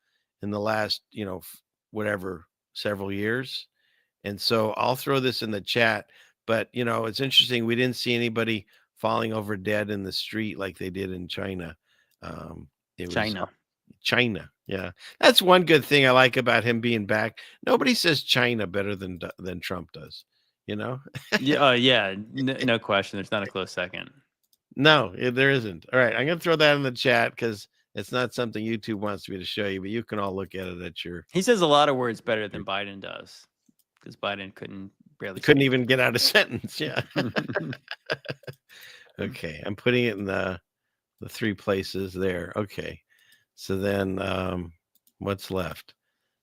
in the last, several years. And so I'll throw this in the chat, but it's interesting. We didn't see anybody falling over dead in the street like they did in China. China. Yeah. That's one good thing I like about him being back. Nobody says China better than Trump does,
Yeah. Yeah. No question. There's not a close second.
No, there isn't. All right, I'm going to throw that in the chat because it's not something YouTube wants me to show you, but you can all look at it at your.
He says a lot of words better than Biden does, because Biden couldn't
Couldn't
speak.
even get out a sentence. Yeah. Okay, I'm putting it in the 3 places there. Okay, so then what's left?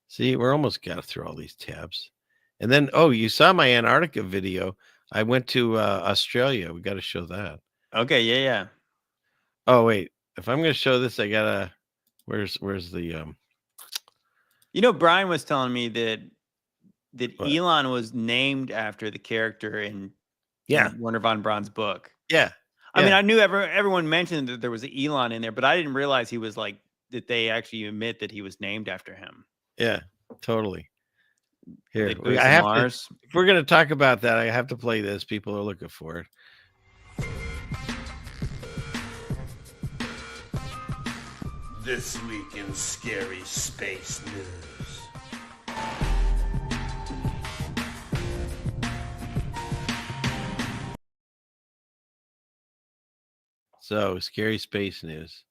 See, we're almost got through all these tabs. And then, oh, you saw my Antarctica video. I went to Australia. We got to show that.
Okay, yeah.
Oh, wait. If I'm going to show this, I got to, where's the,
Brian was telling me that Elon was named after the character in Werner von Braun's book.
Yeah.
I mean, I knew everyone mentioned that there was an Elon in there, but I didn't realize he was like, that they actually admit that he was named after him.
Yeah, totally. Here,
I have Mars.
If we're going to talk about that, I have to play this. People are looking for it.
This week in scary space news.
So, scary space news.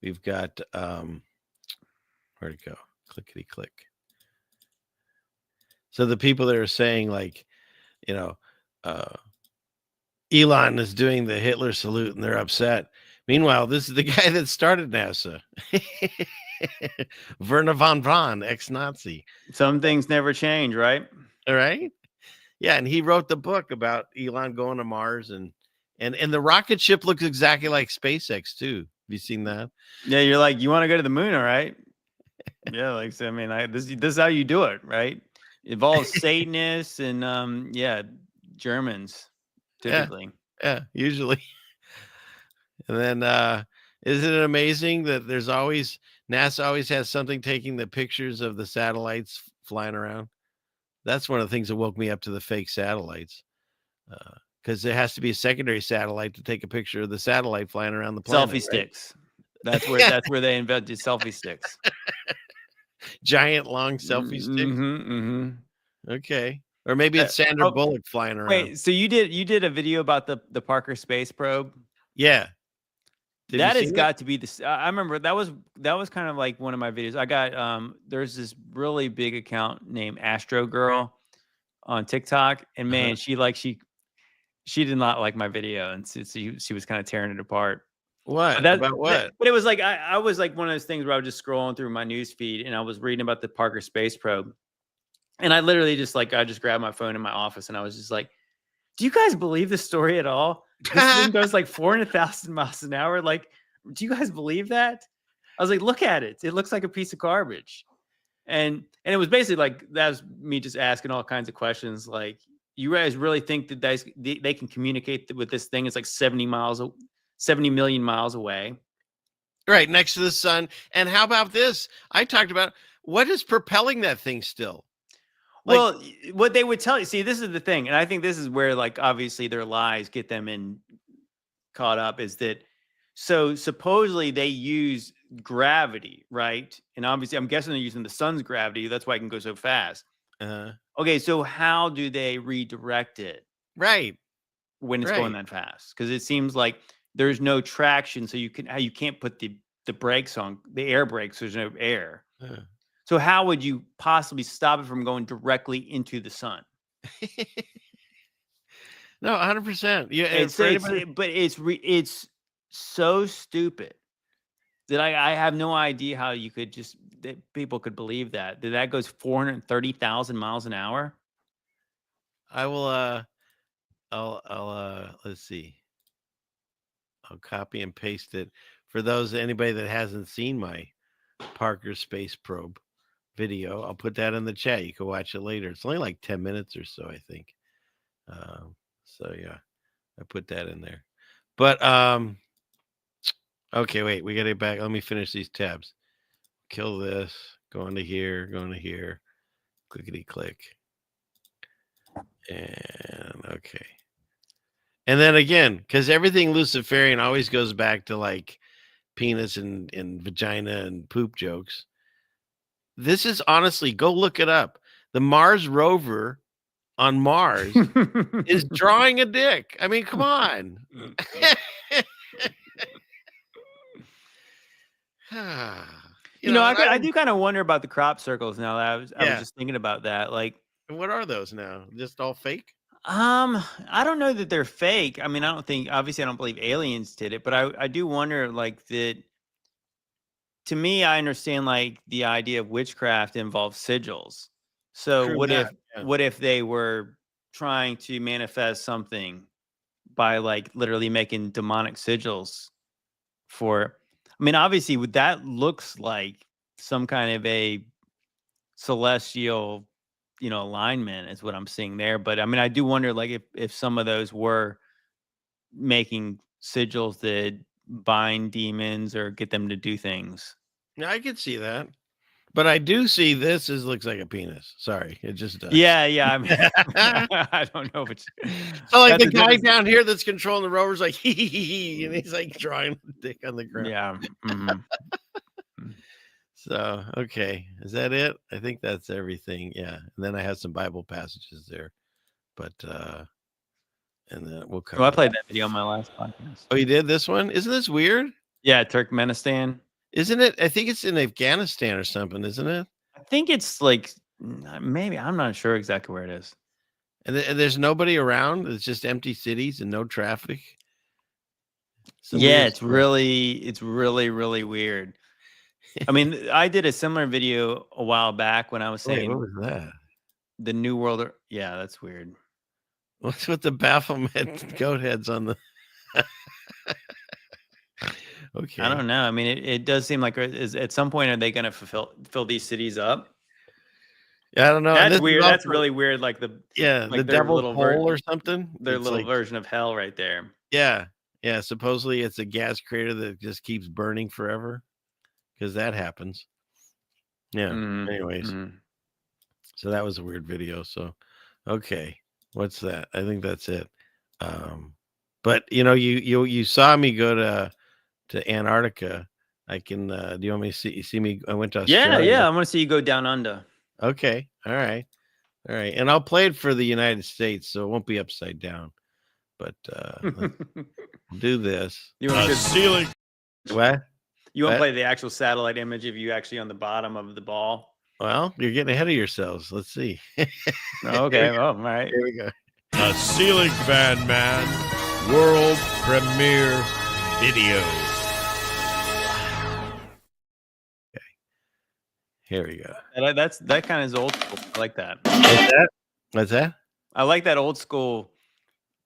We've got where'd it go? Clickety click. So the people that are saying, like, Elon is doing the Hitler salute and they're upset. Meanwhile, this is the guy that started NASA. Werner von Braun, ex-Nazi.
Some things never change, right?
All right. Yeah, and he wrote the book about Elon going to Mars, and the rocket ship looks exactly like SpaceX too. Have you seen that?
Yeah, you're like, you want to go to the moon, all right? Yeah, like, so, I mean, this is how you do it, right? It involves Satanists and Germans typically.
Yeah, usually. And then isn't it amazing that NASA always has something taking the pictures of the satellites flying around? That's one of the things that woke me up to the fake satellites. Because there has to be a secondary satellite to take a picture of the satellite flying around the planet.
Selfie sticks. That's where they invented selfie sticks.
Giant long selfie sticks.
Mm-hmm.
Okay. Or maybe it's Sandra Bullock flying around.
Wait, so you did a video about the Parker Space Probe?
Yeah.
That has got to be this. I remember that was kind of like one of my videos. I got there's this really big account named Astro Girl on TikTok, and man, she did not like my video, and so she was kind of tearing it apart.
What? About what?
But it was like I was like one of those things where I was just scrolling through my news feed and I was reading about the Parker Space Probe, and I literally just grabbed my phone in my office and I was just like, "Do you guys believe this story at all? This thing goes like 400,000 miles an hour. Like, do you guys believe that?" I was like, "Look at it. It looks like a piece of garbage." And it was basically like, that was me just asking all kinds of questions. Like, you guys really think that they can communicate with this thing? It's like 70 million miles away.
Right, next to the sun. And how about this? I talked about what is propelling that thing still.
Well, what they would tell you, see, this is the thing, and I think this is where, like, obviously their lies get them caught up, is that, so supposedly they use gravity, right? And obviously, I'm guessing they're using the sun's gravity. That's why it can go so fast. Okay, so how do they redirect it?
Right.
When it's going that fast? Because it seems like there's no traction, so you can't put the brakes on, the air brakes. There's no air. So how would you possibly stop it from going directly into the sun?
No, 100%. Yeah,
it's so stupid that I have no idea how you could that people could believe that goes 430,000 miles an hour.
I will. I'll let's see. I'll copy and paste it for anybody that hasn't seen my Parker Space Probe video. I'll put that in the chat. You can watch it later. It's only like 10 minutes or so, I think. So yeah, I put that in there. But okay, wait, we got to get back. Let me finish these tabs. Kill this. Going to here. Clickety click. And okay. And then again, because everything Luciferian always goes back to like penis and vagina and poop jokes. This is honestly, go look it up. The Mars rover on Mars is drawing a dick. I mean, come on.
I do kind of wonder about the crop circles now. That I was just thinking about that. Like,
what are those now? Just all fake?
I don't know that they're fake. I mean, obviously I don't believe aliens did it, but I do wonder, like, that. To me, I understand, like, the idea of witchcraft involves sigils. So
True
what
that,
if they were trying to manifest something by, like, literally making demonic sigils for? I mean, obviously, that looks like some kind of a celestial, alignment is what I'm seeing there. But I mean, I do wonder, like, if some of those were making sigils that bind demons or get them to do things.
Yeah, I could see that. But I do see this looks like a penis. Sorry, it just does.
Yeah. I mean, I don't know which.
So, like, the guy down here that's controlling the rover's like, hee, and he's like drawing the dick on the ground.
Yeah.
So, okay, is that it? I think that's everything. Yeah, and then I have some Bible passages there, but and then we'll cover.
Well, I played that video on my last podcast.
Oh, you did this one? Isn't this weird?
Yeah, Turkmenistan.
Isn't it? I think it's in Afghanistan or something, isn't it?
I think it's like, maybe, I'm not sure exactly where it is.
And there's nobody around. It's just empty cities and no traffic.
Yeah, it's really, really weird. I mean, I did a similar video a while back when I was saying,
what was that?
The New World. Yeah, that's weird.
What's with the Baphomet goat heads on the? Okay.
I don't know. I mean, it does seem like at some point, are they going to fill these cities up?
Yeah, I don't know.
That's weird. That's really weird. Like the
devil's hole or something.
Their
It's
little
like,
version of hell right there.
Yeah. Supposedly it's a gas crater that just keeps burning forever, because that happens. Yeah. Anyways, so that was a weird video. So, okay, what's that? I think that's it. But you saw me go to Antarctica. I can. Do you want me to see me? I went to Australia.
Yeah. I want to see you go down under.
Okay. All right. And I'll play it for the United States, so it won't be upside down. But let's do this.
You want
ceiling? What?
You want to play the actual satellite image of you actually on the bottom of the ball?
Well, you're getting ahead of yourselves. Let's see.
Okay. All right.
Here we go.
A ceiling fan man. World premiere video.
Here we go.
That kind of is old school. I like that.
What's that?
I like that old school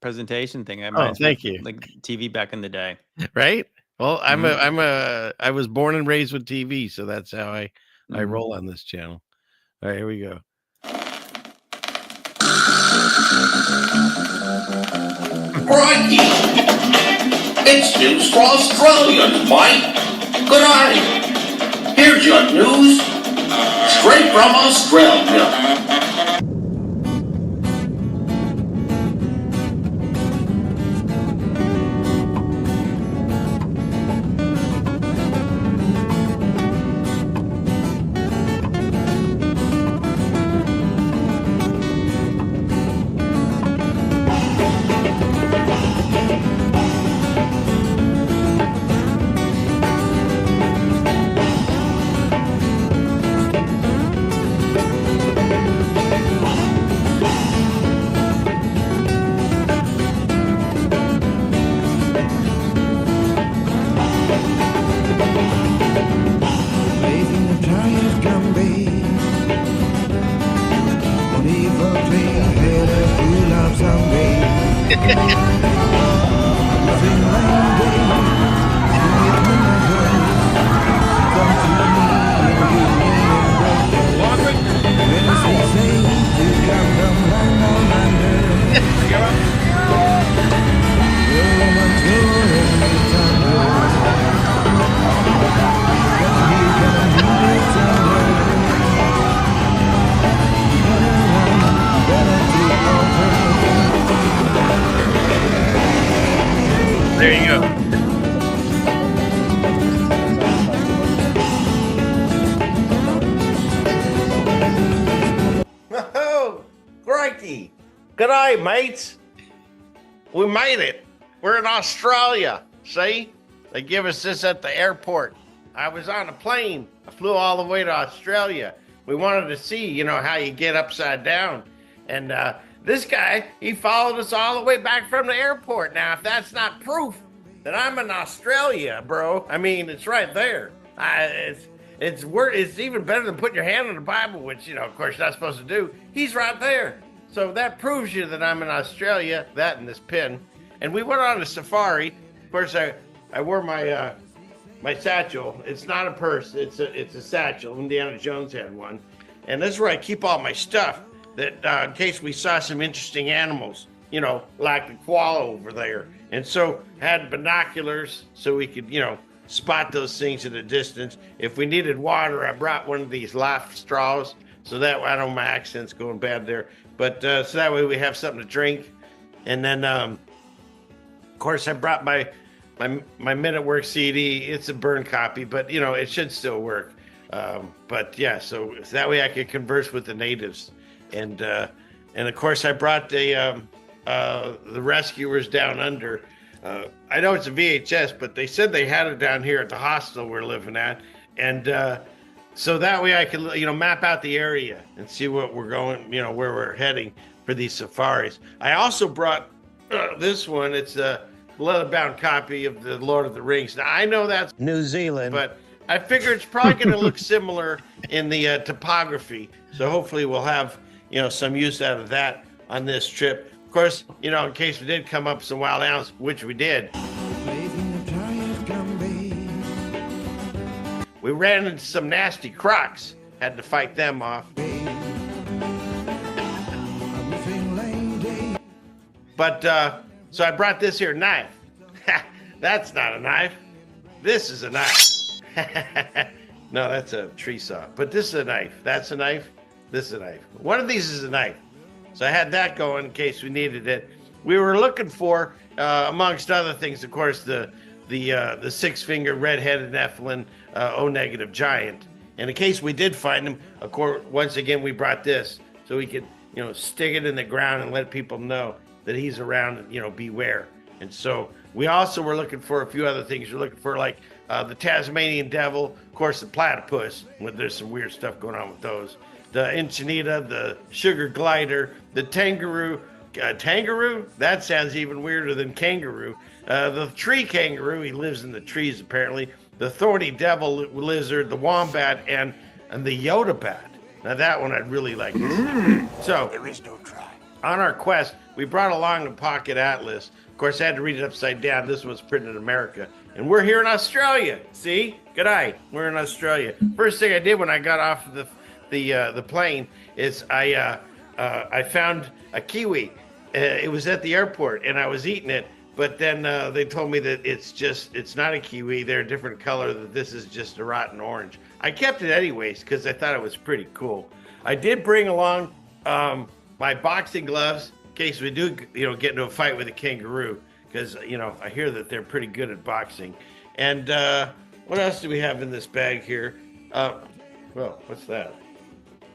presentation thing.
Thank you.
Like TV back in the day,
right? Well, I was born and raised with TV, so that's how I roll on this channel. All right, here we go.
Crikey! It's news for Australians, mate. Good day. Here's your news straight from Australia.
There you go. Oh, crikey. Good day, mates. We made it. We're in Australia. See? They give us this at the airport. I was on a plane. I flew all the way to Australia. We wanted to see, you know, how you get upside down. And this guy, he followed us all the way back from the airport. Now, if that's not proof that I'm in Australia, bro, I mean, it's right there. It's even better than putting your hand on the Bible, which, you know, of course, you're not supposed to do. He's right there. So that proves you that I'm in Australia, that and this pin. And we went on a safari. Of course, I wore my my satchel. It's not a purse. It's a satchel. Indiana Jones had one. And this is where I keep all my stuff, that in case we saw some interesting animals, you know, like the koala over there. And so had binoculars so we could, you know, spot those things at a distance. If we needed water, I brought one of these life straws. So that way, I don't know, my accent's going bad there. But so that way we have something to drink. And then, of course, I brought my Men at Work CD. It's a burn copy, but, you know, it should still work. But yeah, so that way I could converse with the natives. And of course, I brought the Rescuers Down Under. I know it's a VHS, but they said they had it down here at the hostel we're living at. And so that way I could, you know, map out the area and see what we're going, you know, where we're heading for these safaris. I also brought this one. It's a leather-bound copy of the Lord of the Rings. Now, I know that's
New Zealand,
but I figure it's probably going to look similar in the topography. So hopefully we'll have, you know, some use out of that on this trip. Of course, you know, in case we did come up with some wild animals, which we did. We ran into some nasty crocs, had to fight them off. But, so I brought this here knife. That's not a knife. This is a knife. No, that's a tree saw. But this is a knife. That's a knife. This is a knife. One of these is a knife. So I had that going in case we needed it. We were looking for, amongst other things, of course, the six-fingered red-headed Nephilim O-negative giant. And in case we did find him, of course, once again, we brought this so we could, you know, stick it in the ground and let people know that he's around and, you know, beware. And so we also were looking for a few other things. We're looking for, like, the Tasmanian devil, of course, the platypus. There's some weird stuff going on with those. The enchinita, the sugar glider, the kangaroo. Tangaroo? That sounds even weirder than kangaroo. The tree kangaroo, he lives in the trees apparently. The thorny devil lizard, the wombat, and the Yoda bat. Now that one I'd really like to see. So there is no try. On our quest, we brought along a pocket atlas. Of course, I had to read it upside down. This was printed in America. And we're here in Australia. See? Good eye. We're in Australia. First thing I did when I got off of the plane is I found a kiwi. It was at the airport, and I was eating it. But then they told me that it's not a kiwi. They're a different color, that this is just a rotten orange. I kept it anyways because I thought it was pretty cool. I did bring along my boxing gloves in case we do, you know, get into a fight with a kangaroo, because, you know, I hear that they're pretty good at boxing. And what else do we have in this bag here? Well, what's that?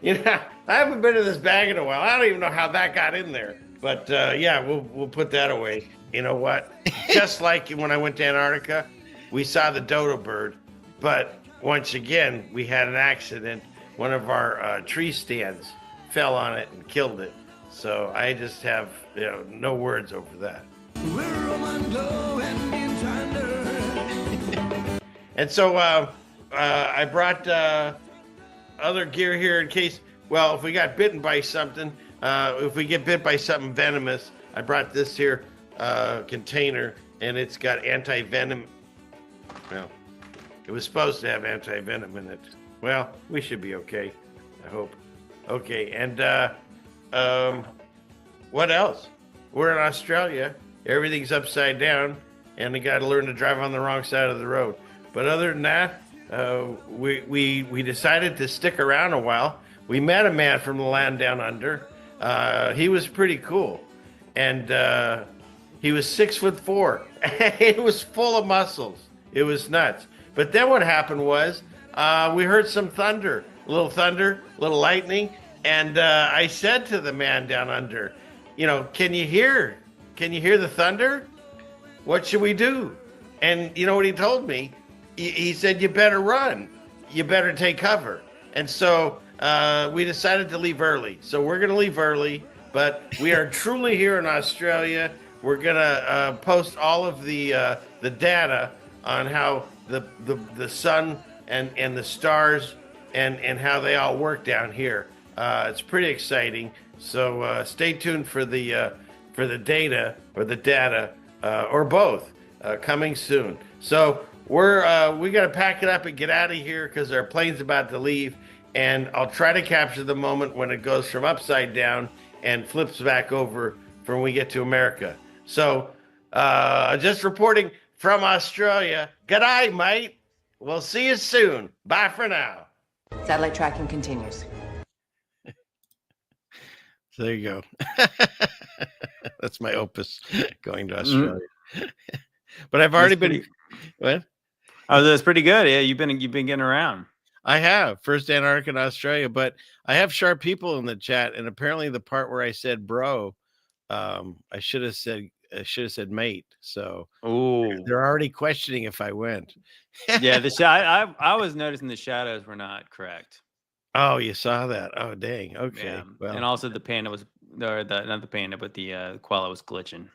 You know, I haven't been in this bag in a while. I don't even know how that got in there. But yeah, we'll put that away. You know what? Just like when I went to Antarctica, we saw the dodo bird, but once again we had an accident. One of our tree stands fell on it and killed it. So I just have, you know, no words over that. And so I brought other gear here in case. Well, if we got bitten by something. If we get bit by something venomous, I brought this here container, and it's got anti-venom. Well, it was supposed to have anti-venom in it. Well, we should be okay, I hope. Okay, and what else? We're in Australia. Everything's upside down, and we got to learn to drive on the wrong side of the road. But other than that, we decided to stick around a while. We met a man from the land down under. He was pretty cool, and he was 6'4". He was full of muscles. It was nuts. But then what happened was we heard some thunder, a little lightning, and I said to the man down under, you know, can you hear the thunder? What should we do? And you know what he told me? he said, you better run. You better take cover. And so we decided to leave early. So we're going to leave early, but we are truly here in Australia. We're going to post all of the data on how the sun and the stars and how they all work down here. It's pretty exciting. So stay tuned for the data or the data or both coming soon. So we got to pack it up and get out of here because our plane's about to leave. And I'll try to capture the moment when it goes from upside down and flips back over from when we get to America. So just reporting from Australia. Good night, mate. We'll see you soon. Bye for now.
Satellite tracking continues.
So there you go. That's my opus, going to Australia. But I've already been. What?
Oh, that's pretty good. Yeah, you've been getting around.
I have first Antarctica and Australia, but I have sharp people in the chat, and apparently the part where I said bro, I should have said mate. So they're already questioning if I went.
Yeah, I was noticing the shadows were not correct.
Oh, you saw that? Oh, dang. Okay.
Yeah.
Well,
And also the panda was, or not the panda, but the koala was glitching.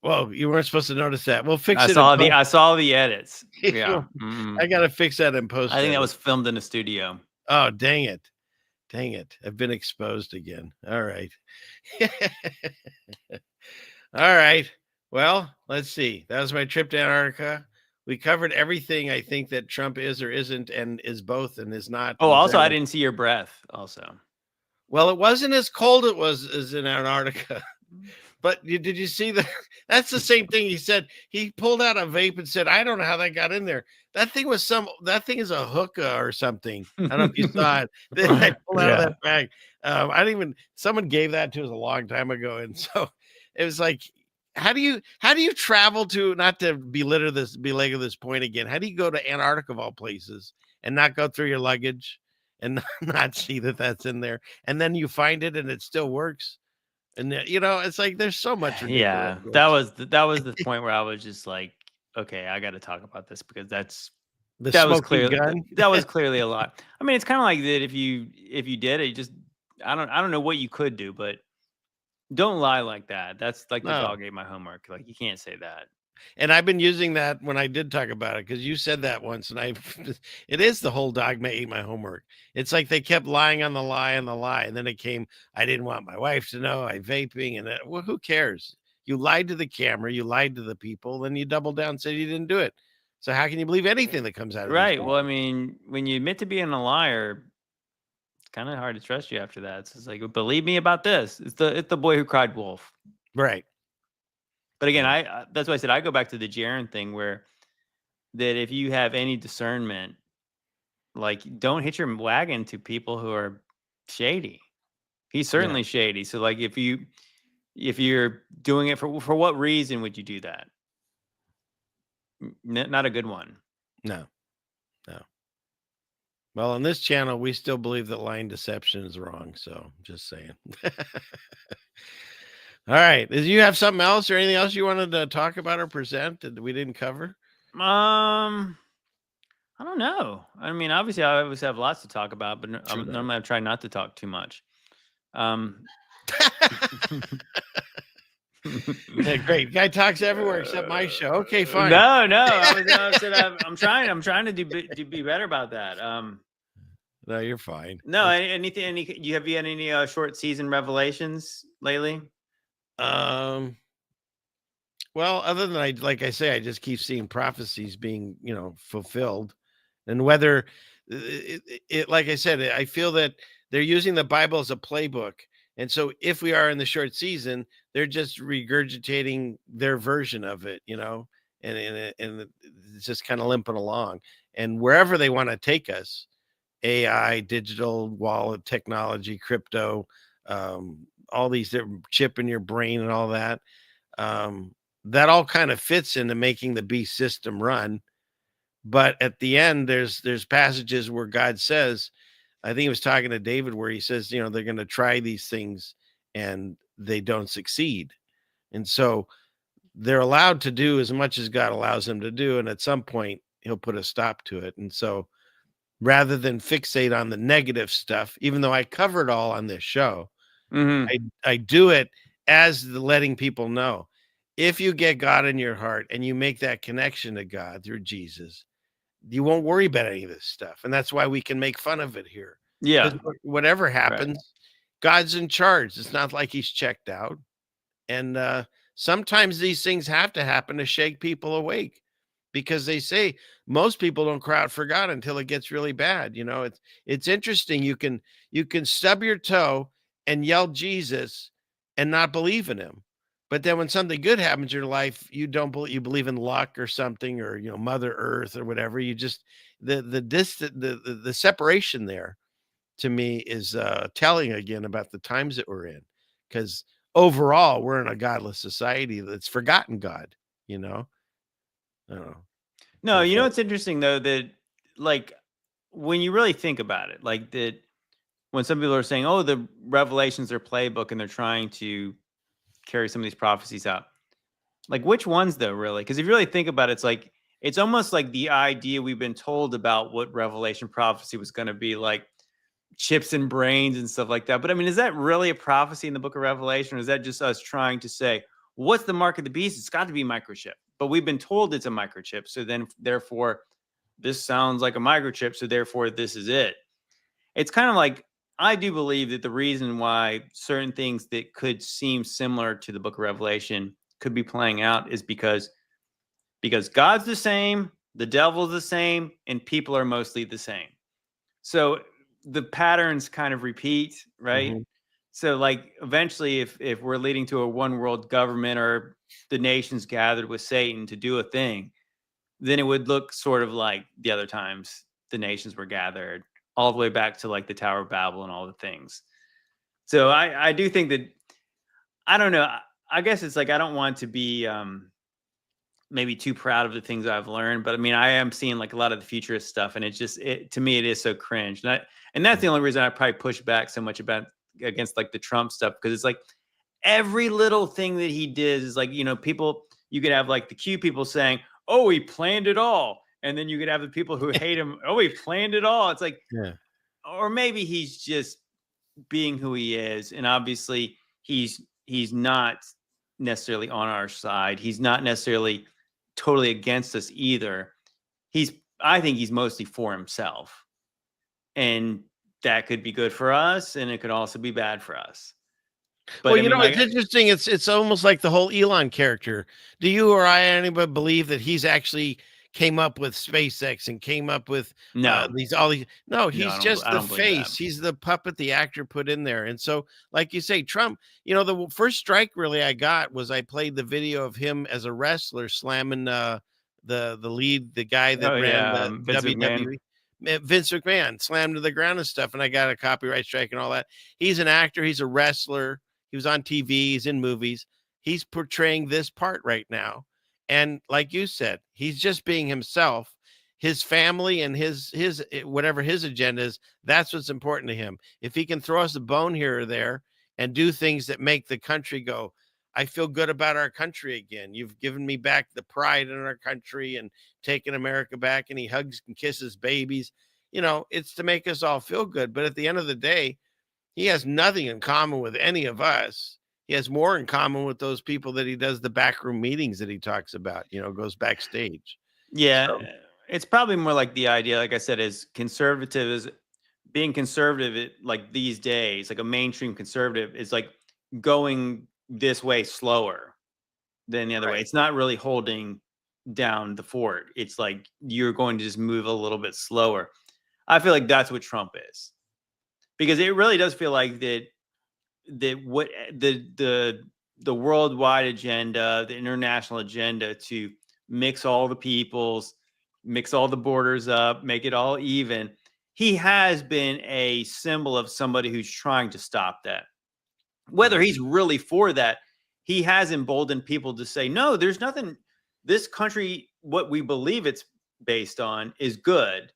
Well, you weren't supposed to notice that. We'll fix it.
I saw the edits. Yeah.
I got to fix that in post.
I think that was filmed in a studio.
Oh, dang it. Dang it. I've been exposed again. All right. All right. Well, let's see. That was my trip to Antarctica. We covered everything I think that Trump is or isn't and is both and is not.
Oh, also, I didn't see your breath also.
Well, it wasn't as cold as in Antarctica. But did you see that? That's the same thing he said. He pulled out a vape and said, I don't know how that got in there. That thing is a hookah or something. I don't know if you saw it. Then I pulled out of that bag. Someone gave that to us a long time ago. And so it was like, how do you travel to, not to belabor this point again? How do you go to Antarctica of all places and not go through your luggage and not see that that's in there? And then you find it and it still works. And it's like there's so much.
Yeah, that was the point where I was just like, okay, I got to talk about this because that was clearly a lot. I mean, it's kind of like that if you did it, just I don't know what you could do, but don't lie like that. That's like the dog ate my homework. Like you can't say that.
And I've been using that when I did talk about it because you said that once, and it is the whole dog ate my homework. It's like they kept lying on the lie and the lie, and then it came. I didn't want my wife to know I vaping, and well, who cares? You lied to the camera, you lied to the people, then you doubled down, and said you didn't do it. So how can you believe anything that comes out of
right? Well, I mean, when you admit to being a liar, it's kind of hard to trust you after that. It's just like, believe me about this. It's the boy who cried wolf,
right?
But again, that's why I said I go back to the Jaron thing where that if you have any discernment, like don't hit your wagon to people who are shady. He's certainly shady. So like if you're doing it for what reason would you do that? Not a good one.
No. Well, on this channel, we still believe that lying deception is wrong. So just saying. All right. Did you have something else or anything else you wanted to talk about or present that we didn't cover?
I don't know. I mean, obviously, I always have lots to talk about, but normally I try not to talk too much.
Yeah, great. Guy talks everywhere except my show. Okay, fine.
No. I'm trying to be better about that.
No, you're fine.
No, anything? Have you had any short season revelations lately?
Well, other than I say, I just keep seeing prophecies being, fulfilled, and whether it like I said, I feel that they're using the Bible as a playbook. And so if we are in the short season, they're just regurgitating their version of it, and it's just kind of limping along. And wherever they want to take us, AI, digital wallet technology, crypto, all these different chip in your brain and all that, that all kind of fits into making the beast system run. But at the end, there's passages where God says, I think he was talking to David, where he says, they're going to try these things and they don't succeed. And so they're allowed to do as much as God allows them to do. And at some point, he'll put a stop to it. And so rather than fixate on the negative stuff, even though I cover it all on this show, I do it as the letting people know, if you get God in your heart and you make that connection to God through Jesus, you won't worry about any of this stuff. And that's why we can make fun of it here.
Yeah.
Because whatever happens, God's in charge. It's not like he's checked out. And sometimes these things have to happen to shake people awake, because they say most people don't cry out for God until it gets really bad. You know, it's interesting. You can stub your toe and yell Jesus and not believe in him. But then when something good happens in your life, you don't believe, you believe in luck or something, or, you know, Mother Earth or whatever. You just, the separation there to me is telling again about the times that we're in, because overall we're in a godless society that's forgotten God, you know. I don't know.
No, you know what's interesting though, that like when you really think about it, like that when some people are saying, oh, the Revelations are playbook and they're trying to carry some of these prophecies out, like which ones though, really? Because if you really think about it, it's like it's almost like the idea we've been told about what Revelation prophecy was going to be, like chips and brains and stuff like that. But I mean, is that really a prophecy in the book of Revelation, or is that just us trying to say, what's the mark of the beast? It's got to be microchip. But we've been told it's a microchip. So then, therefore, this sounds like a microchip. So therefore, this is it. It's kind of like, I do believe that the reason why certain things that could seem similar to the book of Revelation could be playing out is because God's the same, the devil's the same, and people are mostly the same. So the patterns kind of repeat, right? So like eventually if we're leading to a one world government, or the nations gathered with Satan to do a thing, then it would look sort of like the other times the nations were gathered, all the way back to like the Tower of Babel and all the things. So I do think that, I don't know, I guess it's like, I don't want to be maybe too proud of the things I've learned, but I mean, I am seeing like a lot of the futurist stuff, and it's just, to me, it is so cringe. And that's the only reason I probably push back so much against like the Trump stuff, because it's like every little thing that he did is like, you know, people, you could have like the Q people saying, oh, he planned it all. And then you could have the people who hate him, oh, he planned it all. It's like, or maybe he's just being who he is. And obviously he's not necessarily on our side. He's not necessarily totally against us either. I think he's mostly for himself. And that could be good for us, and it could also be bad for us. But
well, you know, it's interesting. It's almost like the whole Elon character. Do you or anybody believe that he's actually came up with SpaceX and came up with
no
No, he's just the face. He's the puppet the actor put in there. And so, like you say, Trump, you know, the first strike really I got was I played the video of him as a wrestler slamming the lead, the guy that ran the WWE. Vince McMahon slammed to the ground and stuff, and I got a copyright strike and all that. He's an actor. He's a wrestler. He was on TV. He's in movies. He's portraying this part right now. And like you said, he's just being himself. His family and his whatever his agenda is, that's what's important to him. If he can throw us a bone here or there and do things that make the country go, I feel good about our country again. You've given me back the pride in our country and taken America back. And he hugs and kisses babies. You know, it's to make us all feel good. But at the end of the day, he has nothing in common with any of us. He has more in common with those people that he does the backroom meetings that he talks about, you know, goes backstage.
Yeah. So it's probably more like the idea, like I said, is conservative, is being conservative, like these days, like a mainstream conservative is like going this way slower than the other way. It's not really holding down the fort. It's like you're going to just move a little bit slower. I feel like that's what Trump is, because it really does feel like that what the worldwide agenda, the international agenda to mix all the peoples, mix all the borders up, make it all even. He has been a symbol of somebody who's trying to stop that. Whether he's really for that, he has emboldened people to say, no, there's nothing. This country, what we believe it's based on is good.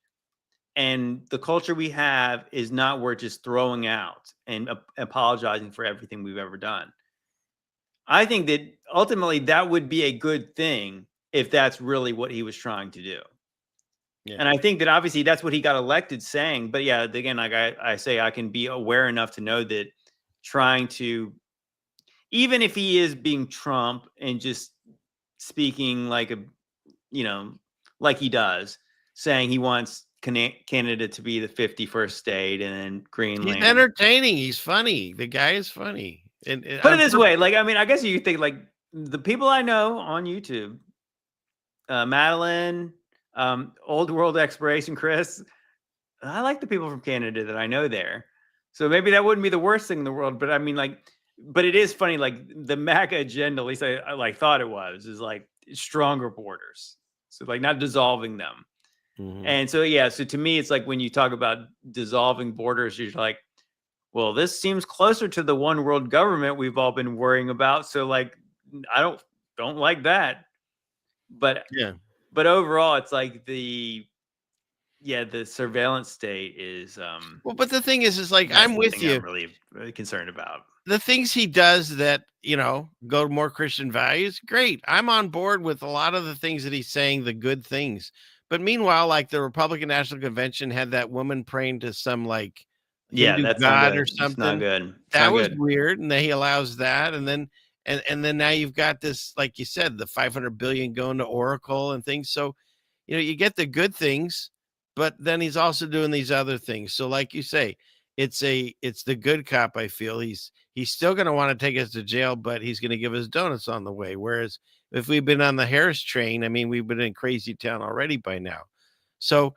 And the culture we have is not worth just throwing out and apologizing for everything we've ever done. I think that ultimately that would be a good thing if that's really what he was trying to do.
Yeah.
And I think that obviously that's what he got elected saying. But yeah, again, like I say, I can be aware enough to know that trying to, even if he is being Trump and just speaking like a, like he does, saying he wants Canada to be the 51st state and then Greenland.
He's entertaining. He's funny. The guy is funny. And
put it this way, like, I mean, I guess you think like the people I know on YouTube, Madeline, Old World Exploration, Chris, I like the people from Canada that I know there. So maybe that wouldn't be the worst thing in the world, but I mean, like, but it is funny, like the MAGA agenda, at least I like thought it was, is like stronger borders. So like not dissolving them. And so, yeah, so to me, it's like when you talk about dissolving borders, you're like, well, this seems closer to the one world government we've all been worrying about. So like, I don't like that. But
yeah,
but overall, it's like the surveillance state is
well, but the thing is like, I'm with you.
I'm really concerned about
the things he does that, go to more Christian values. Great. I'm on board with a lot of the things that he's saying, the good things. But meanwhile, like the Republican National Convention had that woman praying to some like Hindu
that's
god or
something.
It's
not good.
That was weird. And then he allows that. And then then now you've got this, like you said, the 500 billion going to Oracle and things. So, you get the good things, but then he's also doing these other things. So like you say, it's the good cop. I feel he's still going to want to take us to jail, but he's going to give us donuts on the way. Whereas if we've been on the Harris train, I mean, we've been in crazy town already by now. So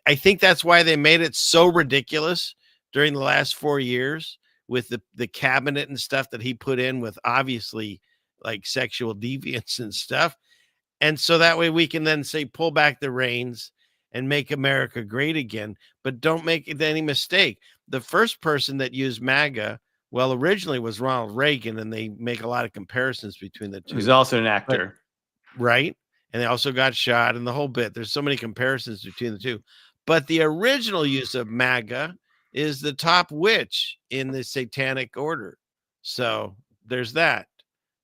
I think that's why they made it so ridiculous during the last 4 years with the cabinet and stuff that he put in with obviously like sexual deviance and stuff. And so that way we can then say, pull back the reins and make America great again. But don't make any mistake. The first person that used MAGA, well, originally was Ronald Reagan, and they make a lot of comparisons between the two.
He's also an actor.
Right? And they also got shot and the whole bit. There's so many comparisons between the two. But the original use of MAGA is the top witch in the satanic order. So there's that.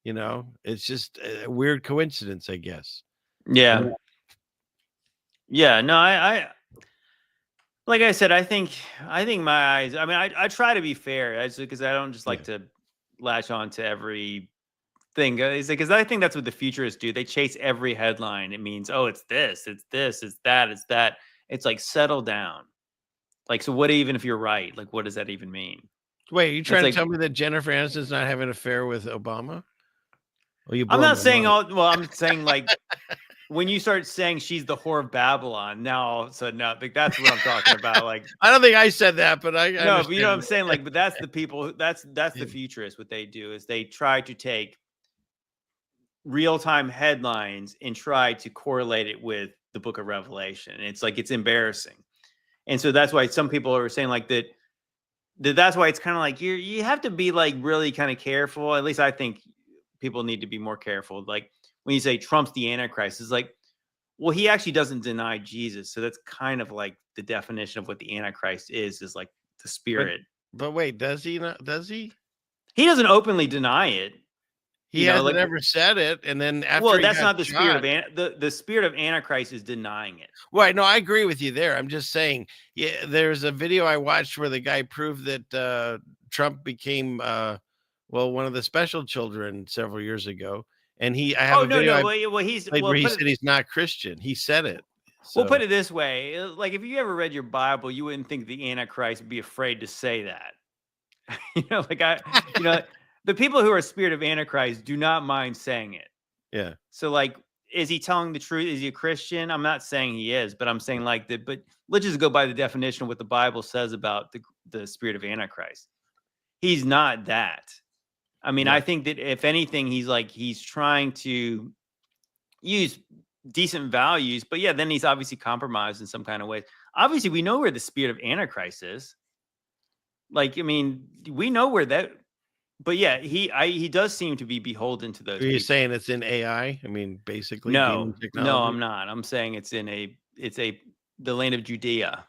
It's just a weird coincidence, I guess.
Yeah. Yeah. No, I like I said, I think my eyes, I mean, I try to be fair because I don't just like to latch on to every thing. Because I think that's what the futurists do. They chase every headline. It means, oh, it's this, it's that, it's that. It's like, settle down. Like, so what, even if you're right, like, what does that even mean?
Wait, are you trying to tell me that Jennifer Aniston's not having an affair with Obama?
I'm not saying I'm saying like when you start saying she's the whore of Babylon, now all of a sudden, like that's what I'm talking about. Like,
I don't think I said that, but I
no, but you know what I'm saying? Like, but that's the people, that's the futurists. What they do is they try to take real-time headlines and try to correlate it with the book of Revelation. And it's like, it's embarrassing. And so that's why some people are saying like that's why it's kind of like you have to be like really kind of careful. At least I think people need to be more careful. Like when you say Trump's the Antichrist, it's like, well, he actually doesn't deny Jesus. So that's kind of like the definition of what the Antichrist is like the spirit.
But wait, does he not? Does he?
He doesn't openly deny it.
He hasn't ever said it, and then after.
Well, that's not the spirit of the spirit of Antichrist is denying it.
Right? No, I agree with you there. I'm just saying, yeah. There's a video I watched where the guy proved that Trump became one of the special children several years ago, and I have a video.
Well, he said
he's not Christian. He said it.
So. We'll put it this way: like if you ever read your Bible, you wouldn't think the Antichrist would be afraid to say that. The people who are spirit of Antichrist do not mind saying it.
Yeah.
So like, is he telling the truth? Is he a Christian? I'm not saying he is, but I'm saying like that. But let's just go by the definition of what the Bible says about the spirit of Antichrist. He's not that. I mean, I think that if anything, he's trying to use decent values, but yeah, then he's obviously compromised in some kind of way. Obviously, we know where the spirit of Antichrist is. Like, I mean, we know where that. But yeah, he does seem to be beholden to those.
Are you saying it's in AI? I mean, basically.
No, I'm not. I'm saying it's the land of Judea.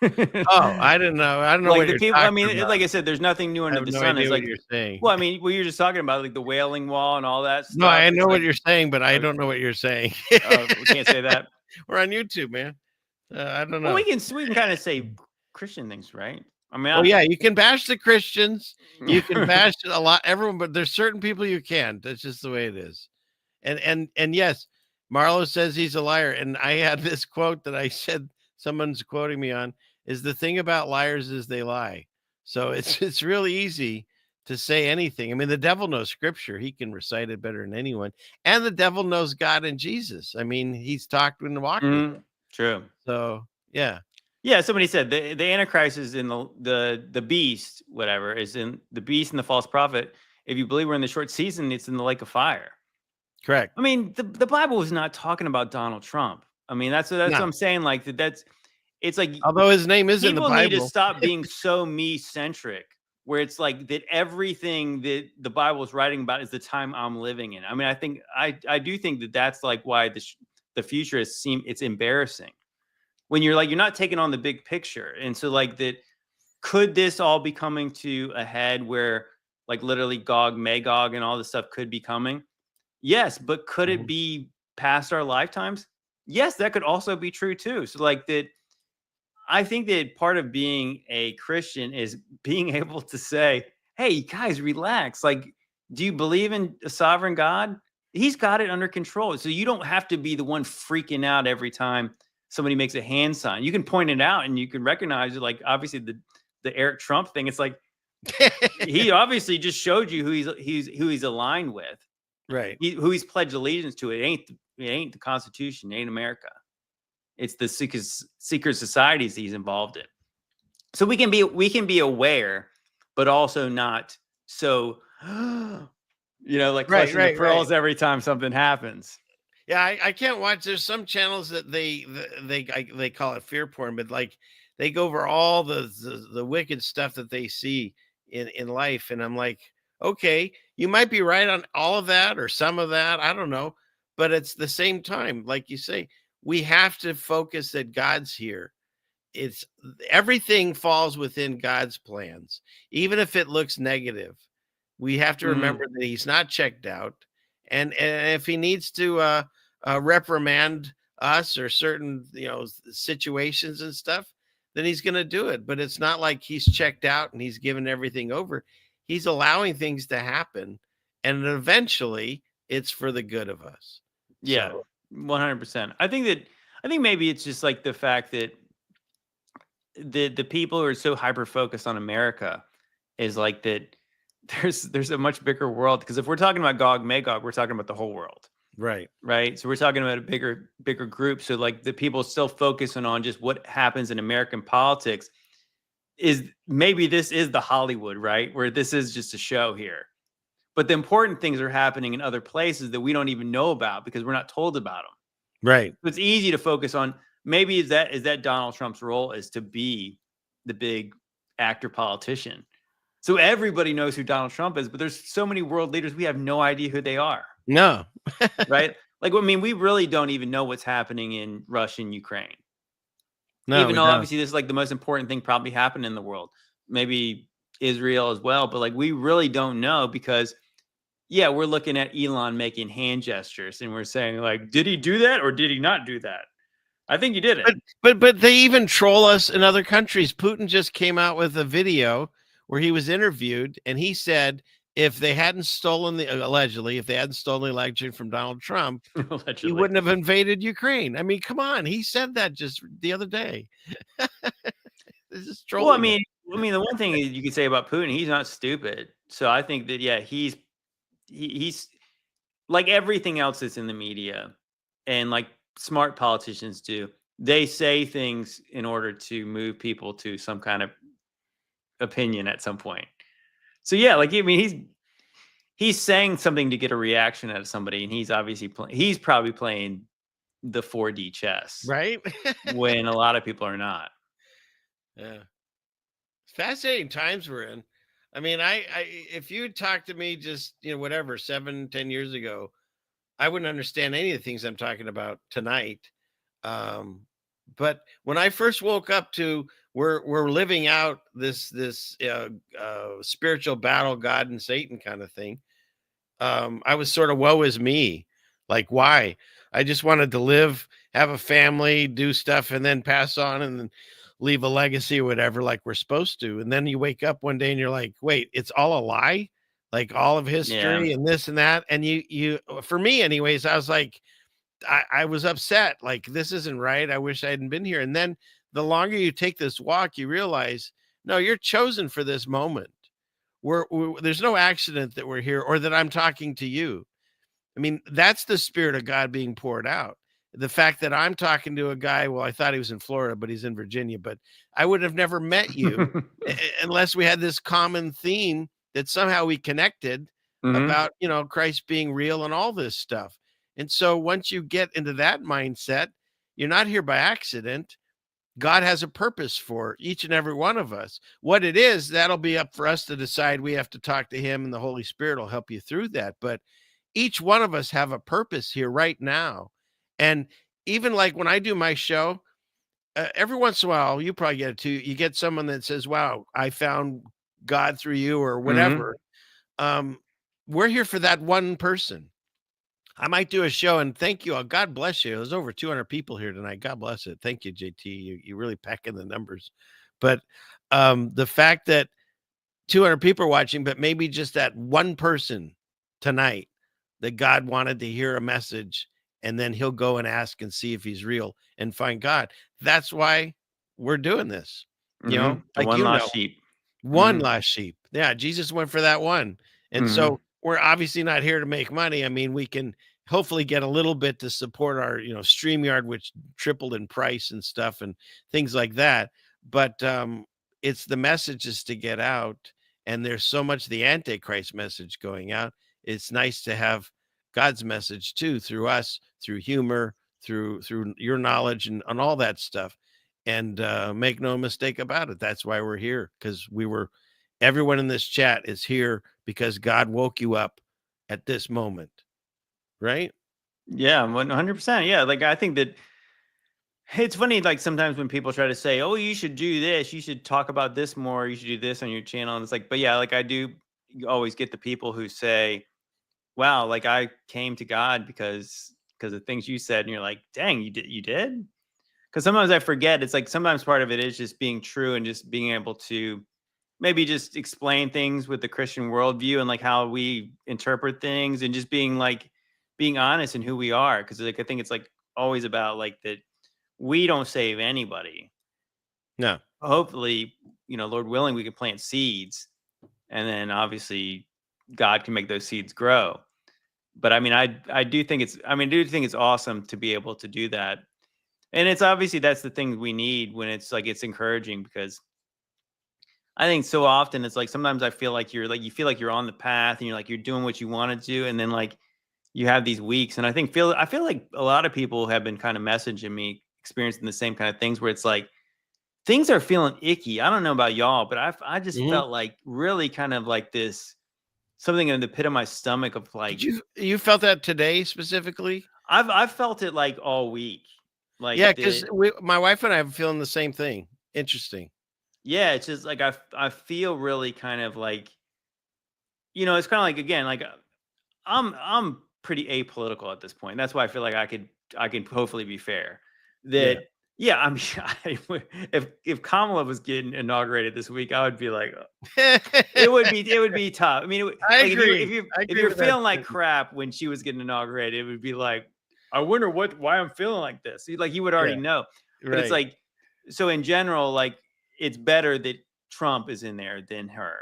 I didn't know. I don't know what you're talking about.
Like I said, there's nothing new under the sun. It's like
what you're saying.
Well, I mean, what you're just talking about, like the Wailing Wall and all that stuff.
No, I know what you're saying, but I don't know what you're saying.
We can't say that.
We're on YouTube, man. I don't know.
Well, we can kind of say Christian things, right? I mean,
yeah, you can bash the Christians, you can bash a lot, everyone, but there's certain people you can't. That's just the way it is. And yes, Marlo says he's a liar. And I had this quote that I said, someone's quoting me on, is the thing about liars is they lie. So it's really easy to say anything. I mean, the devil knows scripture. He can recite it better than anyone. And the devil knows God and Jesus. I mean, he's talked and walked with them.
True.
So yeah.
Yeah, somebody said the Antichrist is in the beast, whatever, is in the beast and the false prophet. If you believe we're in the short season, it's in the lake of fire.
Correct.
I mean, the Bible is not talking about Donald Trump. I mean, that's what I'm saying. Like it's like,
although his name is in the Bible,
people need to stop being so me-centric, where it's like that everything that the Bible is writing about is the time I'm living in. I mean, I do think that that's like why the future it's embarrassing when you're not taking on the big picture. And so like that, could this all be coming to a head where like literally Gog, Magog and all this stuff could be coming? Yes, but could it be past our lifetimes? Yes, that could also be true too. So like that, I think that part of being a Christian is being able to say, hey, guys, relax. Like, do you believe in a sovereign God? He's got it under control. So you don't have to be the one freaking out every time somebody makes a hand sign. You can point it out and you can recognize it. Like, obviously, the Eric Trump thing, it's like, he obviously just showed you who he's aligned with.
Right.
Who he's pledged allegiance to. It ain't the Constitution. It ain't America. It's the secret societies he's involved in. So we can be aware, but also not so, like clutching the pearls every time something happens.
Yeah, I can't watch. There's some channels that they call it fear porn, but like they go over all the wicked stuff that they see in life, and I'm like, okay, you might be right on all of that or some of that. I don't know, but it's the same time, like you say, we have to focus that God's here. It's everything falls within God's plans, even if it looks negative. We have to remember that he's not checked out, and if he needs to reprimand us or certain situations and stuff, then he's going to do it. But it's not like he's checked out and he's given everything over. He's allowing things to happen, and eventually it's for the good of us.
Yeah, 100%. I think maybe it's just like the fact that the people who are so hyper focused on America is like that there's a much bigger world, because if we're talking about Gog Magog, we're talking about the whole world.
Right.
So we're talking about a bigger group. So like the people still focusing on just what happens in American politics is maybe this is the Hollywood, right? Where this is just a show here. But the important things are happening in other places that we don't even know about because we're not told about them.
Right.
So it's easy to focus on, maybe is that Donald Trump's role is to be the big actor politician. So everybody knows who Donald Trump is, but there's so many world leaders, we have no idea who they are.
No.
Right? Like, I mean, we really don't even know what's happening in Russia and Ukraine.
No,
even though obviously this is like the most important thing probably happened in the world. Maybe Israel as well, but like we really don't know because we're looking at Elon making hand gestures and we're saying like, did he do that or did he not do that? I think he did it.
But they even troll us in other countries. Putin just came out with a video where he was interviewed and he said if they hadn't stolen allegedly, if they hadn't stolen the election from Donald Trump, he wouldn't have invaded Ukraine. I mean, come on. He said that just the other day. This is trolling.
Well, I mean, the one thing you can say about Putin, he's not stupid. So I think that, he's like everything else that's in the media and like smart politicians do. They say things in order to move people to some kind of opinion at some point. So like, I mean, he's saying something to get a reaction out of somebody, and he's obviously he's probably playing the 4D chess,
right?
When a lot of people are not.
Yeah, fascinating times we're in. I mean, if you talked to me just 7-10 years ago, I wouldn't understand any of the things I'm talking about tonight. But when I first woke up to we're living out this spiritual battle, God and Satan kind of thing, I was sort of woe is me. Like, why? I just wanted to live, have a family, do stuff, and then pass on and then leave a legacy or whatever, like we're supposed to. And then you wake up one day and you're like, wait, it's all a lie? Like all of
Yeah.
history and this and that. And you, for me anyways, I was like, I was upset. Like, this isn't right. I wish I hadn't been here. And then the longer you take this walk, you realize, no, you're chosen for this moment. There's no accident that we're here or that I'm talking to you. I mean, that's the Spirit of God being poured out. The fact that I'm talking to a guy, well, I thought he was in Florida, but he's in Virginia, but I would have never met you unless we had this common theme that somehow we connected about, Christ being real and all this stuff. And so once you get into that mindset, you're not here by accident. God has a purpose for each and every one of us. What it is, that'll be up for us to decide. We have to talk to him, and the Holy Spirit will help you through that. But each one of us have a purpose here right now. And even like when I do my show, every once in a while, you probably get it too. You get someone that says, wow, I found God through you or whatever. We're here for that one person. I might do a show, and thank you all. God bless you. There's over 200 people here tonight. God bless it. Thank you, JT. You really pack in the numbers. But the fact that 200 people are watching, but maybe just that one person tonight that God wanted to hear a message, and then he'll go and ask and see if he's real and find God. That's why we're doing this. You know, like
one lost sheep.
One lost sheep. Yeah, Jesus went for that one. And so we're obviously not here to make money. I mean, we can hopefully get a little bit to support our, StreamYard, which tripled in price and stuff and things like that. But it's the messages to get out. And there's so much the Antichrist message going out. It's nice to have God's message too, through us, through humor, through your knowledge and all that stuff. And make no mistake about it. That's why we're here, because everyone in this chat is here because God woke you up at this moment. Right?
Yeah, 100%. Yeah. Like, I think that it's funny, like sometimes when people try to say, oh, you should do this, you should talk about this more, you should do this on your channel. And it's like, but yeah, like I do always get the people who say, wow, like I came to God because of things you said. And you're like, dang, you did? Because sometimes I forget. It's like sometimes part of it is just being true and just being able to maybe just explain things with the Christian worldview and like how we interpret things and just being honest in who we are. Because like I think it's like always about like that we don't save anybody.
No.
Hopefully, Lord willing, we can plant seeds, and then obviously God can make those seeds grow. But I mean, I do think it's awesome to be able to do that. And it's obviously that's the thing we need when it's like it's encouraging, because I think so often it's like sometimes I feel like you feel like you're on the path and you're doing what you want to do, and then like you have these weeks. And I feel like a lot of people have been kind of messaging me, experiencing the same kind of things where it's like things are feeling icky. I don't know about y'all, but I just felt like really kind of like this something in the pit of my stomach of like.
Did you felt that today specifically?
I've felt it like all week. Like,
yeah, because my wife and I are feeling the same thing. Interesting.
Yeah, it's just like I feel really kind of like, it's kind of like, again, like I'm pretty apolitical at this point. That's why I feel like I can hopefully be fair. That yeah, I mean, if Kamala was getting inaugurated this week, I would be like, it would be tough. I mean,
I agree.
If you're feeling like crap when she was getting inaugurated, it would be like, I wonder why I'm feeling like this. Like you would already know. But it's like, so in general, like it's better that Trump is in there than her.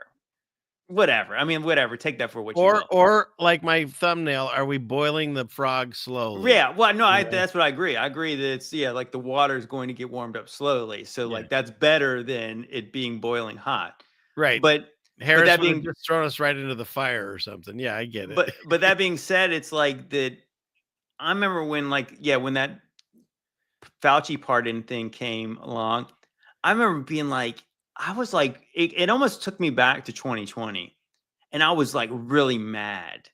Whatever. I mean, whatever. Take that for what you will.
Or like my thumbnail, are we boiling the frog slowly?
Yeah. Well, no, that's what I agree. I agree that it's like the water is going to get warmed up slowly. So like that's better than it being boiling hot.
Right.
But
Harris that being just thrown us right into the fire or something. Yeah, I get it.
But that being said, it's like that. I remember when when that Fauci pardon thing came along, I remember being like, I was like, it almost took me back to 2020. And I was like really mad.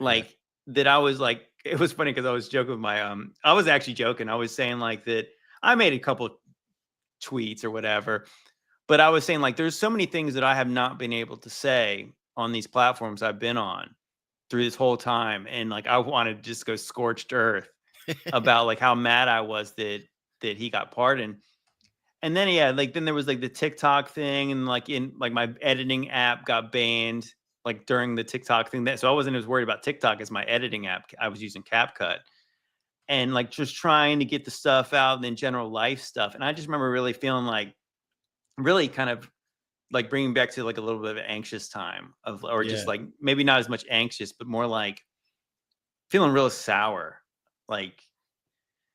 Like that I was like, it was funny because I was joking with my, I was actually joking. I was saying like that I made a couple tweets or whatever, but I was saying like, there's so many things that I have not been able to say on these platforms I've been on through this whole time. And like, I wanted to just go scorched earth about like how mad I was that he got pardoned. And then then there was like the TikTok thing, and like my editing app got banned like during the TikTok thing. So I wasn't as worried about TikTok as my editing app. I was using CapCut and like just trying to get the stuff out and then general life stuff. And I just remember really feeling like really kind of like bringing back to like a little bit of an anxious time just like maybe not as much anxious, but more like feeling real sour. Like,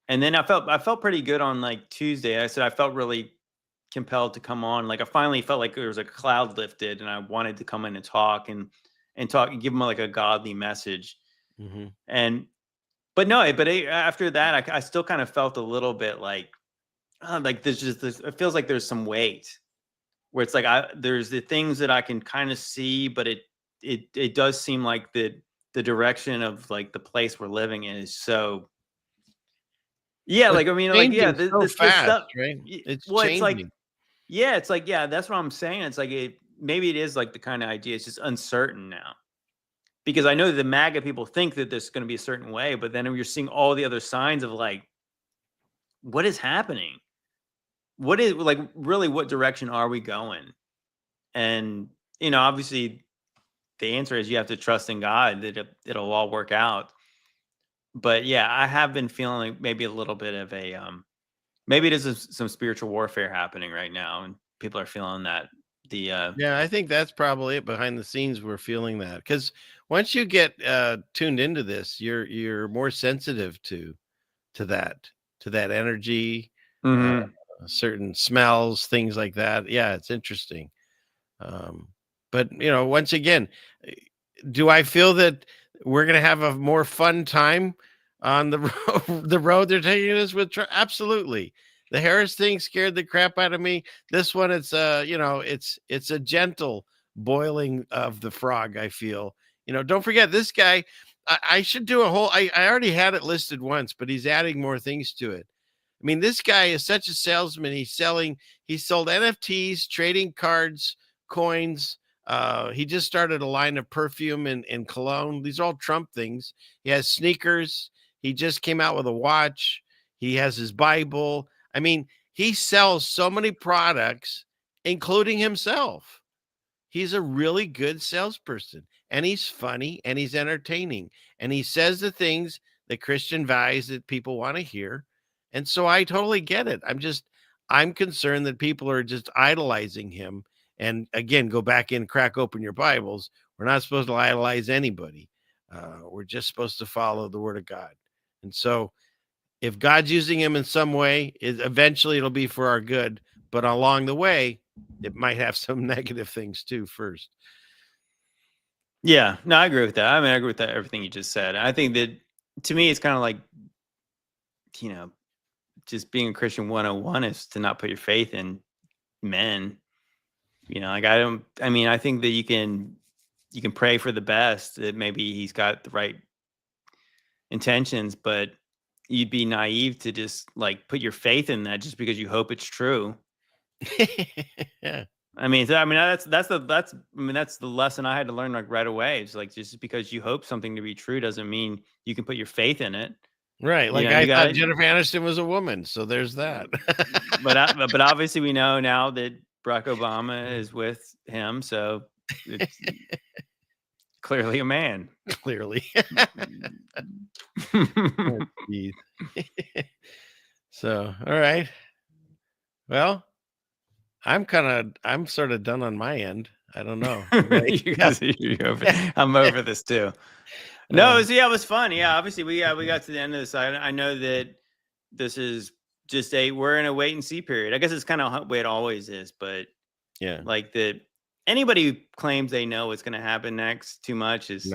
and then I felt pretty good on like Tuesday. I said I felt really compelled to come on. Like I finally felt like there was a cloud lifted, and I wanted to come in and talk and talk and give them like a godly message. And after that, I still kind of felt a little bit like there's just this. It feels like there's some weight where it's like there's the things that I can kind of see, but it does seem like the direction of like the place we're living in is so. Yeah, like I mean, like this stuff,
right? It's
well,
changing.
it's like it's like that's what I'm saying. It's like maybe it is like the kind of idea. It's just uncertain now, because I know that the MAGA people think that there's going to be a certain way, but then you're seeing all the other signs of like what is happening. What is like really what direction are we going? And obviously, the answer is you have to trust in God that it'll all work out. But yeah, I have been feeling like maybe a little bit of a maybe it is some spiritual warfare happening right now, and people are feeling that.
I think that's probably it. Behind the scenes, we're feeling that because once you get tuned into this, you're more sensitive to that energy, certain smells, things like that. Yeah, it's interesting. But once again, do I feel that we're going to have a more fun time on the road they're taking us with? Absolutely. The Harris thing scared the crap out of me. This one, it's it's a gentle boiling of the frog. I feel, don't forget this guy. I should do a whole, I already had it listed once, but he's adding more things to it. I mean, this guy is such a salesman. He sold NFTs, trading cards, coins. He just started a line of perfume and cologne. These are all Trump things. He has sneakers. He just came out with a watch. He has his Bible. I mean, he sells so many products, including himself. He's a really good salesperson, and he's funny, and he's entertaining, and he says the things, the Christian values that people want to hear. And so I totally get it. I'm concerned that people are just idolizing him. And again, go back in, crack open your Bibles. We're not supposed to idolize anybody. We're just supposed to follow the word of God. And so if God's using him in some way, eventually it'll be for our good. But along the way, it might have some negative things too first.
Yeah, no, I agree with that. I mean, I agree with that, everything you just said. I think that to me, it's kind of like, just being a Christian 101 is to not put your faith in men. Like I think that you can pray for the best, that maybe he's got the right intentions, but you'd be naive to just like put your faith in that just because you hope it's true.
Yeah.
I mean, that's the lesson I had to learn like right away. It's like just because you hope something to be true doesn't mean you can put your faith in it.
Right. Like I thought Jennifer Aniston was a woman. So there's that.
but obviously we know now that Barack Obama is with him. So it's clearly a man.
Clearly. So, all right. Well, I'm sort of done on my end. I don't know.
I'm over this too. No, it was fun. Yeah, obviously we got to the end of this. I know that this is just we're in a wait and see period. I guess it's kind of the way it always is, but
yeah,
like anybody who claims they know what's going to happen next too much is,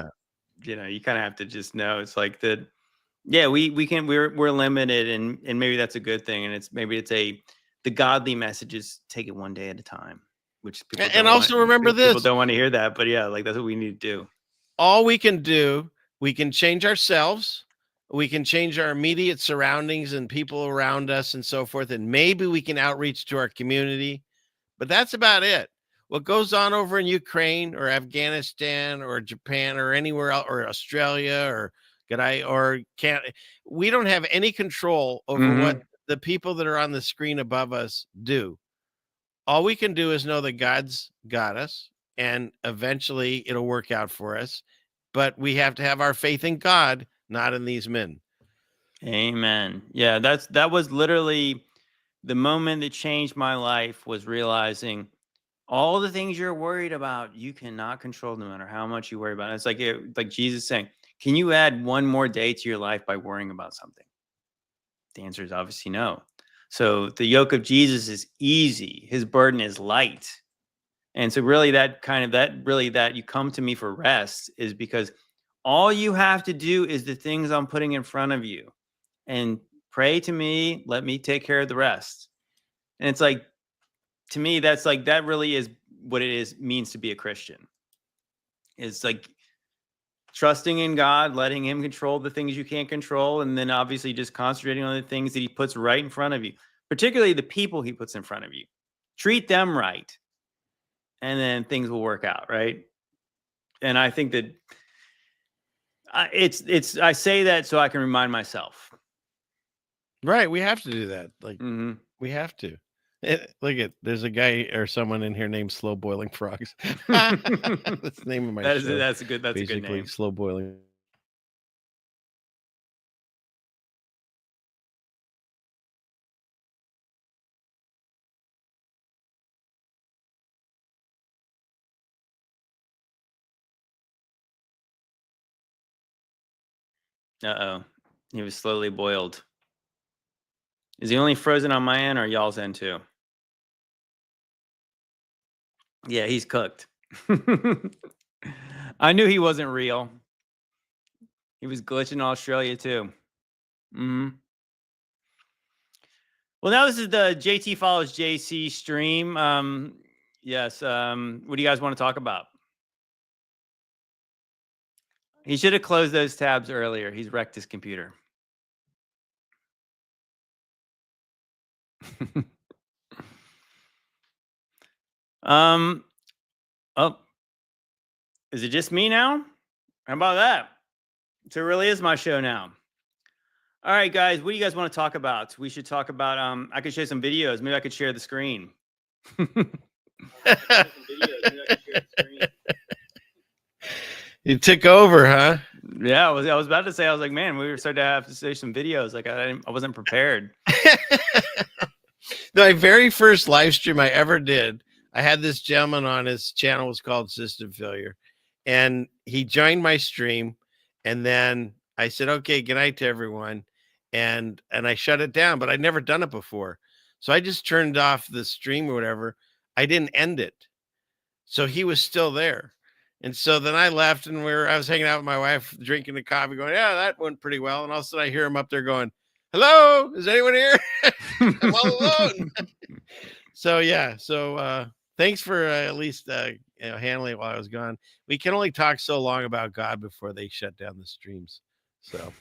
you kind of have to just know. It's like we're limited, and maybe that's a good thing. And it's the godly messages, take it one day at a time, which people
and also remember this.
People don't want to hear that, but yeah, like that's what we need to do.
All we can do, we can change ourselves. We can change our immediate surroundings and people around us and so forth. And maybe we can outreach to our community, but that's about it. What goes on over in Ukraine or Afghanistan or Japan or anywhere else or Australia or Could I, or can't, we don't have any control over what the people that are on the screen above us do. All we can do is know that God's got us and eventually it'll work out for us. But we have to have our faith in God, not in these men.
Amen. Yeah, that was literally the moment that changed my life, was realizing all the things you're worried about, you cannot control no matter how much you worry about it. It's like Jesus saying, can you add one more day to your life by worrying about something? The answer is obviously no. So the yoke of Jesus is easy. His burden is light. And so really that you come to me for rest is because all you have to do is the things I'm putting in front of you, and pray to me, let me take care of the rest. And it's like, to me, that's like, that really is what it means to be a Christian. It's like trusting in God, letting him control the things you can't control, and then obviously just concentrating on the things that he puts right in front of you, particularly the people he puts in front of you. Treat them right, and then things will work out, right? And I think that I say that so I can remind myself.
Right, we have to do that. Like, we have to. Look at, there's a guy or someone in here named Slow Boiling Frogs. That's the name of my show.
That's a good name.
Slow Boiling.
Uh-oh. He was slowly boiled. Is he only frozen on my end or y'all's end too? Yeah, he's cooked. I knew he wasn't real. He was glitching in Australia too. Well, now this is the JT Follows JC stream. Yes. What do you guys want to talk about? He should have closed those tabs earlier. He's wrecked his computer. Oh, is it just me now? How about that? So it really is my show now. All right, guys, what do you guys want to talk about? We should talk about, I could share some videos. Maybe I could share the screen.
You took over, huh?
Yeah, I was about to say, I was like, man, we were starting to have to say some videos. Like I wasn't prepared.
My very first live stream I ever did, I had this gentleman on, his channel was called System Failure, and he joined my stream, and then I said, okay, good night to everyone. And I shut it down, but I'd never done it before. So I just turned off the stream or whatever. I didn't end it. So he was still there. And so then I left, and I was hanging out with my wife, drinking a coffee, going, yeah, that went pretty well. And all of a sudden I hear him up there going, hello, is anyone here? I'm all alone. So yeah. So thanks for at least handling it while I was gone. We can only talk so long about God before they shut down the streams. So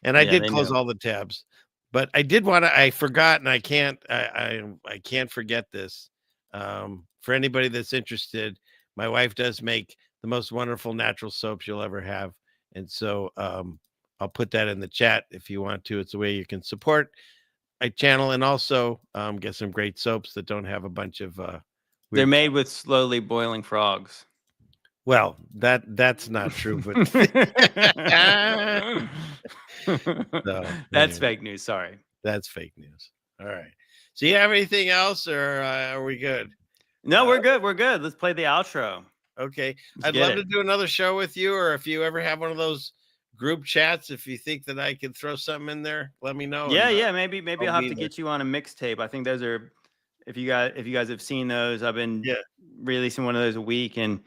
and I did close all the tabs, but I did want to, I forgot, and I can't forget this. For anybody that's interested, my wife does make the most wonderful natural soaps you'll ever have. And so I'll put that in the chat if you want to. It's a way you can support my channel, and also get some great soaps that don't have a bunch of
they're made with slowly boiling frogs.
Well, that's not true, but
that's fake news. Sorry.
That's fake news. All right. So you have anything else, or are we good?
No, we're good. We're good. Let's play the outro.
Okay. I'd love to do another show with you, or if you ever have one of those group chats, if you think that I could throw something in there, let me know.
Yeah, maybe I'll have to get you on a mixtape. I think those are, if you guys have seen those, I've been releasing one of those a week, and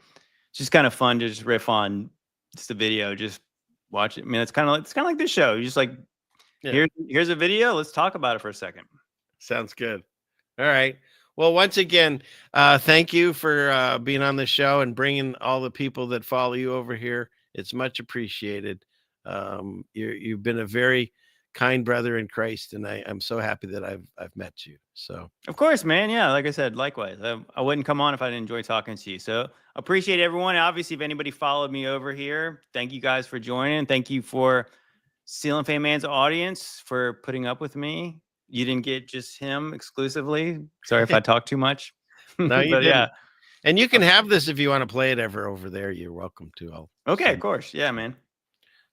it's just kind of fun to just riff on just the video, just watch it. I mean, it's kind of like this show. You just like, here's a video. Let's talk about it for a second.
Sounds good. All right. Well, once again, thank you for being on the show and bringing all the people that follow you over here. It's much appreciated. You've been a very kind brother in Christ, and I'm so happy that I've met you. So
Of course, man. Yeah, like I said, likewise. I wouldn't come on if I didn't enjoy talking to you. So appreciate everyone. Obviously, if anybody followed me over here, thank you guys for joining. Thank you for Ceiling Fan Man's audience for putting up with me. You didn't get just him exclusively. Sorry if I talk too much.
no, you
But
didn't.
yeah.
And you can have this if you want to play it ever over there. You're welcome to.
Okay, of course. Yeah, man.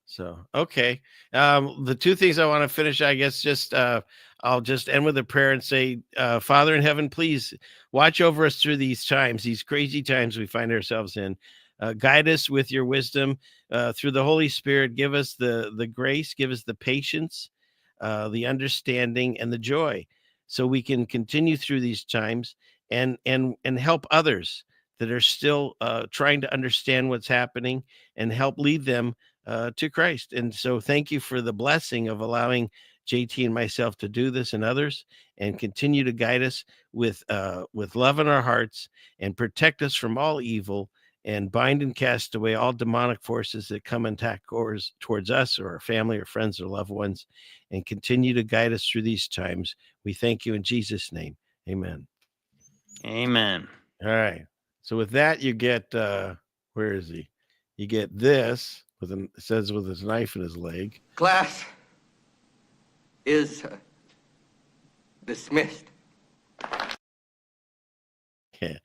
So, okay. The two things I want to finish, I guess, just I'll just end with a prayer and say, Father in heaven, please watch over us through these times, these crazy times we find ourselves in. Guide us with your wisdom through the Holy Spirit. Give us the grace, give us the patience, the understanding, and the joy, so we can continue through these times and help others that are still trying to understand what's happening and help lead them to Christ. And so thank you for the blessing of allowing JT and myself to do this, and others, and continue to guide us with love in our hearts, and protect us from all evil, and bind and cast away all demonic forces that come and attack towards us or our family or friends or loved ones, and continue to guide us through these times. We thank you in Jesus' name. Amen.
Amen.
All right. So with that, you get, where is he? You get this it says with his knife in his leg.
Class is dismissed.
Yeah.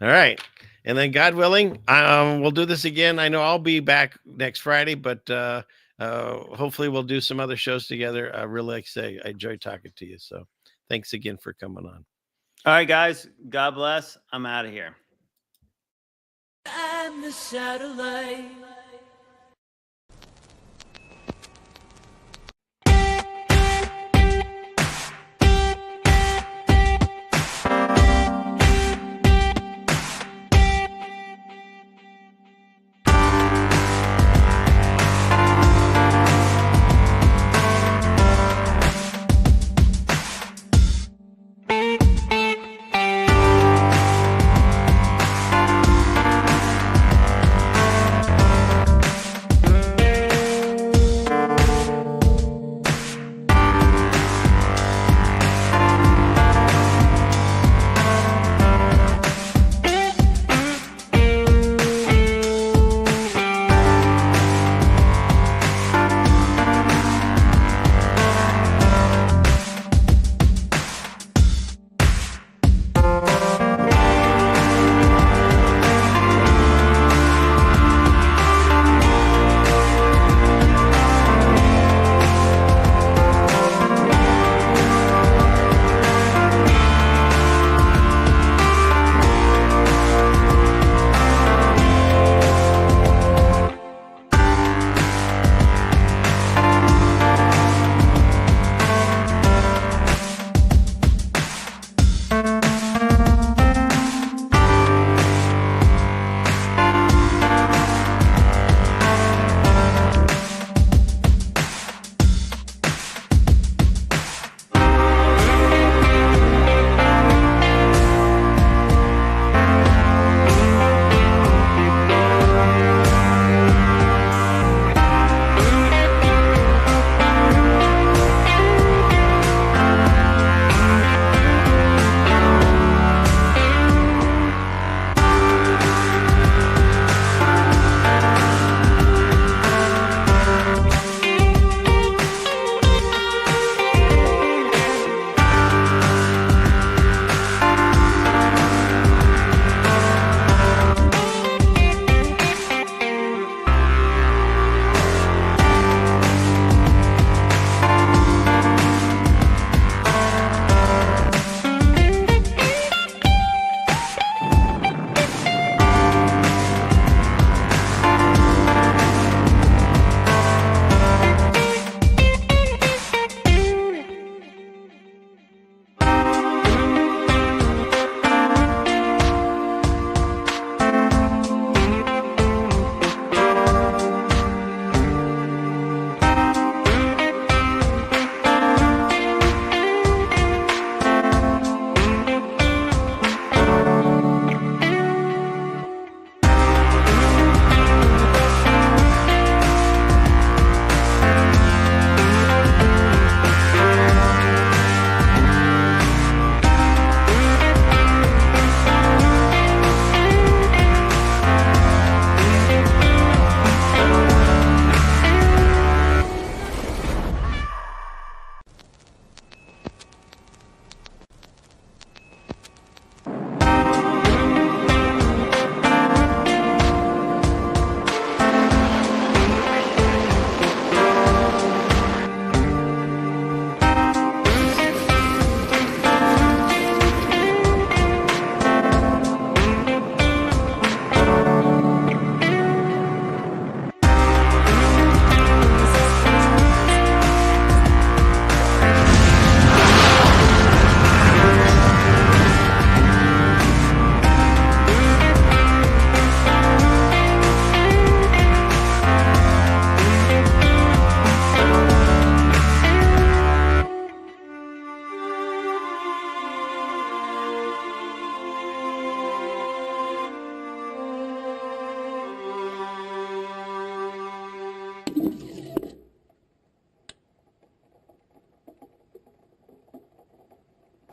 All right. And then God willing, we'll do this again. I know I'll be back next Friday, but hopefully we'll do some other shows together. I really like to say I enjoy talking to you. So thanks again for coming on.
All right, guys. God bless. I'm out of here.
I'm the satellite.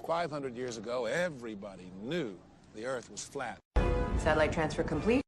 500 years ago, everybody knew the Earth was flat.
Satellite transfer complete.